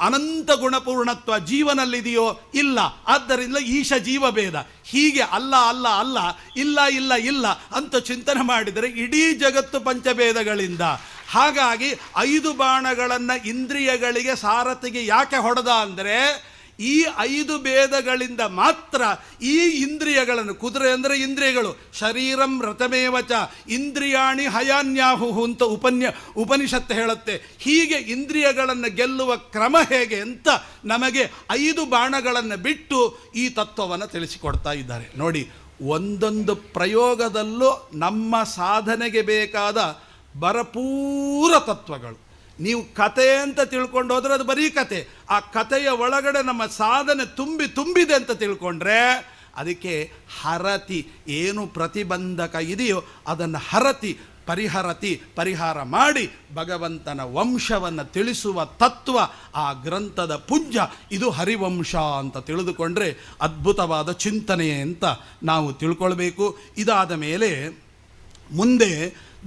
ಅನಂತ ಗುಣಪೂರ್ಣತ್ವ ಜೀವನಲ್ಲಿದೆಯೋ? ಇಲ್ಲ. ಆದ್ದರಿಂದ ಈಶ ಜೀವ ಭೇದ. ಹೀಗೆ ಅಲ್ಲ ಅಲ್ಲ ಅಲ್ಲ, ಇಲ್ಲ ಇಲ್ಲ ಇಲ್ಲ ಅಂತ ಚಿಂತನೆ ಮಾಡಿದರೆ ಇಡೀ ಜಗತ್ತು ಪಂಚಭೇದಗಳಿಂದ. ಹಾಗಾಗಿ 5 ಬಾಣಗಳನ್ನು ಇಂದ್ರಿಯಗಳಿಗೆ ಸಾರಥಿಗೆ ಯಾಕೆ ಹೊಡೆದ ಅಂದರೆ, ಈ 5 ಭೇದಗಳಿಂದ ಮಾತ್ರ ಈ ಇಂದ್ರಿಯಗಳನ್ನು, ಕುದುರೆ ಅಂದರೆ ಇಂದ್ರಿಯಗಳು, ಶರೀರಂ ರಥಮೇವಚ ಇಂದ್ರಿಯಾಣಿ ಹಯಾನ್ಯಾಹು ಅಂತ ಉಪನಿಷತ್ತು ಹೇಳುತ್ತೆ. ಹೀಗೆ ಇಂದ್ರಿಯಗಳನ್ನು ಗೆಲ್ಲುವ ಕ್ರಮ ಹೇಗೆ ಅಂತ ನಮಗೆ 5 ಬಾಣಗಳನ್ನು ಬಿಟ್ಟು ಈ ತತ್ವವನ್ನು ತಿಳಿಸಿಕೊಡ್ತಾ ಇದ್ದಾರೆ. ನೋಡಿ, ಒಂದೊಂದು ಪ್ರಯೋಗದಲ್ಲೂ ನಮ್ಮ ಸಾಧನೆಗೆ ಬೇಕಾದ ಭರಪೂರ ತತ್ವಗಳು. ನೀವು ಕತೆ ಅಂತ ತಿಳ್ಕೊಂಡು ಹೋದರೆ ಅದು ಬರೀ ಕತೆ. ಆ ಕಥೆಯ ಒಳಗಡೆ ನಮ್ಮ ಸಾಧನೆ ತುಂಬಿದೆ ಅಂತ ತಿಳ್ಕೊಂಡ್ರೆ ಅದಕ್ಕೆ ಹರತಿ, ಏನು ಪ್ರತಿಬಂಧಕ ಇದೆಯೋ ಅದನ್ನು ಪರಿಹಾರ ಮಾಡಿ ಭಗವಂತನ ವಂಶವನ್ನು ತಿಳಿಸುವ ತತ್ವ ಆ ಗ್ರಂಥದ ಪುಂಜ. ಇದು ಹರಿವಂಶ ಅಂತ ತಿಳಿದುಕೊಂಡ್ರೆ ಅದ್ಭುತವಾದ ಚಿಂತನೆ ಅಂತ ನಾವು ತಿಳ್ಕೊಳ್ಬೇಕು. ಇದಾದ ಮೇಲೆ ಮುಂದೆ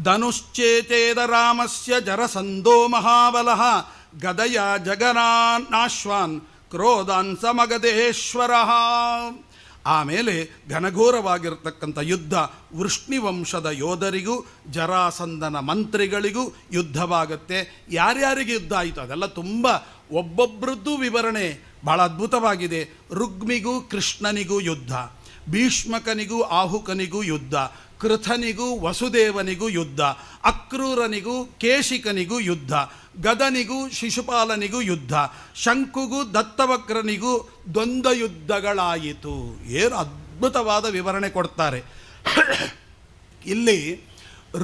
ಧನುಶ್ಚೇತೇದ ರಾಮಸ್ಯ ಜರಸಂಧೋ ಮಹಾಬಲಃ ಗದಯ ಜಗನಾಶ್ವಾನ್ ಕ್ರೋಧಾನ್ ಸಮಗದೇಶ್ವರ. ಆಮೇಲೆ ಘನಘೋರವಾಗಿರ್ತಕ್ಕಂಥ ಯುದ್ಧ. ವೃಷ್ಣಿವಂಶದ ಯೋಧರಿಗೂ ಜರಾಸಂಧನ ಮಂತ್ರಿಗಳಿಗೂ ಯುದ್ಧವಾಗುತ್ತೆ. ಯಾರ್ಯಾರಿಗೆ ಯುದ್ಧ ಆಯಿತು ಅದೆಲ್ಲ ತುಂಬ ಒಬ್ಬೊಬ್ಬರದ್ದು ವಿವರಣೆ ಭಾಳ ಅದ್ಭುತವಾಗಿದೆ. ರುಗ್ಮಿಗೂ ಕೃಷ್ಣನಿಗೂ ಯುದ್ಧ, ಭೀಷ್ಮಕನಿಗೂ ಆಹುಕನಿಗೂ ಯುದ್ಧ, ಕೃಥನಿಗೂ ವಸುದೇವನಿಗೂ ಯುದ್ಧ, ಅಕ್ರೂರನಿಗೂ ಕೇಶಿಕನಿಗೂ ಯುದ್ಧ, ಗದನಿಗೂ ಶಿಶುಪಾಲನಿಗೂ ಯುದ್ಧ, ಶಂಕುಗೂ ದತ್ತವಕ್ರನಿಗೂ ದ್ವಂದ್ವ ಯುದ್ಧಗಳಾಯಿತು. ಏನು ಅದ್ಭುತವಾದ ವಿವರಣೆ ಕೊಡ್ತಾರೆ ಇಲ್ಲಿ.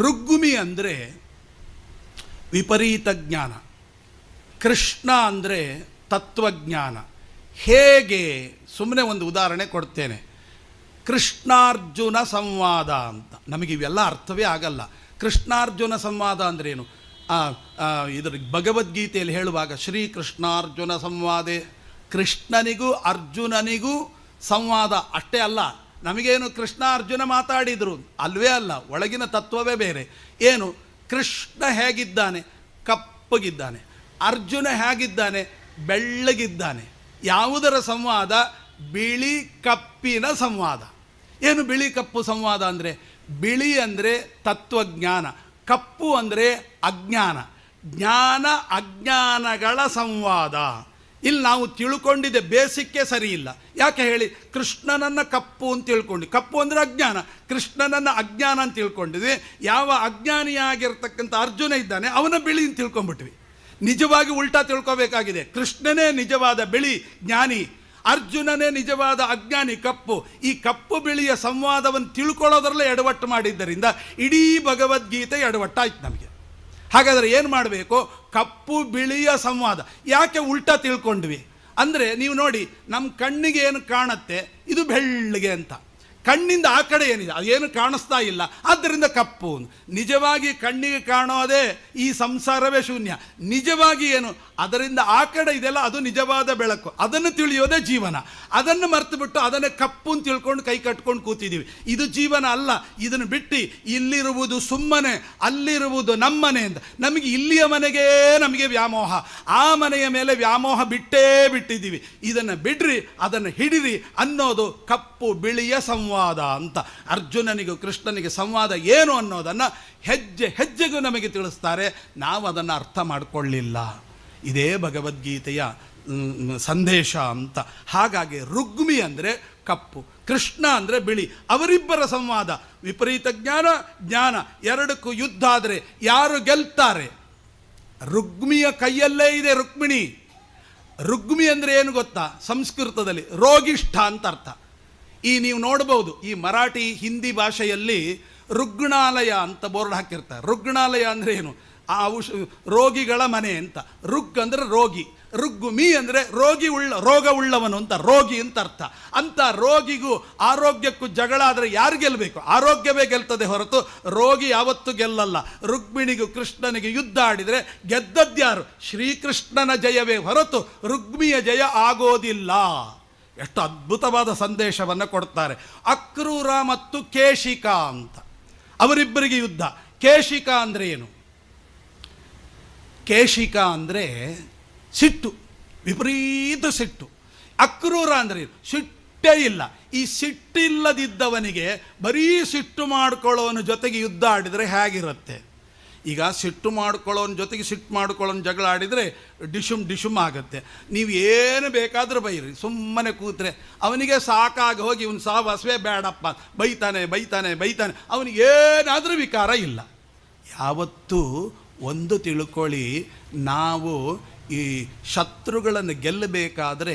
ರುಗ್ಮಿ ಅಂದರೆ ವಿಪರೀತ ಜ್ಞಾನ, ಕೃಷ್ಣ ಅಂದರೆ ತತ್ವಜ್ಞಾನ. ಹೇಗೆ? ಸುಮ್ಮನೆ ಒಂದು ಉದಾಹರಣೆ ಕೊಡ್ತೇನೆ. ಕೃಷ್ಣಾರ್ಜುನ ಸಂವಾದ ಅಂತ. ನಮಗೆ ಇವೆಲ್ಲ ಅರ್ಥವೇ ಆಗಲ್ಲ. ಕೃಷ್ಣಾರ್ಜುನ ಸಂವಾದ ಅಂದ್ರೇನು? ಇದರ ಭಗವದ್ಗೀತೆಯಲ್ಲಿ ಹೇಳುವಾಗ ಶ್ರೀಕೃಷ್ಣಾರ್ಜುನ ಸಂವಾದೆ, ಕೃಷ್ಣನಿಗೂ ಅರ್ಜುನನಿಗೂ ಸಂವಾದ ಅಷ್ಟೇ ಅಲ್ಲ. ನಮಗೇನು ಕೃಷ್ಣ ಅರ್ಜುನ ಮಾತಾಡಿದರು ಅಲ್ವೇ ಅಲ್ಲ, ಒಳಗಿನ ತತ್ವವೇ ಬೇರೆ. ಏನು? ಕೃಷ್ಣ ಹೇಗಿದ್ದಾನೆ? ಕಪ್ಪಗಿದ್ದಾನೆ. ಅರ್ಜುನ ಹೇಗಿದ್ದಾನೆ? ಬೆಳ್ಳಗಿದ್ದಾನೆ. ಯಾವುದರ ಸಂವಾದ? ಬಿಳಿ ಕಪ್ಪಿನ ಸಂವಾದ. ಏನು ಬಿಳಿ ಕಪ್ಪು ಸಂವಾದ ಅಂದರೆ? ಬಿಳಿ ಅಂದರೆ ತತ್ವಜ್ಞಾನ, ಕಪ್ಪು ಅಂದರೆ ಅಜ್ಞಾನ. ಜ್ಞಾನ ಅಜ್ಞಾನಗಳ ಸಂವಾದ. ಇಲ್ಲಿ ನಾವು ತಿಳ್ಕೊಂಡಿದ್ದೆ ಬೇಸಿಕ್ಕೇ ಸರಿ ಇಲ್ಲ. ಯಾಕೆ ಹೇಳಿ? ಕೃಷ್ಣನನ್ನು ಕಪ್ಪು ಅಂತ ತಿಳ್ಕೊಂಡು, ಕಪ್ಪು ಅಂದರೆ ಅಜ್ಞಾನ, ಕೃಷ್ಣನನ್ನು ಅಜ್ಞಾನ ಅಂತ ತಿಳ್ಕೊಂಡಿದ್ವಿ. ಯಾವ ಅಜ್ಞಾನಿಯಾಗಿರ್ತಕ್ಕಂಥ ಅರ್ಜುನ ಇದ್ದಾನೆ ಅವನ ಬಿಳಿ ಅಂತ ತಿಳ್ಕೊಂಡ್ಬಿಟ್ವಿ. ನಿಜವಾಗಿ ಉಲ್ಟಾ ತಿಳ್ಕೊಬೇಕಾಗಿದೆ. ಕೃಷ್ಣನೇ ನಿಜವಾದ ಬಿಳಿ ಜ್ಞಾನಿ, ಅರ್ಜುನನೇ ನಿಜವಾದ ಅಜ್ಞಾನಿ ಕಪ್ಪು. ಈ ಕಪ್ಪು ಬಿಳಿಯ ಸಂವಾದವನ್ನು ತಿಳ್ಕೊಳ್ಳೋದ್ರಲ್ಲೇ ಎಡವಟ್ಟು ಮಾಡಿದ್ದರಿಂದ ಇಡೀ ಭಗವದ್ಗೀತೆ ಎಡವಟ್ಟಾಯ್ತು ನಮಗೆ. ಹಾಗಾದರೆ ಏನು ಮಾಡಬೇಕು? ಕಪ್ಪು ಬಿಳಿಯ ಸಂವಾದ. ಯಾಕೆ ಉಲ್ಟಾ ತಿಳ್ಕೊಂಡ್ವಿ ಅಂದರೆ, ನೀವು ನೋಡಿ, ನಮ್ಮ ಕಣ್ಣಿಗೆ ಏನು ಕಾಣುತ್ತೆ ಇದು ಬೆಳ್ಳಗೆ ಅಂತ, ಕಣ್ಣಿಂದ ಆ ಕಡೆ ಏನಿದೆ ಅದೇನು ಕಾಣಿಸ್ತಾ ಇಲ್ಲ, ಆದ್ದರಿಂದ ಕಪ್ಪು. ನಿಜವಾಗಿ ಕಣ್ಣಿಗೆ ಕಾಣೋದೇ ಈ ಸಂಸಾರವೇ ಶೂನ್ಯ. ನಿಜವಾಗಿ ಏನು ಅದರಿಂದ ಆ ಕಡೆ ಇದೆಲ್ಲ ಅದು ನಿಜವಾದ ಬೆಳಕು, ಅದನ್ನು ತಿಳಿಯೋದೇ ಜೀವನ. ಅದನ್ನು ಮರೆತುಬಿಟ್ಟು ಅದನ್ನು ಕಪ್ಪು ಅಂತ ತಿಳ್ಕೊಂಡು ಕೈ ಕಟ್ಕೊಂಡು ಕೂತಿದ್ದೀವಿ. ಇದು ಜೀವನ ಅಲ್ಲ. ಇದನ್ನು ಬಿಟ್ಟು ಇಲ್ಲಿರುವುದು ಸುಮ್ಮನೆ, ಅಲ್ಲಿರುವುದು ನಮ್ಮನೆ ಅಂತ ನಮಗೆ ಇಲ್ಲಿಯ ಮನೆಗೇ ನಮಗೆ ವ್ಯಾಮೋಹ, ಆ ಮನೆಯ ಮೇಲೆ ವ್ಯಾಮೋಹ ಬಿಟ್ಟಿದ್ದೀವಿ. ಇದನ್ನು ಬಿಡ್ರಿ, ಅದನ್ನು ಹಿಡಿರಿ ಅನ್ನೋದು ಕಪ್ಪು ಬಿಳಿಯ ಸಂವಾದ ಅಂತ. ಅರ್ಜುನನಿಗೂ ಕೃಷ್ಣನಿಗೆ ಸಂವಾದ ಏನು ಅನ್ನೋದನ್ನು ಹೆಜ್ಜೆ ಹೆಜ್ಜೆಗೂ ನಮಗೆ ತಿಳಿಸ್ತಾರೆ. ನಾವು ಅದನ್ನು ಅರ್ಥ ಮಾಡಿಕೊಳ್ಳಿಲ್ಲ. ಇದೇ ಭಗವದ್ಗೀತೆಯ ಸಂದೇಶ ಅಂತ. ಹಾಗಾಗಿ ರುಗ್ಮಿ ಅಂದರೆ ಕಪ್ಪು, ಕೃಷ್ಣ ಅಂದರೆ ಬಿಳಿ. ಅವರಿಬ್ಬರ ಸಂವಾದ ವಿಪರೀತ ಜ್ಞಾನ ಎರಡಕ್ಕೂ ಯುದ್ಧ ಆದರೆ ಯಾರು ಗೆಲ್ತಾರೆ? ರುಗ್ಮಿಯ ಕೈಯಲ್ಲೇ ಇದೆ ರುಕ್ಮಿಣಿ. ರುಗ್ಮಿ ಅಂದರೆ ಏನು ಗೊತ್ತಾ? ಸಂಸ್ಕೃತದಲ್ಲಿ ರೋಗಿಷ್ಠ ಅಂತ ಅರ್ಥ. ನೀವು ನೋಡ್ಬೋದು, ಈ ಮರಾಠಿ ಹಿಂದಿ ಭಾಷೆಯಲ್ಲಿ ರುಗ್ಣಾಲಯ ಅಂತ ಬೋರ್ಡ್ ಹಾಕಿರ್ತಾರೆ. ರುಗ್ಣಾಲಯ ಅಂದರೆ ಏನು? ಆ ರೋಗಿಗಳ ಮನೆ ಅಂತ. ರುಗ್ ಅಂದರೆ ರೋಗಿ, ರುಗ್ಮಿ ಅಂದರೆ ರೋಗ ಉಳ್ಳವನು ಅಂತ, ರೋಗಿ ಅಂತ ಅರ್ಥ. ಅಂತ ರೋಗಿಗೂ ಆರೋಗ್ಯಕ್ಕೂ ಜಗಳ ಆದರೆ ಯಾರು ಗೆಲ್ಲಬೇಕು? ಆರೋಗ್ಯವೇ ಗೆಲ್ತದೆ ಹೊರತು ರೋಗಿ ಯಾವತ್ತೂ ಗೆಲ್ಲಲ್ಲ. ರುಕ್ಮಿಣಿಗೂ ಕೃಷ್ಣನಿಗೆ ಯುದ್ಧ ಆಡಿದರೆ ಗೆದ್ದದ್ಯಾರು? ಶ್ರೀಕೃಷ್ಣನ ಜಯವೇ ಹೊರತು ರುಗ್ಮಿಯ ಜಯ ಆಗೋದಿಲ್ಲ. ಎಷ್ಟು ಅದ್ಭುತವಾದ ಸಂದೇಶವನ್ನು ಕೊಡ್ತಾರೆ. ಅಕ್ರೂರ ಮತ್ತು ಕೇಶಿಕ ಅಂತ. ಅವರಿಬ್ಬರಿಗೆ ಯುದ್ಧ. ಕೇಶಿಕ ಅಂದರೆ ಏನು? ಕೇಶಿಕ ಅಂದರೆ ಸಿಟ್ಟು, ವಿಪರೀತ ಸಿಟ್ಟು. ಅಕ್ರೂರ ಅಂದರೆ ಸಿಟ್ಟೇ ಇಲ್ಲ. ಈ ಸಿಟ್ಟಿಲ್ಲದಿದ್ದವನಿಗೆ ಬರೀ ಸಿಟ್ಟು ಮಾಡ್ಕೊಳ್ಳೋನ ಜೊತೆಗೆ ಯುದ್ಧ ಆಡಿದರೆ ಹೇಗಿರುತ್ತೆ? ಈಗ ಸಿಟ್ಟು ಮಾಡ್ಕೊಳ್ಳೋನ ಜೊತೆಗೆ ಸಿಟ್ಟು ಮಾಡ್ಕೊಳ್ಳೋನ ಜಗಳ ಆಡಿದರೆ ಡಿಶುಮ್ ಆಗುತ್ತೆ. ನೀವು ಏನು ಬೇಕಾದರೂ ಬೈರಿ, ಸುಮ್ಮನೆ ಕೂತ್ರೆ ಅವನಿಗೆ ಸಾಕಾಗಿ ಹೋಗಿ ಇವನು ಸಾವಾಸವೇ ಬೇಡಪ್ಪ, ಬೈತಾನೆ ಬೈತಾನೆ ಬೈತಾನೆ, ಅವನಿಗೇನಾದರೂ ವಿಕಾರ ಇಲ್ಲ. ಯಾವತ್ತೂ ಒಂದು ತಿಳ್ಕೊಳ್ಳಿ, ನಾವು ಈ ಶತ್ರುಗಳನ್ನು ಗೆಲ್ಲಬೇಕಾದರೆ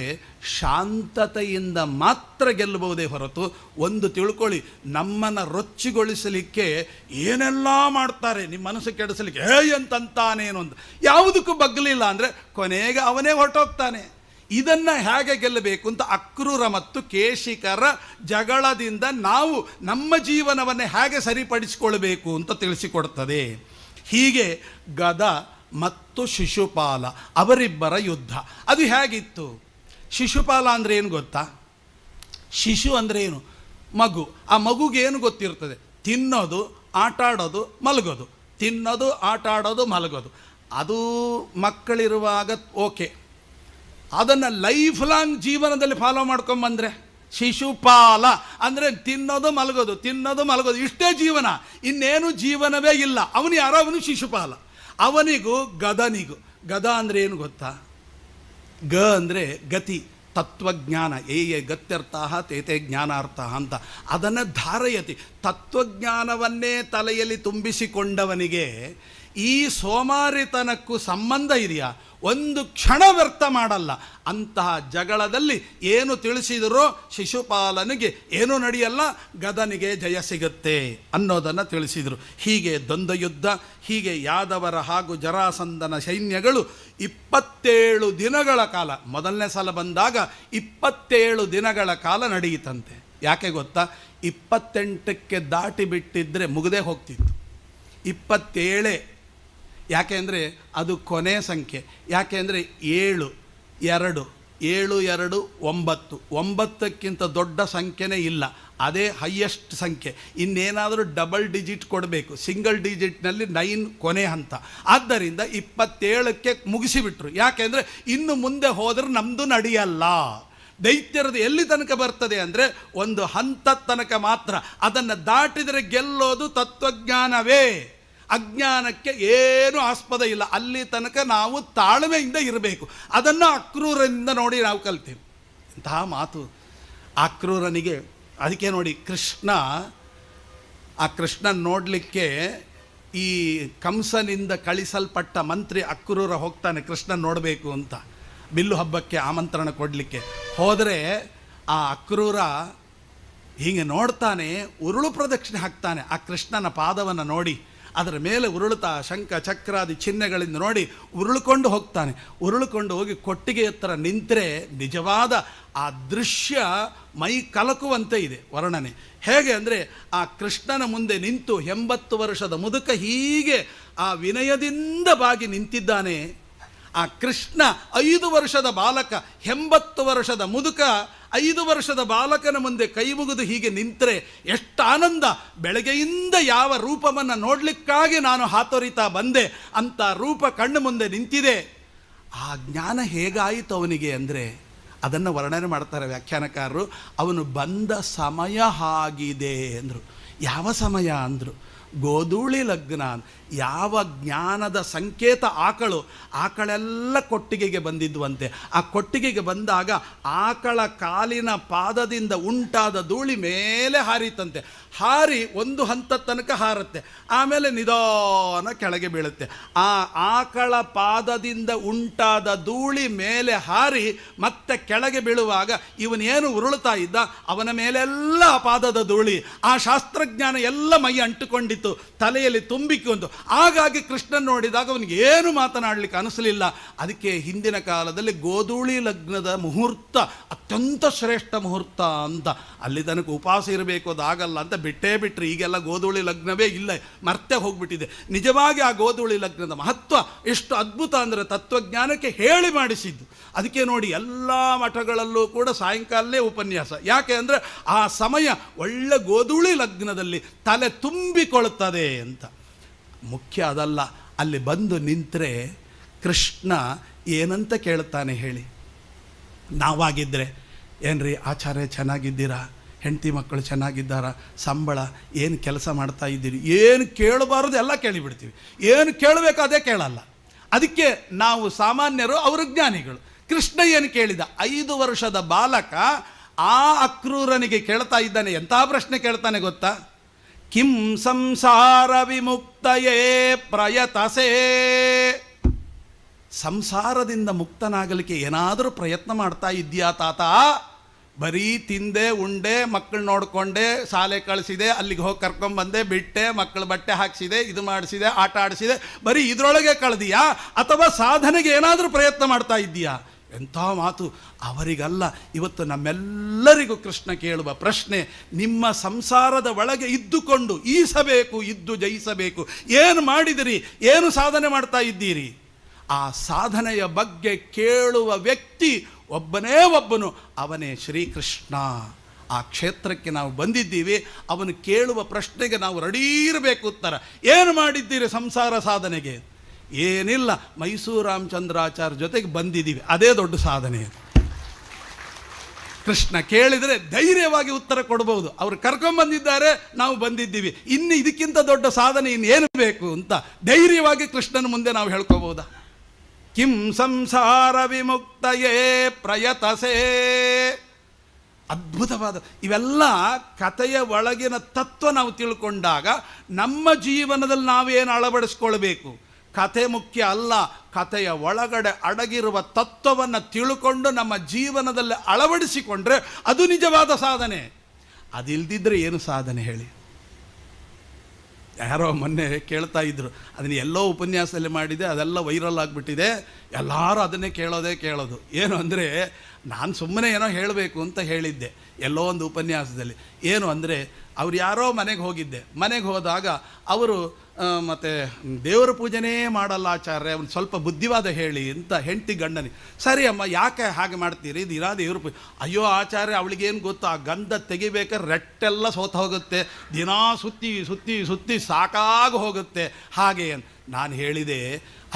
ಶಾಂತತೆಯಿಂದ ಮಾತ್ರ ಗೆಲ್ಲಬಹುದೇ ಹೊರತು, ಒಂದು ತಿಳ್ಕೊಳ್ಳಿ, ನಮ್ಮನ್ನು ರೊಚ್ಚಿಗೊಳಿಸಲಿಕ್ಕೆ ಏನೆಲ್ಲ ಮಾಡ್ತಾರೆ, ನಿಮ್ಮ ಮನಸ್ಸು ಕೆಡಿಸಲಿಕ್ಕೆ ಅಂತಂತಾನೇನು ಅಂತ ಯಾವುದಕ್ಕೂ ಬಗ್ಗಲಿಲ್ಲ ಅಂದರೆ ಕೊನೆಗೆ ಅವನೇ ಹೊರಟೋಗ್ತಾನೆ. ಇದನ್ನು ಹೇಗೆ ಗೆಲ್ಲಬೇಕು ಅಂತ ಅಕ್ರೂರ ಮತ್ತು ಕೇಶಿಕರ ಜಗಳದಿಂದ ನಾವು ನಮ್ಮ ಜೀವನವನ್ನೇ ಹೇಗೆ ಸರಿಪಡಿಸಿಕೊಳ್ಬೇಕು ಅಂತ ತಿಳಿಸಿಕೊಡ್ತದೆ. ಹೀಗೆ ಗದ ಮತ್ತು ಶಿಶುಪಾಲ ಅವರಿಬ್ಬರ ಯುದ್ಧ. ಅದು ಹೇಗಿತ್ತು? ಶಿಶುಪಾಲ ಅಂದರೆ ಏನು ಗೊತ್ತಾ? ಶಿಶು ಅಂದರೆ ಏನು? ಮಗು. ಆ ಮಗುಗೆ ಏನು ಗೊತ್ತಿರ್ತದೆ? ತಿನ್ನೋದು, ಆಟ ಆಡೋದು, ಮಲಗೋದು. ತಿನ್ನೋದು, ಆಟ ಆಡೋದು, ಮಲಗೋದು. ಅದು ಮಕ್ಕಳಿರುವಾಗ ಓಕೆ. ಅದನ್ನು ಲೈಫ್ ಲಾಂಗ್ ಜೀವನದಲ್ಲಿ ಫಾಲೋ ಮಾಡ್ಕೊಂಬಂದರೆ ಶಿಶುಪಾಲ ಅಂದರೆ ತಿನ್ನೋದು ಮಲಗೋದು, ತಿನ್ನೋದು ಮಲಗೋದು, ಇಷ್ಟೇ ಜೀವನ, ಇನ್ನೇನು ಜೀವನವೇ ಇಲ್ಲ. ಅವನು ಯಾರೋ, ಅವನು ಶಿಶುಪಾಲ. ಅವನಿಗೂ ಗದನಿಗೂ, ಗದ ಅಂದರೆ ಏನು ಗೊತ್ತಾ? ಗ ಅಂದರೆ ಗತಿ, ತತ್ವಜ್ಞಾನ. ಗತ್ಯರ್ಥ ತೇತೆ ಜ್ಞಾನಾರ್ಥ ಅಂತ. ಅದನ್ನು ಧಾರಯತಿ, ತತ್ವಜ್ಞಾನವನ್ನೇ ತಲೆಯಲ್ಲಿ ತುಂಬಿಸಿಕೊಂಡವನಿಗೆ ಈ ಸೋಮಾರಿತನಕ್ಕೂ ಸಂಬಂಧ ಇದೆಯಾ? ಒಂದು ಕ್ಷಣ ವ್ಯರ್ಥ ಮಾಡಲ್ಲ. ಅಂತಹ ಜಗಳದಲ್ಲಿ ಏನು ತಿಳಿಸಿದರೋ ಶಿಶುಪಾಲನಿಗೆ ಏನೂ ನಡೆಯಲ್ಲ, ಗದನಿಗೆ ಜಯ ಸಿಗುತ್ತೆ ಅನ್ನೋದನ್ನು ತಿಳಿಸಿದರು. ಹೀಗೆ ದ್ವಂದ್ವ ಯುದ್ಧ, ಹೀಗೆ ಯಾದವರ ಹಾಗೂ ಜರಾಸಂಧನ ಸೈನ್ಯಗಳು 27 ದಿನಗಳ ಕಾಲ, ಮೊದಲನೇ ಸಲ ಬಂದಾಗ 27 ದಿನಗಳ ಕಾಲ ನಡೆಯಿತಂತೆ. ಯಾಕೆ ಗೊತ್ತಾ? 28ಕ್ಕೆ ದಾಟಿ ಬಿಟ್ಟಿದ್ದರೆ ಮುಗದೇ ಹೋಗ್ತಿತ್ತು. 27. ಯಾಕೆ ಅಂದರೆ ಅದು ಕೊನೆ ಸಂಖ್ಯೆ. ಯಾಕೆ ಅಂದರೆ 7 2 7 2 9, 9ಕ್ಕಿಂತ ದೊಡ್ಡ ಸಂಖ್ಯೆನೇ ಇಲ್ಲ. ಅದೇ ಹೈಯೆಸ್ಟ್ ಸಂಖ್ಯೆ. ಇನ್ನೇನಾದರೂ ಡಬಲ್ ಡಿಜಿಟ್ ಕೊಡಬೇಕು, ಸಿಂಗಲ್ ಡಿಜಿಟ್ನಲ್ಲಿ 9 ಕೊನೆ ಹಂತ. ಆದ್ದರಿಂದ 27ಕ್ಕೆ ಮುಗಿಸಿಬಿಟ್ರು. ಯಾಕೆಂದರೆ ಇನ್ನು ಮುಂದೆ ಹೋದರೆ ನಮ್ಮದು ನಡೆಯಲ್ಲ. ದೈತ್ಯರದು ಎಲ್ಲಿ ತನಕ ಬರ್ತದೆ ಅಂದರೆ ಒಂದು ಹಂತದ ತನಕ ಮಾತ್ರ. ಅದನ್ನು ದಾಟಿದರೆ ಗೆಲ್ಲೋದು ತತ್ವಜ್ಞಾನವೇ. ಅಜ್ಞಾನಕ್ಕೆ ಏನು ಆಸ್ಪದ ಇಲ್ಲ. ಅಲ್ಲಿ ತನಕ ನಾವು ತಾಳ್ಮೆಯಿಂದ ಇರಬೇಕು. ಅದನ್ನು ಅಕ್ರೂರನಿಂದ ನೋಡಿ ನಾವು ಕಲ್ತೀವಿ. ಇಂತಹ ಮಾತು ಅಕ್ರೂರನಿಗೆ. ಅದಕ್ಕೆ ನೋಡಿ, ಆ ಕೃಷ್ಣನ ನೋಡಲಿಕ್ಕೆ ಈ ಕಂಸನಿಂದ ಕಳಿಸಲ್ಪಟ್ಟ ಮಂತ್ರಿ ಅಕ್ರೂರ ಹೋಗ್ತಾನೆ ಕೃಷ್ಣನ ನೋಡಬೇಕು ಅಂತ, ಬಿಲ್ಲು ಹಬ್ಬಕ್ಕೆ ಆಮಂತ್ರಣ ಕೊಡಲಿಕ್ಕೆ. ಹೋದರೆ ಆ ಅಕ್ರೂರ ಹೀಗೆ ನೋಡ್ತಾನೆ, ಉರುಳು ಪ್ರದಕ್ಷಿಣೆ ಹಾಕ್ತಾನೆ. ಆ ಕೃಷ್ಣನ ಪಾದವನ್ನು ನೋಡಿ ಅದರ ಮೇಲೆ ಉರುಳುತ್ತಾ ಶಂಖ ಚಕ್ರಾದಿ ಚಿಹ್ನೆಗಳಿಂದ ನೋಡಿ ಉರುಳುಕೊಂಡು ಹೋಗ್ತಾನೆ. ಉರುಳುಕೊಂಡು ಹೋಗಿ ಕೊಟ್ಟಿಗೆ ಹತ್ರ ನಿಂತರೆ ನಿಜವಾದ ಆ ದೃಶ್ಯ ಮೈ ಕಲಕುವಂತೆ ಇದೆ ವರ್ಣನೆ. ಹೇಗೆ ಅಂದರೆ ಆ ಕೃಷ್ಣನ ಮುಂದೆ ನಿಂತು 80 ವರ್ಷದ ಮುದುಕ ಹೀಗೆ ಆ ವಿನಯದಿಂದ ಬಾಗಿ ನಿಂತಿದ್ದಾನೆ. ಆ ಕೃಷ್ಣ 5 ವರ್ಷದ ಬಾಲಕ, 80 ವರ್ಷದ ಮುದುಕ 5 ವರ್ಷದ ಬಾಲಕನ ಮುಂದೆ ಕೈ ಮುಗಿದು ಹೀಗೆ ನಿಂತರೆ ಎಷ್ಟು ಆನಂದ. ಬೆಳಗ್ಗೆಯಿಂದ ಯಾವ ರೂಪವನ್ನು ನೋಡಲಿಕ್ಕಾಗಿ ನಾನು ಹಾತೊರಿತಾ ಬಂದೆ ಅಂತ ರೂಪ ಕಣ್ಣು ಮುಂದೆ ನಿಂತಿದೆ. ಆ ಜ್ಞಾನ ಹೇಗಾಯಿತು ಅವನಿಗೆ ಅಂದರೆ ಅದನ್ನು ವರ್ಣನೆ ಮಾಡ್ತಾರೆ ವ್ಯಾಖ್ಯಾನಕಾರರು. ಅವನು ಬಂದ ಸಮಯ ಆಗಿದೆ ಅಂದರು. ಯಾವ ಸಮಯ ಅಂದರು? ಗೋಧೂಳಿ ಲಗ್ನ. ಯಾವ ಜ್ಞಾನದ ಸಂಕೇತ ಆಕಳೆಲ್ಲ ಕೊಟ್ಟಿಗೆಗೆ ಬಂದಿದ್ವಂತೆ. ಆ ಕೊಟ್ಟಿಗೆಗೆ ಬಂದಾಗ ಆಕಳ ಕಾಲಿನ ಪಾದದಿಂದ ಉಂಟಾದ ಧೂಳಿ ಮೇಲೆ ಹಾರಿತಂತೆ. ಹಾರಿ ಒಂದು ಹಂತದ ತನಕ ಹಾರುತ್ತೆ, ಆಮೇಲೆ ನಿಧಾನ ಕೆಳಗೆ ಬೀಳುತ್ತೆ. ಆ ಆಕಳ ಪಾದದಿಂದ ಉಂಟಾದ ಧೂಳಿ ಮೇಲೆ ಹಾರಿ ಮತ್ತೆ ಕೆಳಗೆ ಬೀಳುವಾಗ ಇವನೇನು ಉರುಳುತ್ತಾ ಇದ್ದ ಅವನ ಮೇಲೆಲ್ಲ ಆ ಪಾದದ ಧೂಳಿ, ಆ ಶಾಸ್ತ್ರಜ್ಞಾನ ಎಲ್ಲ ಮೈ ಅಂಟುಕೊಂಡಿತ್ತು, ತಲೆಯಲ್ಲಿ ತುಂಬಿಕೊಂಡು. ಹಾಗಾಗಿ ಕೃಷ್ಣನ್ ನೋಡಿದಾಗ ಅವನಿಗೆ ಏನು ಮಾತನಾಡಲಿಕ್ಕೆ ಅನಿಸಲಿಲ್ಲ. ಅದಕ್ಕೆ ಹಿಂದಿನ ಕಾಲದಲ್ಲಿ ಗೋಧೂಳಿ ಲಗ್ನದ ಮುಹೂರ್ತ ಅತ್ಯಂತ ಶ್ರೇಷ್ಠ ಮುಹೂರ್ತ ಅಂತ. ಅಲ್ಲಿ ತನಕ ಉಪವಾಸ ಇರಬೇಕು, ಅದಾಗಲ್ಲ ಅಂತ ಬಿಟ್ಟೇ ಬಿಟ್ರಿ. ಈಗೆಲ್ಲ ಗೋಧೂಳಿ ಲಗ್ನವೇ ಇಲ್ಲ, ಮರ್ತೆ ಹೋಗ್ಬಿಟ್ಟಿದೆ. ನಿಜವಾಗಿ ಆ ಗೋಧೂಳಿ ಲಗ್ನದ ಮಹತ್ವ ಎಷ್ಟು ಅದ್ಭುತ ಅಂದರೆ ತತ್ವಜ್ಞಾನಕ್ಕೆ ಹೇಳಿ ಮಾಡಿಸಿದ್ದು. ಅದಕ್ಕೆ ನೋಡಿ ಎಲ್ಲ ಮಠಗಳಲ್ಲೂ ಕೂಡ ಸಾಯಂಕಾಲನೇ ಉಪನ್ಯಾಸ. ಯಾಕೆ ಅಂದರೆ ಆ ಸಮಯ ಒಳ್ಳೆ ಗೋಧೂಳಿ ಲಗ್ನದಲ್ಲಿ ತಲೆ ತುಂಬಿಕೊಳ್ತಾ ತುಂಬಿಕೊಳ್ತದೆ ಅಂತ. ಮುಖ್ಯ ಅದಲ್ಲ, ಅಲ್ಲಿ ಬಂದು ನಿಂತರೆ ಕೃಷ್ಣ ಏನಂತ ಕೇಳ್ತಾನೆ ಹೇಳಿ? ನಾವಾಗಿದ್ದರೆ ಏನ್ರಿ ಆಚಾರ್ಯ ಚೆನ್ನಾಗಿದ್ದೀರಾ, ಹೆಂಡತಿ ಮಕ್ಕಳು ಚೆನ್ನಾಗಿದ್ದಾರಾ, ಸಂಬಳ, ಏನು ಕೆಲಸ ಮಾಡ್ತಾ ಇದ್ದೀರಿ, ಏನು ಕೇಳಬಾರ್ದು ಎಲ್ಲ ಕೇಳಿಬಿಡ್ತೀವಿ. ಏನು ಕೇಳಬೇಕು ಅದೇ ಕೇಳಲ್ಲ. ಅದಕ್ಕೆ ನಾವು ಸಾಮಾನ್ಯರು, ಅವರು ಜ್ಞಾನಿಗಳು. ಕೃಷ್ಣ ಏನು ಕೇಳಿದ? 5 ವರ್ಷದ ಬಾಲಕ ಆ ಅಕ್ರೂರನಿಗೆ ಕೇಳ್ತಾ ಇದ್ದಾನೆ. ಎಂಥ ಪ್ರಶ್ನೆ ಕೇಳ್ತಾನೆ ಗೊತ್ತಾ? ಕಿಂ ಸಂಸಾರ ವಿಮುಕ್ತಯೇ ಪ್ರಯತಸೇ. ಸಂಸಾರದಿಂದ ಮುಕ್ತನಾಗಲಿಕ್ಕೆ ಏನಾದರೂ ಪ್ರಯತ್ನ ಮಾಡ್ತಾ ಇದೆಯಾ ತಾತ? ಬರೀ ತಿಂದೆ ಉಂಡೆ, ಮಕ್ಕಳು ನೋಡಿಕೊಂಡೆ, ಶಾಲೆ ಕಳಿಸಿದೆ, ಅಲ್ಲಿಗೆ ಹೋಗಿ ಕರ್ಕೊಂಬಂದೆ, ಬಿಟ್ಟೆ, ಮಕ್ಕಳು ಬಟ್ಟೆ ಹಾಕಿಸಿದೆ, ಇದು ಮಾಡಿಸಿದೆ, ಆಟ ಆಡಿಸಿದೆ, ಬರೀ ಇದರೊಳಗೆ ಕಳೆದಿಯಾ? ಅಥವಾ ಸಾಧನೆಗೆ ಏನಾದರೂ ಪ್ರಯತ್ನ ಮಾಡ್ತಾ ಇದ್ದೀಯಾ? ಎಂಥ ಮಾತು! ಅವರಿಗಲ್ಲ, ಇವತ್ತು ನಮ್ಮೆಲ್ಲರಿಗೂ ಕೃಷ್ಣ ಕೇಳುವ ಪ್ರಶ್ನೆ, ನಿಮ್ಮ ಸಂಸಾರದ ಒಳಗೆ ಇದ್ದುಕೊಂಡು ಈಸಬೇಕು, ಇದ್ದು ಜಯಿಸಬೇಕು. ಏನು ಮಾಡಿದಿರಿ, ಏನು ಸಾಧನೆ ಮಾಡ್ತಾ ಇದ್ದೀರಿ? ಆ ಸಾಧನೆಯ ಬಗ್ಗೆ ಕೇಳುವ ವ್ಯಕ್ತಿ ಒಬ್ಬನೇ ಒಬ್ಬನು, ಅವನೇ ಶ್ರೀಕೃಷ್ಣ. ಆ ಕ್ಷೇತ್ರಕ್ಕೆ ನಾವು ಬಂದಿದ್ದೀವಿ. ಅವನು ಕೇಳುವ ಪ್ರಶ್ನೆಗೆ ನಾವು ರೆಡಿ ಇರಬೇಕು ಉತ್ತರ. ಏನು ಮಾಡಿದ್ದೀರಿ ಸಂಸಾರ ಸಾಧನೆಗೆ? ಏನಿಲ್ಲ, ಮೈಸೂರು ರಾಮಚಂದ್ರಾಚಾರ್ಯ ಜೊತೆಗೆ ಬಂದಿದ್ದೀವಿ, ಅದೇ ದೊಡ್ಡ ಸಾಧನೆ. ಕೃಷ್ಣ ಕೇಳಿದರೆ ಧೈರ್ಯವಾಗಿ ಉತ್ತರ ಕೊಡಬಹುದು. ಅವರು ಕರ್ಕೊಂಬಂದಿದ್ದಾರೆ, ನಾವು ಬಂದಿದ್ದೀವಿ, ಇನ್ನು ಇದಕ್ಕಿಂತ ದೊಡ್ಡ ಸಾಧನೆ ಇನ್ನೇನು ಬೇಕು ಅಂತ ಧೈರ್ಯವಾಗಿ ಕೃಷ್ಣನ ಮುಂದೆ ನಾವು ಹೇಳ್ಕೋಬಹುದಾ? ಕಿಂ ಸಂಸಾರ ವಿಮುಕ್ತಯೇ ಪ್ರಯತಸೇ. ಅದ್ಭುತವಾದ ಇವೆಲ್ಲ ಕಥೆಯ ಒಳಗಿನ ತತ್ವ ನಾವು ತಿಳ್ಕೊಂಡಾಗ ನಮ್ಮ ಜೀವನದಲ್ಲಿ ನಾವೇನು ಅಳವಡಿಸ್ಕೊಳ್ಬೇಕು? ಕಥೆ ಮುಖ್ಯ ಅಲ್ಲ, ಕಥೆಯ ಒಳಗಡೆ ಅಡಗಿರುವ ತತ್ವವನ್ನು ತಿಳ್ಕೊಂಡು ನಮ್ಮ ಜೀವನದಲ್ಲಿ ಅಳವಡಿಸಿಕೊಂಡ್ರೆ ಅದು ನಿಜವಾದ ಸಾಧನೆ. ಅದಿಲ್ದಿದ್ರೆ ಏನು ಸಾಧನೆ ಹೇಳಿ? ಯಾರೋ ಮೊನ್ನೆ ಕೇಳ್ತಾ ಇದ್ರು, ಅದನ್ನು ಎಲ್ಲೋ ಉಪನ್ಯಾಸದಲ್ಲಿ ಮಾಡಿದೆ, ಅದೆಲ್ಲ ವೈರಲ್ ಆಗಿಬಿಟ್ಟಿದೆ, ಎಲ್ಲರೂ ಅದನ್ನೇ ಕೇಳೋದು. ಏನು ಅಂದರೆ, ನಾನು ಸುಮ್ಮನೆ ಏನೋ ಹೇಳಬೇಕು ಅಂತ ಹೇಳಿದ್ದೆ ಎಲ್ಲೋ ಒಂದು ಉಪನ್ಯಾಸದಲ್ಲಿ. ಏನು ಅಂದರೆ, ಅವ್ರು ಯಾರೋ ಮನೆಗೆ ಹೋಗಿದ್ದೆ. ಮನೆಗೆ ಹೋದಾಗ ಅವರು ಮತ್ತು ದೇವರ ಪೂಜೆನೇ ಮಾಡಲ್ಲ ಆಚಾರ್ಯ, ಒಂದು ಸ್ವಲ್ಪ ಬುದ್ಧಿವಾದ ಹೇಳಿ ಅಂತ ಹೆಂಡತಿ ಗಂಡನಿಗೆ. ಸರಿ ಅಮ್ಮ, ಯಾಕೆ ಹಾಗೆ ಮಾಡ್ತೀರಿ, ದಿನಾ ದೇವ್ರ ಪೂಜೆ? ಅಯ್ಯೋ ಆಚಾರ್ಯ, ಅವಳಿಗೇನು ಗೊತ್ತು, ಆ ಗಂಧ ತೆಗಿಬೇಕಾದ್ರೆ ರೆಟ್ಟೆಲ್ಲ ಸೋತ ಹೋಗುತ್ತೆ, ದಿನಾ ಸುತ್ತಿ ಸುತ್ತಿ ಸುತ್ತಿ ಸಾಕಾಗಿ ಹೋಗುತ್ತೆ ಹಾಗೆ ಅಂತ. ನಾನು ಹೇಳಿದೆ,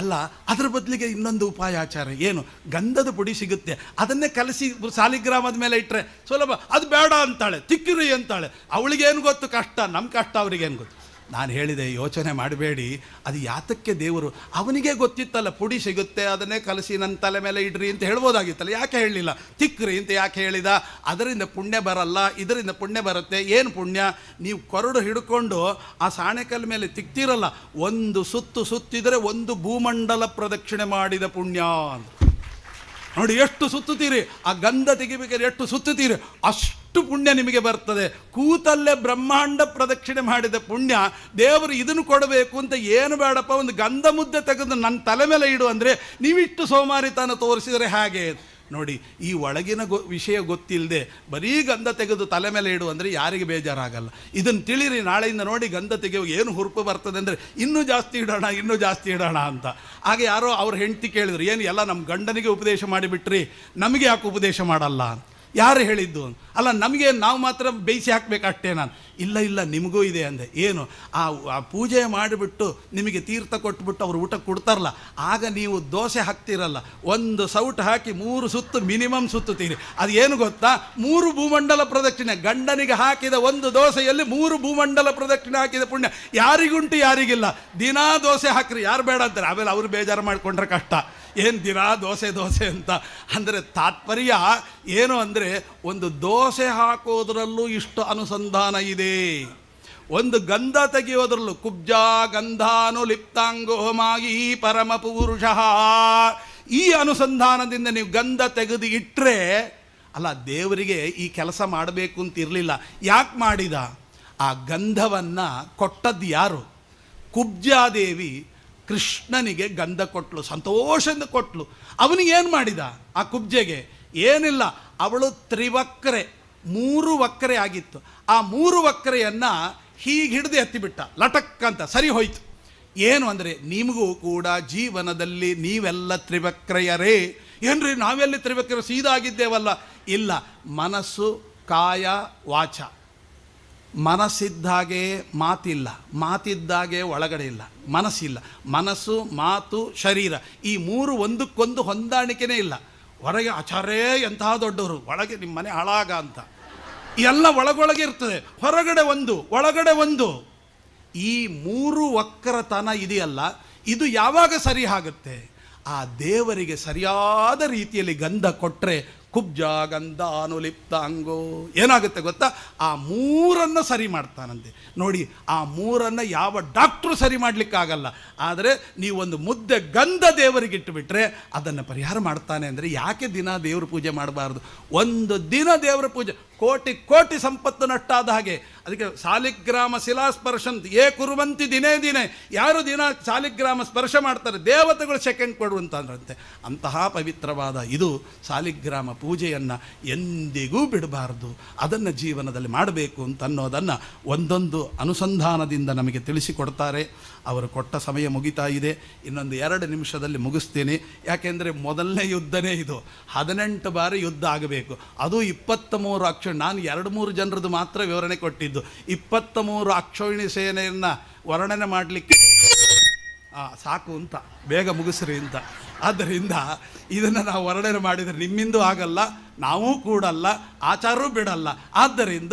ಅಲ್ಲ ಅದರ ಬದಲಿಗೆ ಇನ್ನೊಂದು ಉಪಾಯ ಆಚಾರ್ಯ. ಏನು? ಗಂಧದ ಪುಡಿ ಸಿಗುತ್ತೆ, ಅದನ್ನೇ ಕಲಸಿ ಸಾಲಿಗ್ರಾಮದ ಮೇಲೆ ಇಟ್ಟರೆ ಸುಲಭ. ಅದು ಬೇಡ ಅಂತಾಳೆ, ತಿಕ್ಕಿರಿ ಅಂತಾಳೆ. ಅವಳಿಗೇನು ಗೊತ್ತು ಕಷ್ಟ, ನಮ್ಮ ಕಷ್ಟ ಅವ್ರಿಗೇನು ಗೊತ್ತು? ನಾನು ಹೇಳಿದೆ, ಯೋಚನೆ ಮಾಡಬೇಡಿ, ಅದು ಯಾತಕ್ಕೆ ದೇವರು, ಅವನಿಗೆ ಗೊತ್ತಿತ್ತಲ್ಲ ಪುಡಿ ಸಿಗುತ್ತೆ, ಅದನ್ನೇ ಕಲಸಿ ನನ್ನ ತಲೆ ಮೇಲೆ ಇಡ್ರಿ ಅಂತ ಹೇಳ್ಬೋದಾಗಿತ್ತಲ್ಲ, ಯಾಕೆ ಹೇಳಲಿಲ್ಲ? ತಿಕ್ಕ್ರಿ ಅಂತ ಯಾಕೆ ಹೇಳಿದ? ಅದರಿಂದ ಪುಣ್ಯ ಬರಲ್ಲ, ಇದರಿಂದ ಪುಣ್ಯ ಬರುತ್ತೆ. ಏನು ಪುಣ್ಯ? ನೀವು ಕೊರಡು ಹಿಡ್ಕೊಂಡು ಆ ಸಾಣೆಕಲ್ ಮೇಲೆ ತಿಕ್ತಿರಲ್ಲ, ಒಂದು ಸುತ್ತು ಸುತ್ತಿದರೆ ಒಂದು ಭೂಮಂಡಲ ಪ್ರದಕ್ಷಿಣೆ ಮಾಡಿದ ಪುಣ್ಯ ಅಂತ. ನೋಡಿ ಎಷ್ಟು ಸುತ್ತುತ್ತೀರಿ, ಆ ಗಂಧ ತೆಗಿಬೇಕಾದ್ರೆ ಎಷ್ಟು ಸುತ್ತುತ್ತೀರಿ, ಅಷ್ಟು ಪುಣ್ಯ ನಿಮಗೆ ಬರ್ತದೆ. ಕೂತಲ್ಲೇ ಬ್ರಹ್ಮಾಂಡ ಪ್ರದಕ್ಷಿಣೆ ಮಾಡಿದ ಪುಣ್ಯ. ದೇವರು ಇದನ್ನು ಕೊಡಬೇಕು ಅಂತ ಏನು ಬೇಡಪ್ಪ, ಒಂದು ಗಂಧ ಮುದ್ದೆ ತೆಗೆದು ನನ್ನ ತಲೆ ಮೇಲೆ ಇಡು ಅಂದರೆ ನೀವಿಷ್ಟು ಸೋಮಾರಿತನ ತೋರಿಸಿದರೆ ಹಾಗೆ. ನೋಡಿ, ಈ ಒಳಗಿನ ವಿಷಯ ಗೊತ್ತಿಲ್ಲದೆ ಬರೀ ಗಂಧ ತೆಗೆದು ತಲೆ ಮೇಲೆ ಇಡು ಅಂದರೆ ಯಾರಿಗೆ ಬೇಜಾರಾಗಲ್ಲ. ಇದನ್ನು ತಿಳಿರಿ, ನಾಳೆಯಿಂದ ನೋಡಿ ಗಂಧ ತೆಗೆಯುವ ಏನು ಹುರುಪು ಬರ್ತದೆ ಅಂದರೆ ಇನ್ನೂ ಜಾಸ್ತಿ ಇಡೋಣ ಅಂತ. ಹಾಗೆ ಯಾರೋ ಅವ್ರ ಹೆಂಡತಿ ಕೇಳಿದ್ರು, ಏನು ಎಲ್ಲ ನಮ್ಮ ಗಂಡನಿಗೆ ಉಪದೇಶ ಮಾಡಿಬಿಟ್ರಿ, ನಮಗೆ ಯಾಕೆ ಉಪದೇಶ ಮಾಡಲ್ಲ? ಯಾರು ಹೇಳಿದ್ದು? ಅಲ್ಲ ನಮಗೆ, ನಾವು ಮಾತ್ರ ಬೇಯಿಸಿ ಹಾಕಬೇಕಷ್ಟೇ. ನಾನು ಇಲ್ಲ ನಿಮಗೂ ಇದೆ ಅಂದೆ. ಏನು? ಆ ಪೂಜೆ ಮಾಡಿಬಿಟ್ಟು ನಿಮಗೆ ತೀರ್ಥ ಕೊಟ್ಬಿಟ್ಟು ಅವರು ಊಟ ಕೊಡ್ತಾರಲ್ಲ, ಆಗ ನೀವು ದೋಸೆ ಹಾಕ್ತಿರಲ್ಲ, ಒಂದು ಸೌಟ್ ಹಾಕಿ 3 ಸುತ್ತು ಮಿನಿಮಮ್ ಸುತ್ತುತ್ತೀರಿ. ಅದು ಏನು ಗೊತ್ತಾ? 3 ಭೂಮಂಡಲ ಪ್ರದಕ್ಷಿಣೆ. ಗಂಡನಿಗೆ ಹಾಕಿದ ಒಂದು ದೋಸೆಯಲ್ಲಿ 3 ಭೂಮಂಡಲ ಪ್ರದಕ್ಷಿಣೆ ಹಾಕಿದ ಪುಣ್ಯ ಯಾರಿಗುಂಟು ಯಾರಿಗಿಲ್ಲ. ದಿನಾ ದೋಸೆ ಹಾಕ್ರಿ, ಯಾರು ಬೇಡ ಅಂತಾರೆ. ಆಮೇಲೆ ಅವರು ಬೇಜಾರು ಮಾಡಿಕೊಂಡ್ರೆ ಕಷ್ಟ. ಏನು ದಿನಾ ದೋಸೆ ಅಂತ ಅಂದರೆ ತಾತ್ಪರ್ಯ ಏನು ಅಂದರೆ, ಒಂದು ದೋಸೆ ಹಾಕೋದ್ರಲ್ಲೂ ಇಷ್ಟು ಅನುಸಂಧಾನ ಇದೆ, ಒಂದು ಗಂಧ ತೆಗೆಯೋದ್ರಲ್ಲೂ ಕುಬ್ಜಾ ಗಂಧಾನು ಲಿಪ್ತಾಂಗೋ ಮಾಯಿ ಪರಮ ಪುರುಷ. ಈ ಅನುಸಂಧಾನದಿಂದ ನೀವು ಗಂಧ ತೆಗೆದು ಇಟ್ಟರೆ, ಅಲ್ಲ ದೇವರಿಗೆ ಈ ಕೆಲಸ ಮಾಡಬೇಕು ಅಂತ ಇರಲಿಲ್ಲ. ಯಾಕೆ ಮಾಡಿದ? ಆ ಗಂಧವನ್ನು ಕೊಟ್ಟದ್ದು ಯಾರು? ಕುಬ್ಜಾದೇವಿ ಕೃಷ್ಣನಿಗೆ ಗಂಧ ಕೊಟ್ಟಳು, ಸಂತೋಷದಿಂದ ಕೊಟ್ಟಳು. ಅವನಿಗೇನು ಮಾಡಿದ? ಆ ಕುಬ್ಜೆಗೆ ಏನಿಲ್ಲ, ಅವಳು ತ್ರಿವಕ್ರೆ, 3 ವಕ್ರೆ ಆಗಿತ್ತು. ಆ 3 ವಕ್ರೆಯನ್ನು ಹೀಗೆ ಹಿಡಿದು ಎತ್ತಿಬಿಟ್ಟ, ಲಟಕ್ ಅಂತ ಸರಿ ಹೋಯ್ತು. ಏನು ಅಂದರೆ, ನಿಮಗೂ ಕೂಡ ಜೀವನದಲ್ಲಿ ನೀವೆಲ್ಲ ತ್ರಿವಕ್ರೆಯರೇ. ಏನ್ರಿ ನಾವೆಲ್ಲಿ ತ್ರಿವಕ್ರ ಸೀದಾ ಆಗಿದ್ದೇವಲ್ಲ? ಇಲ್ಲ, ಮನಸ್ಸು, ಕಾಯ, ವಾಚ. ಮನಸ್ಸಿದ್ದಾಗೆ ಮಾತಿಲ್ಲ, ಮಾತಿದ್ದಾಗೆ ಒಳಗಡೆ ಇಲ್ಲ, ಮನಸ್ಸಿಲ್ಲ. ಮನಸ್ಸು, ಮಾತು, ಶರೀರ ಈ ಮೂರು ಒಂದಕ್ಕೊಂದು ಹೊಂದಾಣಿಕೆನೇ ಇಲ್ಲ. ಹೊರಗೆ ಆಚಾರೇ ಎಂತಹ ದೊಡ್ಡವರು, ಒಳಗೆ ನಿಮ್ಮ ಮನೆ ಹಾಳಾಗ ಅಂತ ಎಲ್ಲ ಒಳಗೊಳಗೆ ಇರ್ತದೆ. ಹೊರಗಡೆ ಒಂದು, ಒಳಗಡೆ ಒಂದು. ಈ ಮೂರು ವಕ್ರತನ ಇದೆಯಲ್ಲ, ಇದು ಯಾವಾಗ ಸರಿ ಆಗುತ್ತೆ? ಆ ದೇವರಿಗೆ ಸರಿಯಾದ ರೀತಿಯಲ್ಲಿ ಗಂಧ ಕೊಟ್ಟರೆ ಕುಬ್ಜ ಗಂಧ ಅನುಲಿಪ್ತಾಂಗೋ ಏನಾಗುತ್ತೆ ಗೊತ್ತಾ? ಆ ಮೂರನ್ನು ಸರಿ ಮಾಡ್ತಾನಂತೆ. ನೋಡಿ, ಆ ಮೂರನ್ನು ಯಾವ ಡಾಕ್ಟ್ರು ಸರಿ ಮಾಡಲಿಕ್ಕಾಗಲ್ಲ. ಆದರೆ ನೀವೊಂದು ಮುದ್ದೆ ಗಂಧ ದೇವರಿಗೆ ಇಟ್ಟುಬಿಟ್ರೆ ಅದನ್ನು ಪರಿಹಾರ ಮಾಡ್ತಾನೆ. ಅಂದರೆ ಯಾಕೆ ದಿನ ದೇವ್ರ ಪೂಜೆ ಮಾಡಬಾರ್ದು? ಒಂದು ದಿನ ದೇವರ ಪೂಜೆ, ಕೋಟಿ ಕೋಟಿ ಸಂಪತ್ತು ನಟ್ಟಾದ ಹಾಗೆ. ಅದಕ್ಕೆ ಸಾಲಿಗ್ರಾಮ ಶಿಲಾಸ್ಪರ್ಶಂತ ಏ ಕುರುವಂತಿ ದಿನೇ ದಿನೇ, ಯಾರು ದಿನ ಸಾಲಿಗ್ರಾಮ ಸ್ಪರ್ಶ ಮಾಡ್ತಾರೆ ದೇವತೆಗಳು ಸೆಕೆಂಡ್ ಕೊಡುವಂತಂದ್ರಂತೆ. ಅಂತಹ ಪವಿತ್ರವಾದ ಇದು ಸಾಲಿಗ್ರಾಮ ಪೂಜೆಯನ್ನು ಎಂದಿಗೂ ಬಿಡಬಾರ್ದು. ಅದನ್ನು ಜೀವನದಲ್ಲಿ ಮಾಡಬೇಕು ಅಂತ ಅನ್ನೋದನ್ನು ಒಂದೊಂದು ಅನುಸಂಧಾನದಿಂದ ನಮಗೆ ತಿಳಿಸಿಕೊಡ್ತಾರೆ. ಅವರು ಕೊಟ್ಟ ಸಮಯ ಮುಗಿತಾ ಇದೆ. ಇನ್ನೊಂದು 2 ನಿಮಿಷದಲ್ಲಿ ಮುಗಿಸ್ತೀನಿ. ಯಾಕೆಂದರೆ ಮೊದಲನೇ ಯುದ್ಧನೇ ಇದು. 18 ಬಾರಿ ಯುದ್ಧ ಆಗಬೇಕು. ಅದು 23 ಅಕ್ಷೋಹಿಣಿ. ನಾನು 2-3 ಜನರದ್ದು ಮಾತ್ರ ವಿವರಣೆ ಕೊಟ್ಟಿದ್ದು. 23 ಅಕ್ಷೋಹಿಣಿ ಸೇನೆಯನ್ನು ವರ್ಣನೆ ಮಾಡಲಿಕ್ಕೆ ಸಾಕು ಅಂತ, ಬೇಗ ಮುಗಿಸ್ರಿ ಅಂತ. ಆದ್ದರಿಂದ ಇದನ್ನು ನಾವು ವರ್ಣನೆ ಮಾಡಿದರೆ ನಿಮ್ಮಿಂದೂ ಆಗಲ್ಲ, ನಾವೂ ಕೂಡಲ್ಲ, ಆಚಾರವೂ ಬಿಡಲ್ಲ. ಆದ್ದರಿಂದ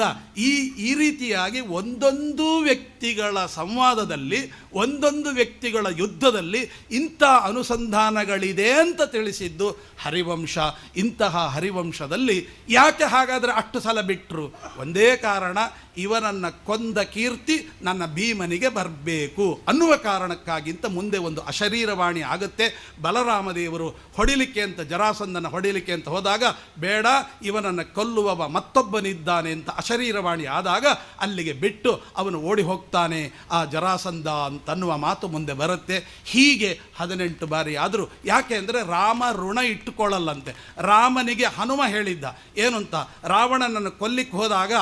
ಈ ರೀತಿಯಾಗಿ ಒಂದೊಂದು ವ್ಯಕ್ತಿಗಳ ಸಂವಾದದಲ್ಲಿ, ಒಂದೊಂದು ವ್ಯಕ್ತಿಗಳ ಯುದ್ಧದಲ್ಲಿ ಇಂಥ ಅನುಸಂಧಾನಗಳಿದೆ ಅಂತ ತಿಳಿಸಿದ್ದು ಹರಿವಂಶ. ಇಂತಹ ಹರಿವಂಶದಲ್ಲಿ ಯಾಕೆ ಹಾಗಾದರೆ ಅಷ್ಟು ಸಲ ಬಿಟ್ಟರು? ಒಂದೇ ಕಾರಣ, ಇವನನ್ನು ಕೊಂದ ಕೀರ್ತಿ ನನ್ನ ಭೀಮನಿಗೆ ಬರಬೇಕು ಅನ್ನುವ ಕಾರಣಕ್ಕಾಗಿಂತ ಮುಂದೆ ಒಂದು ಅಶರೀರವಾಣಿ ಆಗುತ್ತೆ. ಬಲರಾಮದೇವರು ಹೊಡಿಲಿಕ್ಕೆ ಅಂತ, ಜರಾಸಂಧನ ಹೊಡಿಲಿಕ್ಕೆ ಅಂತ ಹೋದಾಗ, ಬೇಡ ಇವನನ್ನು ಕೊಲ್ಲುವವ ಮತ್ತೊಬ್ಬನಿದ್ದಾನೆ ಅಂತ ಅಶರೀರವಾಣಿ ಆದಾಗ ಅಲ್ಲಿಗೆ ಬಿಟ್ಟು ಅವನು ಓಡಿ ಹೋಗ್ತಾನೆ ಆ ಜರಾಸಂಧ ಅಂತನ್ನುವ ಮಾತು ಮುಂದೆ ಬರುತ್ತೆ. ಹೀಗೆ 18 ಬಾರಿ ಆದರೂ. ಯಾಕೆ ಅಂದರೆ ರಾಮ ಋಣ ಇಟ್ಟುಕೊಳ್ಳಲ್ಲಂತೆ. ರಾಮನಿಗೆ ಹನುಮ ಹೇಳಿದ್ದ ಏನು ಅಂತ, ರಾವಣನನ್ನು ಕೊಲ್ಲಿಕ್ಕೆ ಹೋದಾಗ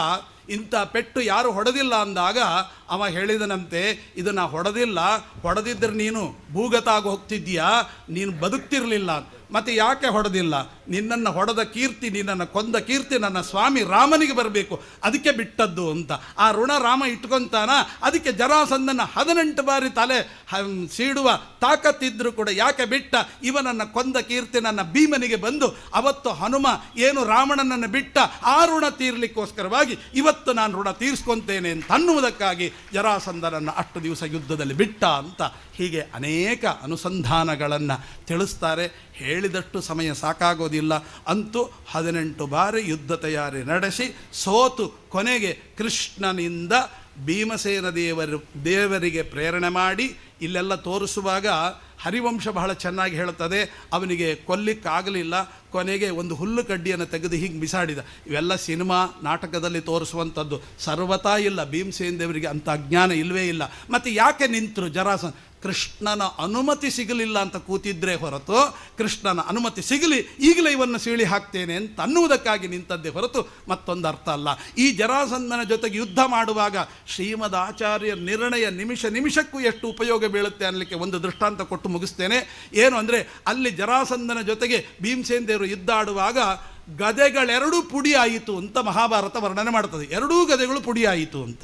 ಇಂಥ ಪೆಟ್ಟು ಯಾರು ಹೊಡೆದಿಲ್ಲ ಅಂದಾಗ ಅವ ಹೇಳಿದನಂತೆ, ಇದನ್ನು ಹೊಡೆದಿದ್ದರೆ ನೀನು ಭೂಗತಾಗಿ ಹೋಗ್ತಿದ್ದೀಯಾ, ನೀನು ಬದುಕ್ತಿರಲಿಲ್ಲ. ಮತ್ತು ಯಾಕೆ ಹೊಡೆದಿಲ್ಲ? ನಿನ್ನನ್ನು ಹೊಡೆದ ಕೀರ್ತಿ, ನಿನ್ನನ್ನು ಕೊಂದ ಕೀರ್ತಿ ನನ್ನ ಸ್ವಾಮಿ ರಾಮನಿಗೆ ಬರಬೇಕು, ಅದಕ್ಕೆ ಬಿಟ್ಟದ್ದು ಅಂತ. ಆ ಋಣ ರಾಮ ಇಟ್ಕೊತಾನ. ಅದಕ್ಕೆ ಜರಾಸಂಧನ 18 ಬಾರಿ ತಲೆ ಸೀಡುವ ತಾಕತ್ತಿದ್ರೂ ಕೂಡ ಯಾಕೆ ಬಿಟ್ಟ? ಇವನನ್ನು ಕೊಂದ ಕೀರ್ತಿ ನನ್ನ ಭೀಮನಿಗೆ ಬಂದು ಅವತ್ತು ಹನುಮ ಏನು ರಾವಣನನ್ನು ಬಿಟ್ಟ, ಆ ಋಣ ತೀರ್ಲಿಕ್ಕೋಸ್ಕರವಾಗಿ ಇವತ್ತು ನಾನು ಋಣ ತೀರಿಸ್ಕೊತೇನೆ ಅಂತ ಅನ್ನುವುದಕ್ಕಾಗಿ ಜರಾಸಂಧನನ್ನು ಅಷ್ಟು ದಿವಸ ಯುದ್ಧದಲ್ಲಿ ಬಿಟ್ಟ ಅಂತ. ಹೀಗೆ ಅನೇಕ ಅನುಸಂಧಾನಗಳನ್ನು ತಿಳಿಸ್ತಾರೆ. ಹೇಳಿದಷ್ಟು ಸಮಯ ಸಾಕಾಗೋದಿಲ್ಲ. ಅಂತೂ 18 ಬಾರಿ ಯುದ್ಧ ತಯಾರಿ ನಡೆಸಿ ಸೋತು ಕೊನೆಗೆ ಕೃಷ್ಣನಿಂದ ಭೀಮಸೇನ ದೇವರಿಗೆ ಪ್ರೇರಣೆ ಮಾಡಿ ಇಲ್ಲೆಲ್ಲ ತೋರಿಸುವಾಗ ಹರಿವಂಶ ಬಹಳ ಚೆನ್ನಾಗಿ ಹೇಳ್ತದೆ. ಅವನಿಗೆ ಕೊಲ್ಲಿಕ್ಕಾಗಲಿಲ್ಲ. ಕೊನೆಗೆ ಒಂದು ಹುಲ್ಲು ಕಡ್ಡಿಯನ್ನು ತೆಗೆದು ಹೀಗೆ ಬಿಸಾಡಿದ. ಇವೆಲ್ಲ ಸಿನಿಮಾ ನಾಟಕದಲ್ಲಿ ತೋರಿಸುವಂಥದ್ದು, ಸರ್ವತಾ ಇಲ್ಲ. ಭೀಮಸೇನ ದೇವರಿಗೆ ಅಂಥ ಅಜ್ಞಾನ ಇಲ್ಲವೇ ಇಲ್ಲ. ಮತ್ತು ಯಾಕೆ ನಿಂತರು ಜರಾಸಂಧ? ಕೃಷ್ಣನ ಅನುಮತಿ ಸಿಗಲಿಲ್ಲ ಅಂತ ಕೂತಿದ್ರೆ ಹೊರತು, ಕೃಷ್ಣನ ಅನುಮತಿ ಸಿಗಲಿ ಈಗಲೇ ಇವನ್ನು ಸೀಳಿ ಹಾಕ್ತೇನೆ ಅಂತ ಅನ್ನುವುದಕ್ಕಾಗಿ ನಿಂತದ್ದೇ ಹೊರತು ಮತ್ತೊಂದು ಅರ್ಥ ಅಲ್ಲ. ಈ ಜರಾಸಂಧನ ಜೊತೆಗೆ ಯುದ್ಧ ಮಾಡುವಾಗ ಶ್ರೀಮದ್ ಆಚಾರ್ಯ ನಿರ್ಣಯ ನಿಮಿಷ ನಿಮಿಷಕ್ಕೂ ಎಷ್ಟು ಉಪಯೋಗ ಬೀಳುತ್ತೆ ಅನ್ನಲಿಕ್ಕೆ ಒಂದು ದೃಷ್ಟಾಂತ ಕೊಟ್ಟು ಮುಗಿಸ್ತೇನೆ. ಏನು ಅಂದರೆ, ಅಲ್ಲಿ ಜರಾಸಂಧನ ಜೊತೆಗೆ ಭೀಮಸೇನ ದೇವರು ಯುದ್ಧ ಆಡುವಾಗ ಗದೆಗಳೆರಡೂ ಪುಡಿ ಆಯಿತು ಅಂತ ಮಹಾಭಾರತ ವರ್ಣನೆ ಮಾಡ್ತದೆ. ಎರಡೂ ಗದೆಗಳು ಪುಡಿ ಆಯಿತು ಅಂತ.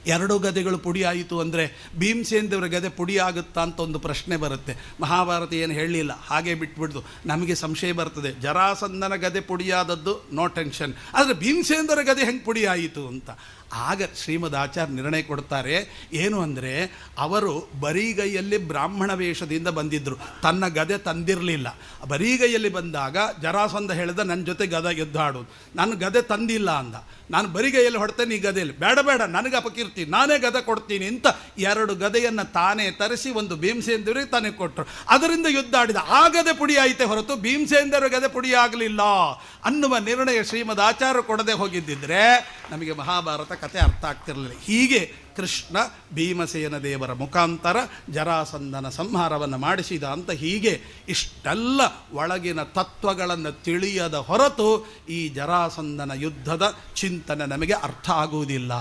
2 ಗದೆಗಳು ಪುಡಿ ಆಯಿತು ಅಂದರೆ ಭೀಮಸೇನ ದೇವರ ಗದೆ ಪುಡಿ ಆಗುತ್ತಾ ಅಂತ ಒಂದು ಪ್ರಶ್ನೆ ಬರುತ್ತೆ. ಮಹಾಭಾರತ ಏನು ಹೇಳಲಿಲ್ಲ, ಹಾಗೆ ಬಿಟ್ಬಿಡ್ದು. ನಮಗೆ ಸಂಶಯ ಬರ್ತದೆ, ಜರಾಸಂಧನ ಗದೆ ಪುಡಿಯಾದದ್ದು ನೋ ಟೆನ್ಷನ್, ಆದರೆ ಭೀಮಸೇನ ದೇವರ ಗದೆ ಹೆಂಗೆ ಪುಡಿ ಆಯಿತು ಅಂತ. ಆಗ ಶ್ರೀಮದ್ ಆಚಾರ್ಯ ನಿರ್ಣಯ ಕೊಡ್ತಾರೆ. ಏನು ಅಂದರೆ, ಅವರು ಬರಿಗೈಯಲ್ಲಿ ಬ್ರಾಹ್ಮಣ ವೇಷದಿಂದ ಬಂದಿದ್ದರು, ತನ್ನ ಗದೆ ತಂದಿರಲಿಲ್ಲ. ಬರಿಗೈಯಲ್ಲಿ ಬಂದಾಗ ಜರಾಸಂಧ ಹೇಳಿದ, ನನ್ನ ಜೊತೆ ಗದ ಯುದ್ಧಾಡೋದು. ನಾನು ಗದೆ ತಂದಿಲ್ಲ ಅಂದ. ನಾನು ಬರಿಗೈಯಲ್ಲಿ ಹೊಡ್ತೇನೆ, ಈ ಗದೆಯಲ್ಲಿ ಬೇಡ ನನಗೆ ಅಪಕೀರ್ತಿ, ನಾನೇ ಗದೆ ಕೊಡ್ತೀನಿ ಅಂತ 2 ಗದೆಯನ್ನು ತಾನೇ ತರಿಸಿ ಒಂದು ಭೀಮಸೇನ ದೇವರಿಗೆ ತಾನೇ ಕೊಟ್ಟರು. ಅದರಿಂದ ಯುದ್ಧ ಆಡಿದ. ಆ ಗದೆ ಪುಡಿ ಆಯಿತೆ ಹೊರತು ಭೀಮಸೇನ ದೇವರ ಗದೆ ಪುಡಿ ಆಗಲಿಲ್ಲ ಅನ್ನುವ ನಿರ್ಣಯ ಶ್ರೀಮದ್ ಆಚಾರ್ಯ ಕೊಡದೆ ಹೋಗಿದ್ದಿದ್ರೆ ನಮಗೆ ಮಹಾಭಾರತ ಕಥೆ ಅರ್ಥ ಆಗ್ತಿರಲಿಲ್ಲ. ಹೀಗೆ ಕೃಷ್ಣ ಭೀಮಸೇನ ದೇವರ ಮುಖಾಂತರ ಜರಾಸಂಧನ ಸಂಹಾರವನ್ನು ಮಾಡಿಸಿದ ಅಂತ. ಹೀಗೆ ಇಷ್ಟೆಲ್ಲ ಒಳಗಿನ ತತ್ವಗಳನ್ನು ತಿಳಿಯದ ಹೊರತು ಈ ಜರಾಸಂಧನ ಯುದ್ಧದ ಚಿಂತನೆ ನಮಗೆ ಅರ್ಥ ಆಗುವುದಿಲ್ಲ.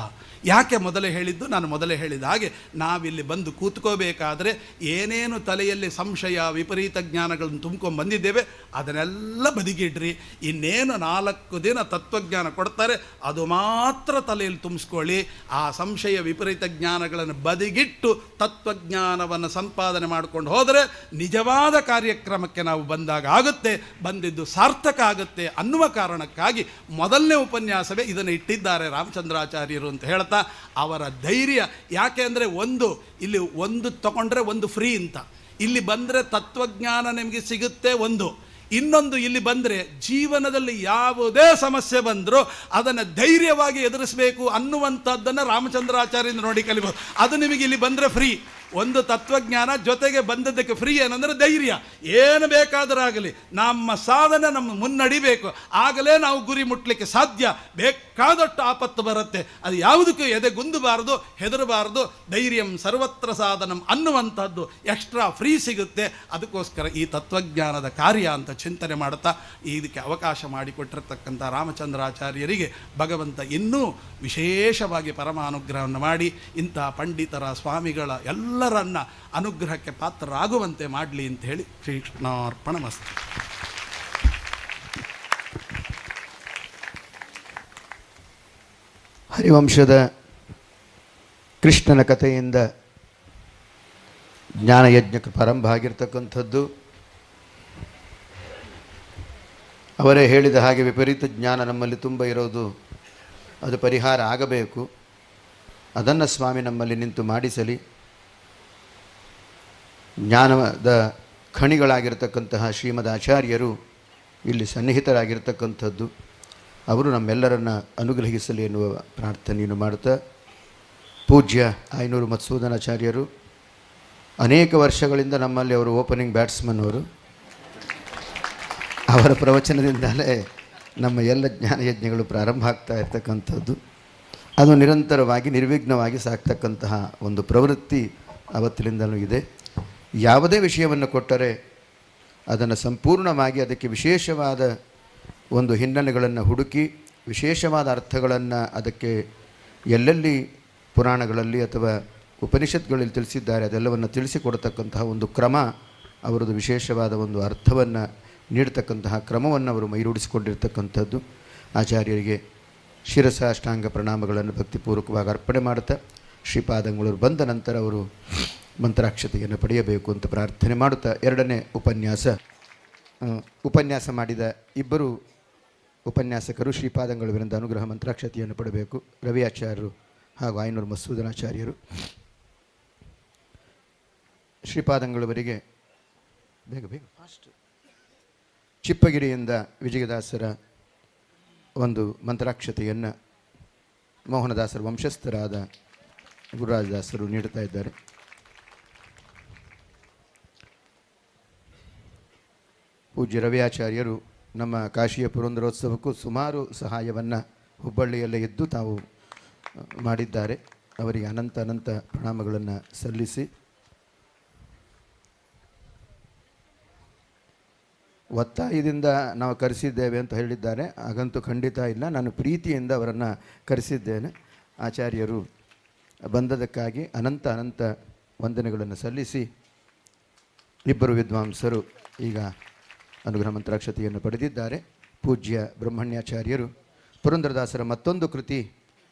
ಯಾಕೆ ಮೊದಲೇ ಹೇಳಿದ್ದು? ನಾನು ಮೊದಲೇ ಹೇಳಿದ ಹಾಗೆ ನಾವಿಲ್ಲಿ ಬಂದು ಕೂತ್ಕೋಬೇಕಾದ್ರೆ ಏನೇನು ತಲೆಯಲ್ಲಿ ಸಂಶಯ ವಿಪರೀತ ಜ್ಞಾನಗಳನ್ನು ತುಂಬ್ಕೊಂಡು ಬಂದಿದ್ದೇವೆ ಅದನ್ನೆಲ್ಲ ಬದಿಗಿಡ್ರಿ. ಇನ್ನೇನು 4 ದಿನ ತತ್ವಜ್ಞಾನ ಕೊಡ್ತಾರೆ, ಅದು ಮಾತ್ರ ತಲೆಯಲ್ಲಿ ತುಂಬಿಸ್ಕೊಳ್ಳಿ. ಆ ಸಂಶಯ ವಿಪರೀತ ಜ್ಞಾನಗಳನ್ನು ಬದಿಗಿಟ್ಟು ತತ್ವಜ್ಞಾನವನ್ನು ಸಂಪಾದನೆ ಮಾಡಿಕೊಂಡು ಹೋದರೆ ನಿಜವಾದ ಕಾರ್ಯಕ್ರಮಕ್ಕೆ ನಾವು ಬಂದಾಗ ಆಗುತ್ತೆ, ಬಂದಿದ್ದು ಸಾರ್ಥಕ ಆಗುತ್ತೆ ಅನ್ನುವ ಕಾರಣಕ್ಕಾಗಿ ಮೊದಲನೇ ಉಪನ್ಯಾಸವೇ ಇದನ್ನು ಇಟ್ಟಿದ್ದಾರೆ ರಾಮಚಂದ್ರಾಚಾರ್ಯರು ಅಂತ ಹೇಳ್ತಾ ಅವರ ಧೈರ್ಯ. ಯಾಕೆ ಅಂದರೆ ಇಲ್ಲಿ ಒಂದು ತಗೊಂಡ್ರೆ ಒಂದು ಫ್ರೀ ಅಂತ, ಇಲ್ಲಿ ಬಂದರೆ ತತ್ವಜ್ಞಾನ ನಿಮಗೆ ಸಿಗುತ್ತೆ ಒಂದು, ಇನ್ನೊಂದು ಇಲ್ಲಿ ಬಂದರೆ ಜೀವನದಲ್ಲಿ ಯಾವುದೇ ಸಮಸ್ಯೆ ಬಂದರೂ ಅದನ್ನು ಧೈರ್ಯವಾಗಿ ಎದುರಿಸಬೇಕು ಅನ್ನುವಂಥದ್ದನ್ನು ರಾಮಚಂದ್ರಾಚಾರ್ಯರಿಂದ ನೋಡಿ ಕಲಿಬೋದು. ಅದು ನಿಮಗೆ ಇಲ್ಲಿ ಬಂದರೆ ಫ್ರೀ. ಒಂದು ತತ್ವಜ್ಞಾನ ಜೊತೆಗೆ ಬಂದದ್ದಕ್ಕೆ ಫ್ರೀ ಏನಂದರೆ ಧೈರ್ಯ. ಏನು ಬೇಕಾದರಾಗಲಿ ನಮ್ಮ ಸಾಧನೆ ನಮ್ಮ ಮುನ್ನಡಿಬೇಕು, ಆಗಲೇ ನಾವು ಗುರಿ ಮುಟ್ಟಲಿಕ್ಕೆ ಸಾಧ್ಯ. ಬೇಕಾದಷ್ಟು ಆಪತ್ತು ಬರುತ್ತೆ, ಅದು ಯಾವುದಕ್ಕೂ ಎದೆಗುಂದಬಾರದು, ಹೆದರಬಾರದು. ಧೈರ್ಯಂ ಸರ್ವತ್ರ ಸಾಧನಂ ಅನ್ನುವಂಥದ್ದು ಎಕ್ಸ್ಟ್ರಾ ಫ್ರೀ ಸಿಗುತ್ತೆ. ಅದಕ್ಕೋಸ್ಕರ ಈ ತತ್ವಜ್ಞಾನದ ಕಾರ್ಯ ಅಂತ ಚಿಂತನೆ ಮಾಡುತ್ತಾ ಇದಕ್ಕೆ ಅವಕಾಶ ಮಾಡಿಕೊಟ್ಟಿರ್ತಕ್ಕಂಥ ರಾಮಚಂದ್ರಾಚಾರ್ಯರಿಗೆ ಭಗವಂತ ಇನ್ನೂ ವಿಶೇಷವಾಗಿ ಪರಮಾನುಗ್ರಹವನ್ನು ಮಾಡಿ ಇಂಥ ಪಂಡಿತರ ಸ್ವಾಮಿಗಳ ಎಲ್ಲರನ್ನ ಅನುಗ್ರಹಕ್ಕೆ ಪಾತ್ರರಾಗುವಂತೆ ಮಾಡಲಿ ಅಂತ ಹೇಳಿ ಶ್ರೀಕೃಷ್ಣಾರ್ಪಣಮಸ್ತು. ಹರಿವಂಶದ ಕೃಷ್ಣನ ಕಥೆಯಿಂದ ಜ್ಞಾನಯಜ್ಞಕ್ಕೆ ಪ್ರಾರಂಭ ಆಗಿರ್ತಕ್ಕಂಥದ್ದು. ಅವರೇ ಹೇಳಿದ ಹಾಗೆ ವಿಪರೀತ ಜ್ಞಾನ ನಮ್ಮಲ್ಲಿ ತುಂಬ ಇರೋದು, ಅದು ಪರಿಹಾರ ಆಗಬೇಕು. ಅದನ್ನು ಸ್ವಾಮಿ ನಮ್ಮಲ್ಲಿ ನಿಂತು ಮಾಡಿಸಲಿ. ಜ್ಞಾನದ ಖಣಿಗಳಾಗಿರ್ತಕ್ಕಂತಹ ಶ್ರೀಮದ್ ಆಚಾರ್ಯರು ಇಲ್ಲಿ ಸನ್ನಿಹಿತರಾಗಿರ್ತಕ್ಕಂಥದ್ದು, ಅವರು ನಮ್ಮೆಲ್ಲರನ್ನು ಅನುಗ್ರಹಿಸಲಿ ಎನ್ನುವ ಪ್ರಾರ್ಥನೆಯನ್ನು ಮಾಡುತ್ತಾ, ಪೂಜ್ಯ ಆಯನೂರು ಮಧುಸೂದನಾಚಾರ್ಯರು ಅನೇಕ ವರ್ಷಗಳಿಂದ ನಮ್ಮಲ್ಲಿ ಅವರು ಓಪನಿಂಗ್ ಬ್ಯಾಟ್ಸ್ಮನ್ ಅವರು. ಅವರ ಪ್ರವಚನದಿಂದಲೇ ನಮ್ಮ ಎಲ್ಲ ಜ್ಞಾನಯಜ್ಞಗಳು ಪ್ರಾರಂಭ ಆಗ್ತಾ ಇರ್ತಕ್ಕಂಥದ್ದು. ಅದು ನಿರಂತರವಾಗಿ ನಿರ್ವಿಘ್ನವಾಗಿ ಸಾಕ್ತಕ್ಕಂತಹ ಒಂದು ಪ್ರವೃತ್ತಿ ಅವತ್ತಿನಿಂದಲೂ ಇದೆ. ಯಾವುದೇ ವಿಷಯವನ್ನು ಕೊಟ್ಟರೆ ಅದನ್ನು ಸಂಪೂರ್ಣವಾಗಿ ಅದಕ್ಕೆ ವಿಶೇಷವಾದ ಒಂದು ಹಿನ್ನೆಲೆಗಳನ್ನು ಹುಡುಕಿ ವಿಶೇಷವಾದ ಅರ್ಥಗಳನ್ನು ಅದಕ್ಕೆ ಎಲ್ಲೆಲ್ಲಿ ಪುರಾಣಗಳಲ್ಲಿ ಅಥವಾ ಉಪನಿಷತ್ಗಳಲ್ಲಿ ತಿಳಿಸಿದ್ದಾರೆ ಅದೆಲ್ಲವನ್ನು ತಿಳಿಸಿಕೊಡ್ತಕ್ಕಂತಹ ಒಂದು ಕ್ರಮ, ಅವರದ್ದು ವಿಶೇಷವಾದ ಒಂದು ಅರ್ಥವನ್ನು ನೀಡತಕ್ಕಂತಹ ಕ್ರಮವನ್ನು ಅವರು ಮೈರೂಡಿಸಿಕೊಂಡಿರ್ತಕ್ಕಂಥದ್ದು. ಆಚಾರ್ಯರಿಗೆ ಶಿರಸಾಷ್ಟಾಂಗ ಪ್ರಣಾಮಗಳನ್ನು ಭಕ್ತಿಪೂರ್ವಕವಾಗಿ ಅರ್ಪಣೆ ಮಾಡುತ್ತಾ ಶ್ರೀಪಾದಂಗಳವರು ಬಂದ ನಂತರ ಅವರು ಮಂತ್ರಾಕ್ಷತೆಯನ್ನು ಪಡೆಯಬೇಕು ಅಂತ ಪ್ರಾರ್ಥನೆ ಮಾಡುತ್ತಾ ಎರಡನೇ ಉಪನ್ಯಾಸ ಮಾಡಿದ ಇಬ್ಬರು ಉಪನ್ಯಾಸಕರು ಶ್ರೀಪಾದಂಗಳ ವಿರುದ್ಧ ಅನುಗ್ರಹ ಮಂತ್ರಾಕ್ಷತೆಯನ್ನು ಪಡೆಯಬೇಕು. ರವಿ ಆಚಾರ್ಯರು ಹಾಗೂ ಆಯನೂರು ಮಧುಸೂದನಾಚಾರ್ಯರು. ಶ್ರೀಪಾದಂಗಳವರಿಗೆ ಬೇಗ ಬೇಗ ಫಾಸ್ಟ್. ಚಿಪ್ಪಗಿರಿಯಿಂದ ವಿಜಯದಾಸರ ಒಂದು ಮಂತ್ರಾಕ್ಷತೆಯನ್ನು ಮೋಹನದಾಸರ ವಂಶಸ್ಥರಾದ ಗುರುರಾಜದಾಸರು ನೀಡುತ್ತಾ ಇದ್ದಾರೆ. ಪೂಜ್ಯ ರವಿಯಾಚಾರ್ಯರು ನಮ್ಮ ಕಾಶಿಯ ಪುರಂದರೋತ್ಸವಕ್ಕೂ ಸುಮಾರು ಸಹಾಯವನ್ನು ಹುಬ್ಬಳ್ಳಿಯಲ್ಲೇ ಇದ್ದು ತಾವು ಮಾಡಿದ್ದಾರೆ. ಅವರಿಗೆ ಅನಂತ ಅನಂತ ಪ್ರಣಾಮಗಳನ್ನು ಸಲ್ಲಿಸಿ, ಒತ್ತಾಯದಿಂದ ನಾವು ಕರೆಸಿದ್ದೇವೆ ಅಂತ ಹೇಳಿದ್ದಾರೆ. ಹಾಗಂತೂ ಖಂಡಿತ ಇಲ್ಲ, ನಾನು ಪ್ರೀತಿಯಿಂದ ಅವರನ್ನು ಕರೆಸಿದ್ದೇನೆ. ಆಚಾರ್ಯರು ಬಂದದಕ್ಕಾಗಿ ಅನಂತ ಅನಂತ ವಂದನೆಗಳನ್ನು ಸಲ್ಲಿಸಿ, ಇಬ್ಬರು ವಿದ್ವಾಂಸರು ಈಗ ಅನುಗ್ರಹ ಮಂತ್ರಾಕ್ಷತೆಯನ್ನು ಪಡೆದಿದ್ದಾರೆ. ಪೂಜ್ಯ ಬ್ರಹ್ಮಣ್ಯಾಚಾರ್ಯರು ಪುರಂದರದಾಸರ ಮತ್ತೊಂದು ಕೃತಿ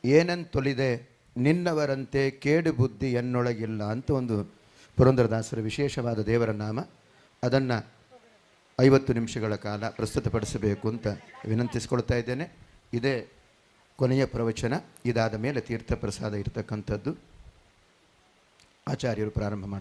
ಏನೆಂತೊಲಿದೆ ನಿನ್ನವರಂತೆ ಕೇಡು ಬುದ್ಧಿ ಎನ್ನೊಳಗಿಲ್ಲ ಅಂತ ಒಂದು ಪುರಂದರದಾಸರ ವಿಶೇಷವಾದ ದೇವರ ನಾಮ, ಅದನ್ನು 50 ನಿಮಿಷಗಳ ಕಾಲ ಪ್ರಸ್ತುತಪಡಿಸಬೇಕು ಅಂತ ವಿನಂತಿಸಿಕೊಳ್ತಾ ಇದ್ದೇನೆ. ಇದೇ ಕೊನೆಯ ಪ್ರವಚನ. ಇದಾದ ಮೇಲೆ ತೀರ್ಥ ಪ್ರಸಾದ ಇರತಕ್ಕಂಥದ್ದು. ಆಚಾರ್ಯರು ಪ್ರಾರಂಭ ಮಾಡಿ